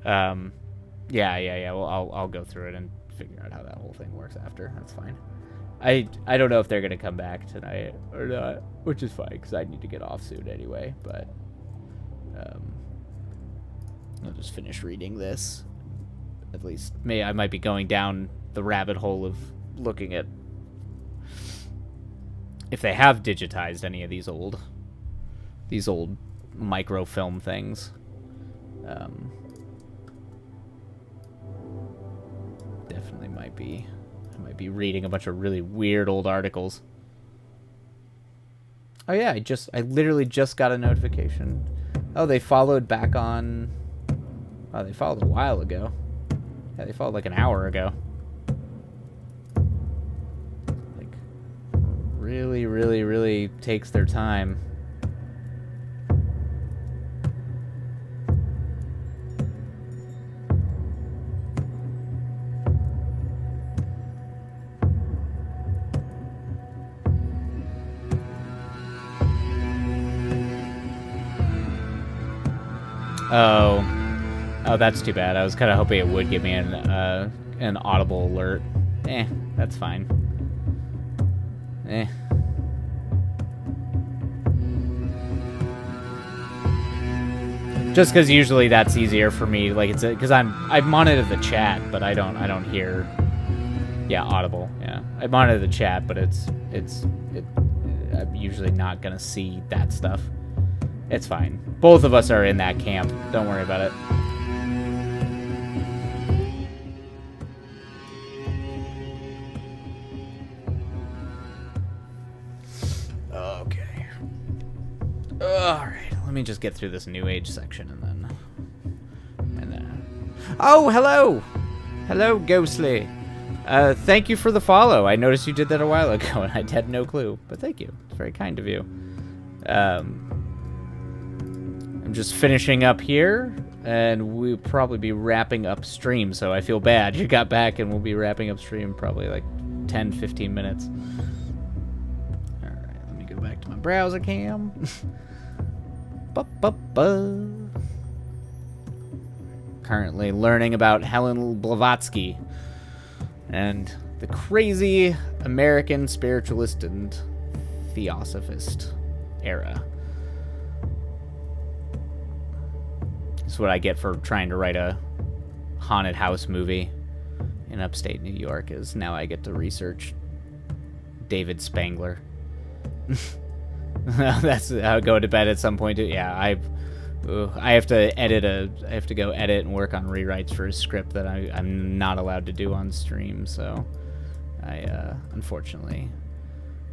Yeah. Well, I'll go through it and figure out how that whole thing works after. That's fine. I don't know if they're gonna come back tonight or not, which is fine because I need to get off soon anyway. But I'll just finish reading this. At least, I might be going down the rabbit hole of looking at if they have digitized any of these old microfilm things. Definitely might be. I might be reading a bunch of really weird old articles. Oh yeah, I literally just got a notification. Oh, they followed back on. Oh, they followed a while ago. Yeah, they followed like an hour ago. Like, really, really, really takes their time. Oh, that's too bad. I was kind of hoping it would give me an audible alert. That's fine. Just because usually that's easier for me. Like it's because I've monitored the chat, but I don't hear. Yeah, audible. Yeah, I monitor the chat, but I'm usually not gonna see that stuff. It's fine. Both of us are in that camp. Don't worry about it. Okay. Alright, let me just get through this New Age section and then... Oh, hello! Hello, Ghostly. Thank you for the follow. I noticed you did that a while ago and I had no clue. But thank you. It's very kind of you. I'm just finishing up here, and we'll probably be wrapping up stream, so I feel bad. You got back, and we'll be wrapping up stream probably like 10, 15 minutes. Alright, let me go back to my browser cam. Currently learning about Helen Blavatsky and the crazy American spiritualist and theosophist era. That's what I get for trying to write a haunted house movie in upstate New York, is now I get to research David Spangler. That's how I go to bed at some point. Yeah, Ooh, I have to I have to go edit and work on rewrites for a script that I'm not allowed to do on stream, so I unfortunately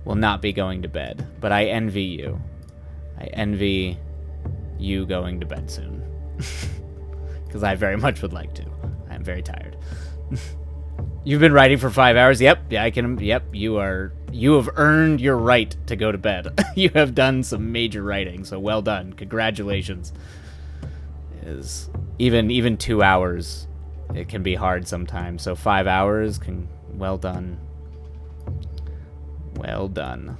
will not be going to bed. But I envy you. I envy you going to bed soon. Because I very much would like to. I am very tired. You've been writing for 5 hours? Yep, yeah, I can. Yep, you have earned your right to go to bed. You have done some major writing, so well done. Congratulations. Is even 2 hours, it can be hard sometimes. So 5 hours well done. Well done.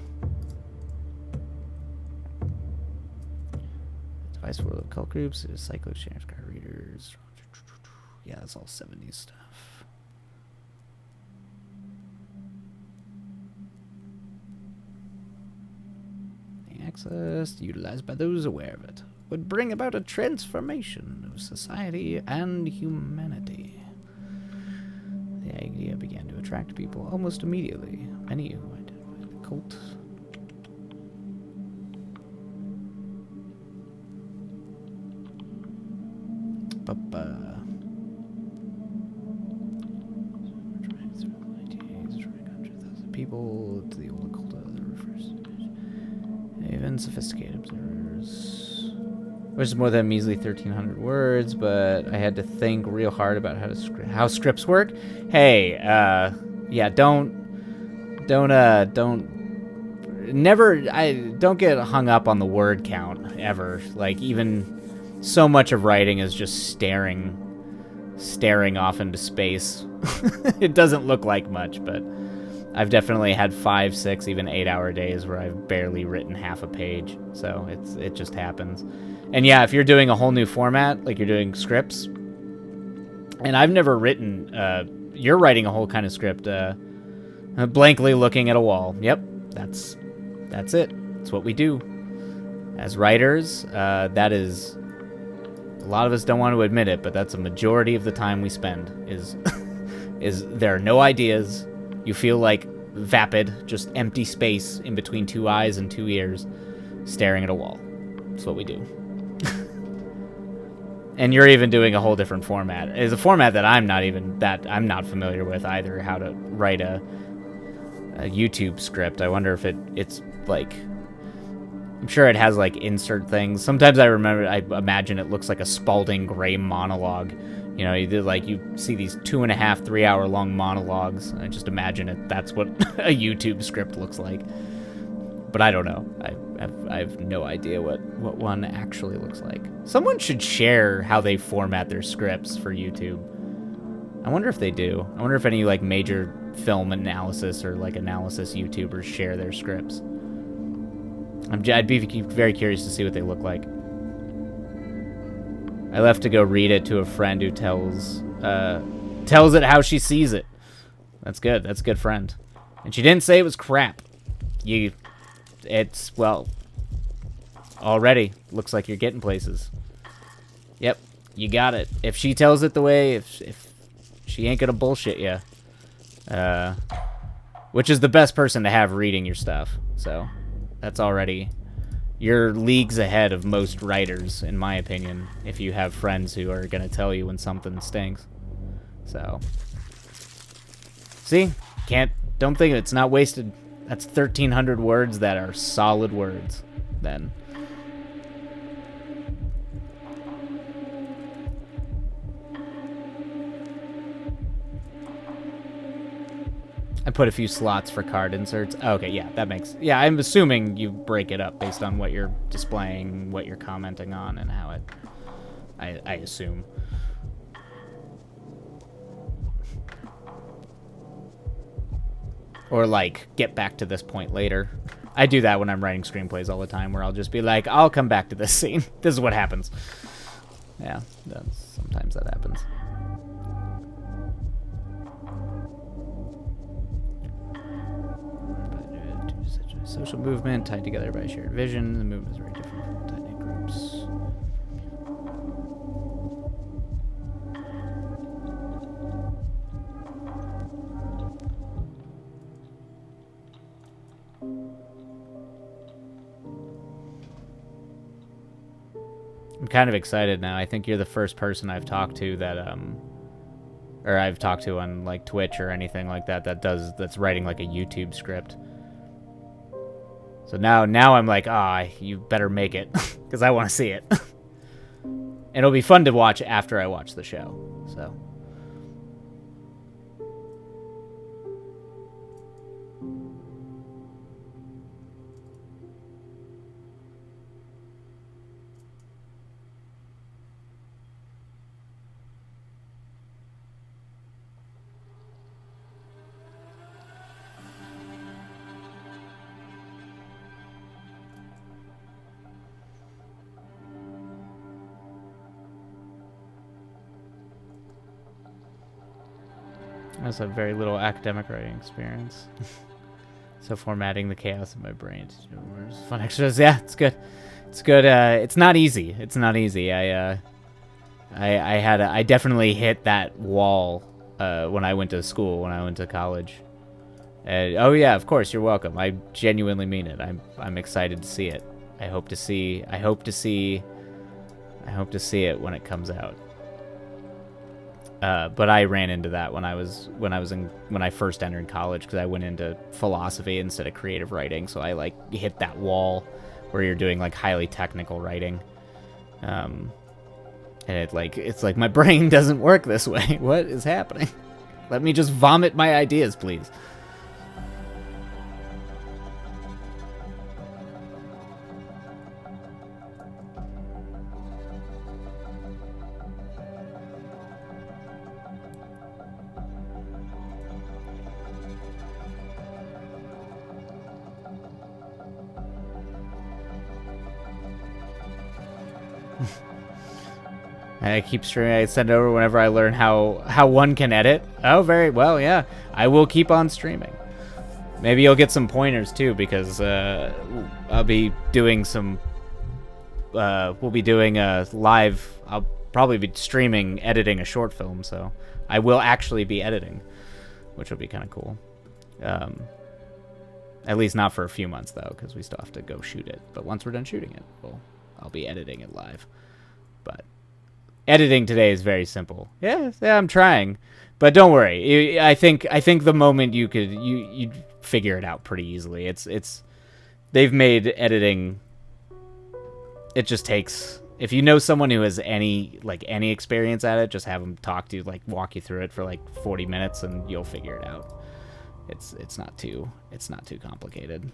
Device World of Cult Groups, Cyclo Shares, Card Readers. Yeah, that's all 70s stuff. Access utilized by those aware of it would bring about a transformation of society and humanity. The idea began to attract people almost immediately. Many who identified the cult. People to the old occult refers. Even sophisticated observers. Which is more than measly 1,300 words, but I had to think real hard about how scripts work. Hey, yeah, don't get hung up on the word count ever. Like, even so much of writing is just staring off into space. It doesn't look like much, but I've definitely had 5, 6, even 8-hour days where I've barely written half a page. So it just happens. And yeah, if you're doing a whole new format, like you're doing scripts, and I've never written, you're writing a whole kind of script, blankly looking at a wall. Yep, that's it. That's what we do. As writers, that is, a lot of us don't want to admit it, but that's a majority of the time we spend, is there are no ideas. You feel like vapid, just empty space in between 2 eyes and 2 ears, staring at a wall. That's what we do. And you're even doing a whole different format. It's a format that I'm not familiar with either, how to write a YouTube script. I wonder if it's like, I'm sure it has like insert things. Sometimes I imagine it looks like a Spalding Gray monologue. You know, you see these 2.5, 3 hour long monologues. I just imagine that's what a YouTube script looks like. But I don't know. I have no idea what one actually looks like. Someone should share how they format their scripts for YouTube. I wonder if they do. I wonder if any like major film analysis or like analysis YouTubers share their scripts. I'd be very curious to see what they look like. I left to go read it to a friend who tells it how she sees it. That's good. That's a good friend. And she didn't say it was crap. It's, well, already looks like you're getting places. Yep, you got it. If she tells it the way, if she ain't gonna bullshit you, which is the best person to have reading your stuff. So that's already, you're leagues ahead of most writers, in my opinion, if you have friends who are gonna tell you when something stinks. So, see, don't think it's not wasted. That's 1,300 words that are solid words, then. I put a few slots for card inserts. Okay, yeah, that makes... Yeah, I'm assuming you break it up based on what you're displaying, what you're commenting on, and how it... I assume. Or, like, get back to this point later. I do that when I'm writing screenplays all the time, where I'll just be like, I'll come back to this scene. This is what happens. Yeah, sometimes that happens. Social movement tied together by shared vision. The movement is very different from tight-knit groups. I'm kind of excited now. I think you're the first person I've talked to that or I've talked to on like Twitch or anything like that that's writing like a YouTube script. So now I'm like, you better make it because I want to see it. And it'll be fun to watch after I watch the show. So I also have very little academic writing experience. So formatting the chaos in my brain to do fun extras. Yeah, it's good. It's good. It's not easy. It's not easy. I definitely hit that wall when I went to school, when I went to college. Oh yeah, of course, you're welcome. I genuinely mean it. I'm excited to see it. I hope to see it when it comes out. But I ran into that when I first entered college, because I went into philosophy instead of creative writing. So I like hit that wall where you're doing like highly technical writing, and it's like my brain doesn't work this way. What is happening? Let me just vomit my ideas, please. I keep streaming. I send it over whenever I learn how one can edit. Oh, very well, yeah. I will keep on streaming. Maybe you'll get some pointers too, because I'll be doing some. We'll be doing a live. I'll probably be streaming editing a short film, so I will actually be editing, which will be kind of cool. At least not for a few months though, because we still have to go shoot it. But once we're done shooting it, I'll be editing it live. But editing today is very simple. Yeah, I'm trying, but don't worry. I think the moment you figure it out pretty easily. It's they've made editing. It just takes, if you know someone who has any experience at it, just have them talk to you, like walk you through it for like 40 minutes, and you'll figure it out. It's not too complicated.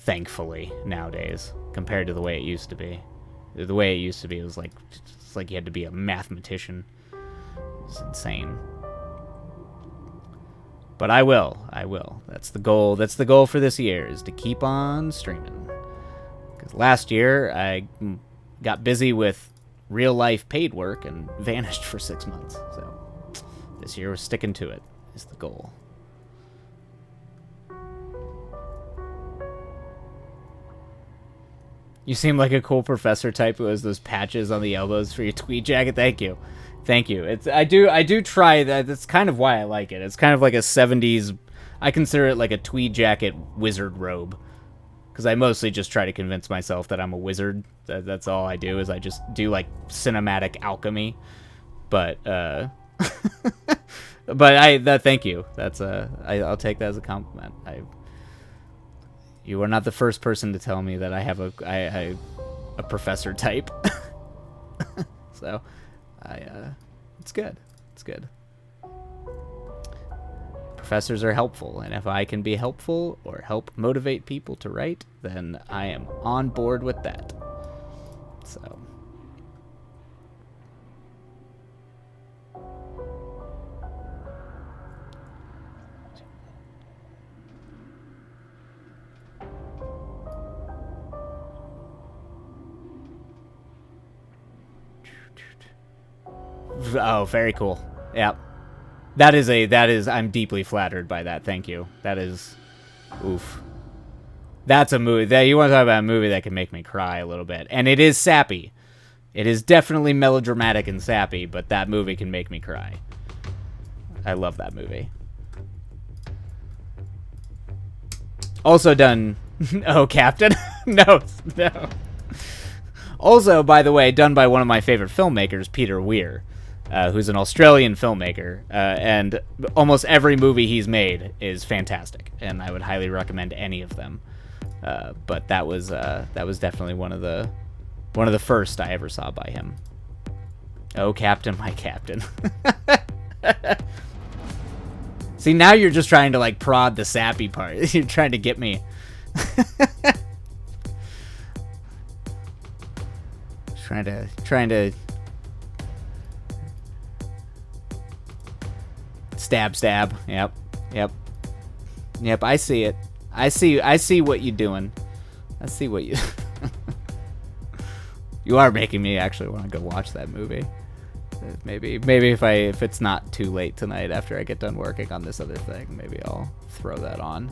Thankfully, nowadays, compared to the way it used to be. The way it used to be, it was like, it's like you had to be a mathematician. It's insane. But I will. That's the goal. That's the goal for this year, is to keep on streaming. Because last year, I got busy with real life paid work and vanished for 6 months. So this year, we're sticking to it, is the goal. You seem like a cool professor type who has those patches on the elbows for your tweed jacket. Thank you. I do try that. That's kind of why I like it. It's kind of like a 70s. I consider it like a tweed jacket wizard robe, because I mostly just try to convince myself that I'm a wizard. That's all I do, is I just do like cinematic alchemy. But thank you. That's I'll take that as a compliment. You are not the first person to tell me that I have a professor type. So, it's good. It's good. Professors are helpful, and if I can be helpful or help motivate people to write, then I am on board with that. So. Oh, very cool. Yeah. That is, I'm deeply flattered by that. Thank you. That is, oof. That's a movie, you want to talk about a movie that can make me cry a little bit. And it is sappy. It is definitely melodramatic and sappy, but that movie can make me cry. I love that movie. Also done, oh, Captain. No. Also, by the way, done by one of my favorite filmmakers, Peter Weir, who's an Australian filmmaker, and almost every movie he's made is fantastic, and I would highly recommend any of them. But that was definitely one of the first I ever saw by him. Oh, Captain, my Captain. See, now you're just trying to like prod the sappy part. You're trying to get me. trying to stab. Yep. I see it. I see what you're doing. I see what you. You are making me actually want to go watch that movie. Maybe if it's not too late tonight after I get done working on this other thing, maybe I'll throw that on.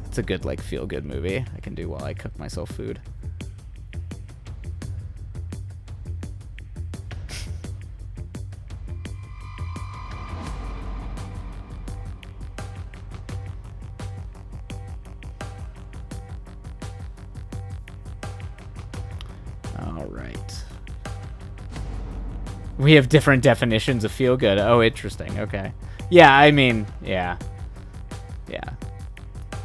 It's a good like feel good movie I can do while I cook myself food. All right. We have different definitions of feel good. Oh, interesting. Okay. Yeah, I mean, yeah.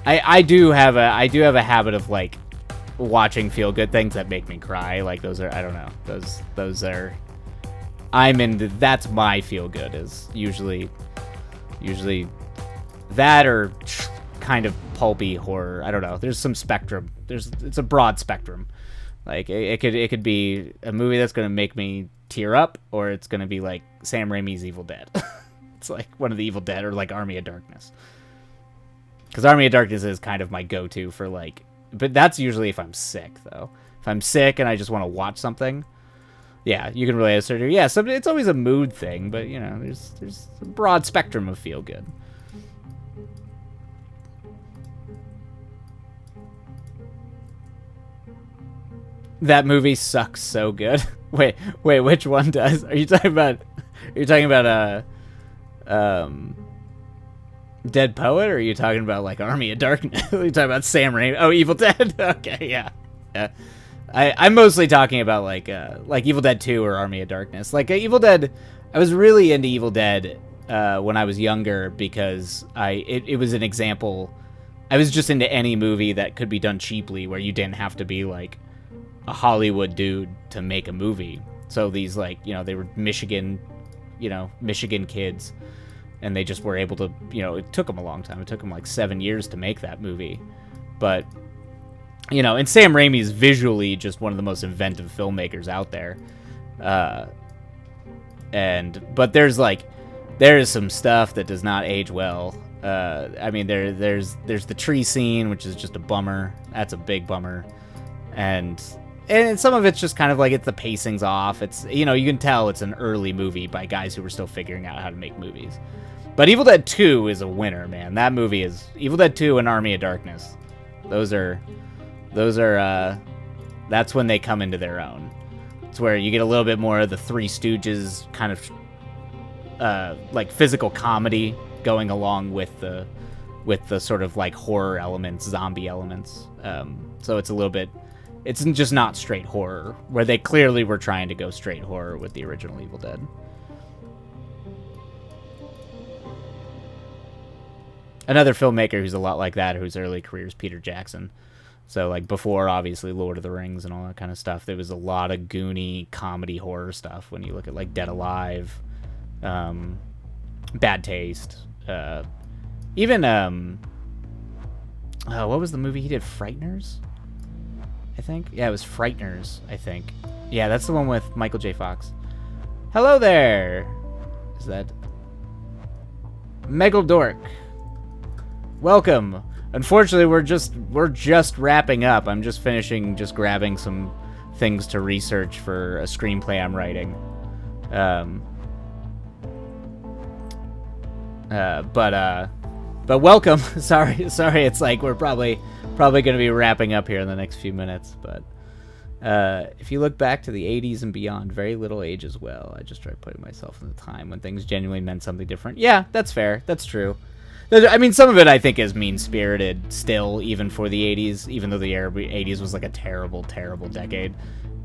I do have a habit of like watching feel good things that make me cry. Like those are, I don't know. Those are, I'm into, that's my feel good is usually that or kind of pulpy horror. I don't know. There's some spectrum. It's a broad spectrum. Like it could be a movie that's going to make me tear up, or it's going to be like Sam Raimi's Evil Dead. It's like one of the Evil Dead, or like Army of Darkness. Because Army of Darkness is kind of my go-to for like, but that's usually if I'm sick though. If I'm sick and I just want to watch something, yeah, you can relate to surgery. Yeah, it's always a mood thing, but you know, there's a broad spectrum of feel good. That movie sucks so good. Wait, which one does? Are you talking about Dead Poet, or are you talking about like Army of Darkness? Are you talking about Sam Raimi? Oh, Evil Dead. Okay, yeah. I'm mostly talking about like Evil Dead 2 or Army of Darkness. Like Evil Dead, I was really into Evil Dead when I was younger because it was an example. I was just into any movie that could be done cheaply, where you didn't have to be like a Hollywood dude to make a movie. So these like, you know, they were Michigan kids, and they just were able to, you know, it took them a long time. It took them like 7 years to make that movie. But, you know, and Sam Raimi is visually just one of the most inventive filmmakers out there. But there is some stuff that does not age well. I mean, there's the tree scene, which is just a bummer. That's a big bummer. And some of it's just kind of like the pacing's off. It's, you know, you can tell it's an early movie by guys who were still figuring out how to make movies. But Evil Dead 2 is a winner, man. That movie is Evil Dead 2 and Army of Darkness. Those are that's when they come into their own. It's where you get a little bit more of the Three Stooges kind of like physical comedy going along with the sort of like horror elements, zombie elements. So it's a little bit, it's just not straight horror, where they clearly were trying to go straight horror with the original Evil Dead. Another filmmaker who's a lot like that, whose early career is Peter Jackson. So, like, before, obviously, Lord of the Rings and all that kind of stuff, there was a lot of goony comedy horror stuff when you look at, like, Dead Alive, Bad Taste, even, what was the movie he did? Frighteners? I think? Yeah, it was Frighteners, I think. Yeah, that's the one with Michael J. Fox. Hello there! Is that... Megal Welcome! Unfortunately, we're just wrapping up. I'm just finishing grabbing some things to research for a screenplay I'm writing. But welcome. Sorry. It's like we're probably going to be wrapping up here in the next few minutes. But if you look back to the 80s and beyond, very little ages well. I just try putting myself in the time when things genuinely meant something different. Yeah, that's fair. That's true. I mean, some of it I think is mean-spirited still, even for the 80s, even though the 80s was like a terrible, terrible decade.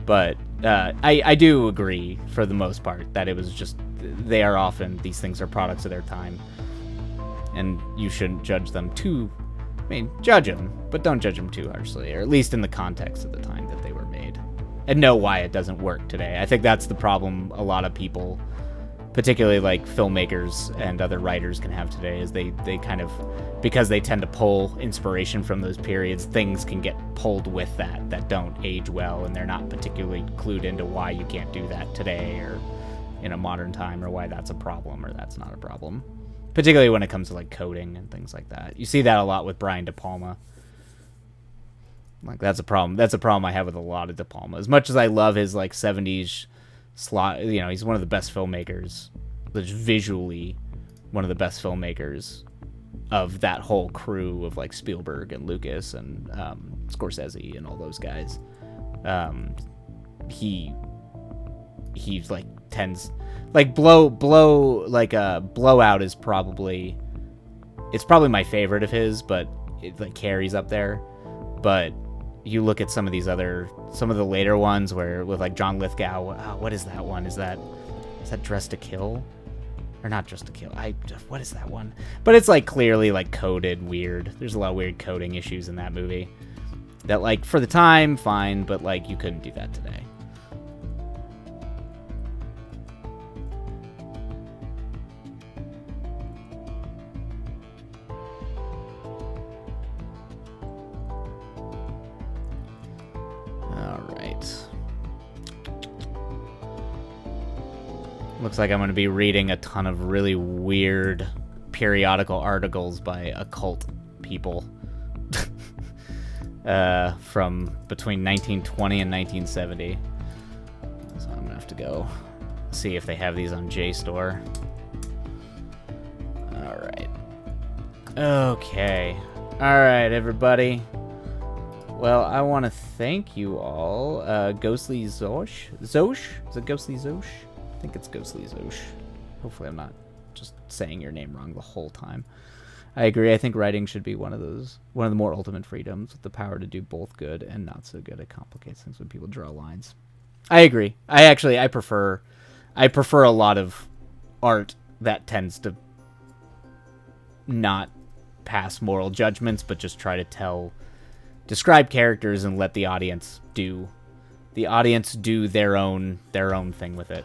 But I do agree, for the most part, that it was just, they are often, these things are products of their time. And you shouldn't judge them too, I mean, judge them, but don't judge them too harshly, or at least in the context of the time that they were made. And know why it doesn't work today. I think that's the problem a lot of people, particularly like filmmakers and other writers, can have today, is they kind of, because they tend to pull inspiration from those periods, things can get pulled with that don't age well, and they're not particularly clued into why you can't do that today or in a modern time, or why that's a problem or that's not a problem. Particularly when it comes to like coding and things like that. You see that a lot with Brian De Palma. Like, that's a problem. That's a problem I have with a lot of De Palma. As much as I love his like 70s slot, you know, he's one of the best filmmakers, just visually one of the best filmmakers of that whole crew of like Spielberg and Lucas and Scorsese and all those guys. He's like tends like Blowout is probably, it's probably my favorite of his, but it like carries up there. But you look at some of the later ones where with like John Lithgow, what is that one? Is that Dressed to Kill? Or not Dressed to Kill? What is that one? But it's like clearly like coded weird. There's a lot of weird coding issues in that movie that like for the time, fine, but like you couldn't do that today. Looks like I'm going to be reading a ton of really weird periodical articles by occult people from between 1920 and 1970. So I'm going to have to go see if they have these on JSTOR. All right. Okay. All right, everybody. Well, I want to thank you all. Ghostly Zosh? Zosh? Is it Ghostly Zosh? I think it's Ghostly Zosh. Hopefully I'm not just saying your name wrong the whole time. I agree. I think writing should be one of the more ultimate freedoms, with the power to do both good and not so good. It complicates things when people draw lines. I agree. I prefer a lot of art that tends to not pass moral judgments, but just try to describe characters and let the audience do their own thing with it.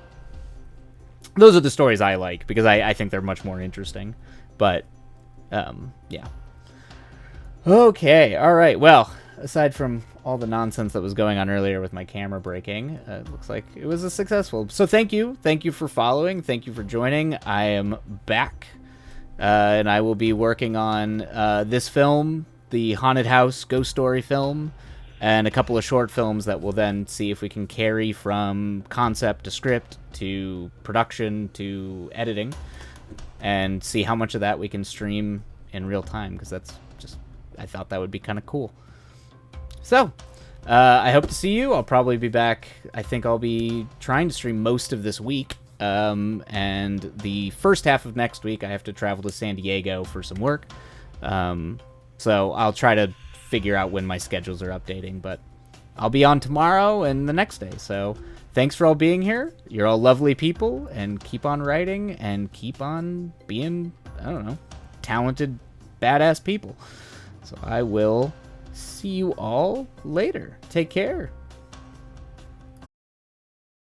Those are the stories I like, because I think they're much more interesting. But, yeah. Okay, all right. Well, aside from all the nonsense that was going on earlier with my camera breaking, it looks like it was a successful. So thank you. Thank you for following. Thank you for joining. I am back, and I will be working on this film, the Haunted House Ghost Story film, and a couple of short films that we'll then see if we can carry from concept to script to production to editing, and see how much of that we can stream in real time, because I thought that would be kind of cool. So, I hope to see you. I'll probably be back. I think I'll be trying to stream most of this week, and the first half of next week I have to travel to San Diego for some work. So I'll try to figure out when my schedules are updating, but I'll be on tomorrow and the next day. So thanks for all being here. You're all lovely people, and keep on writing and keep on being, I don't know, talented, badass people. So I will see you all later. Take care.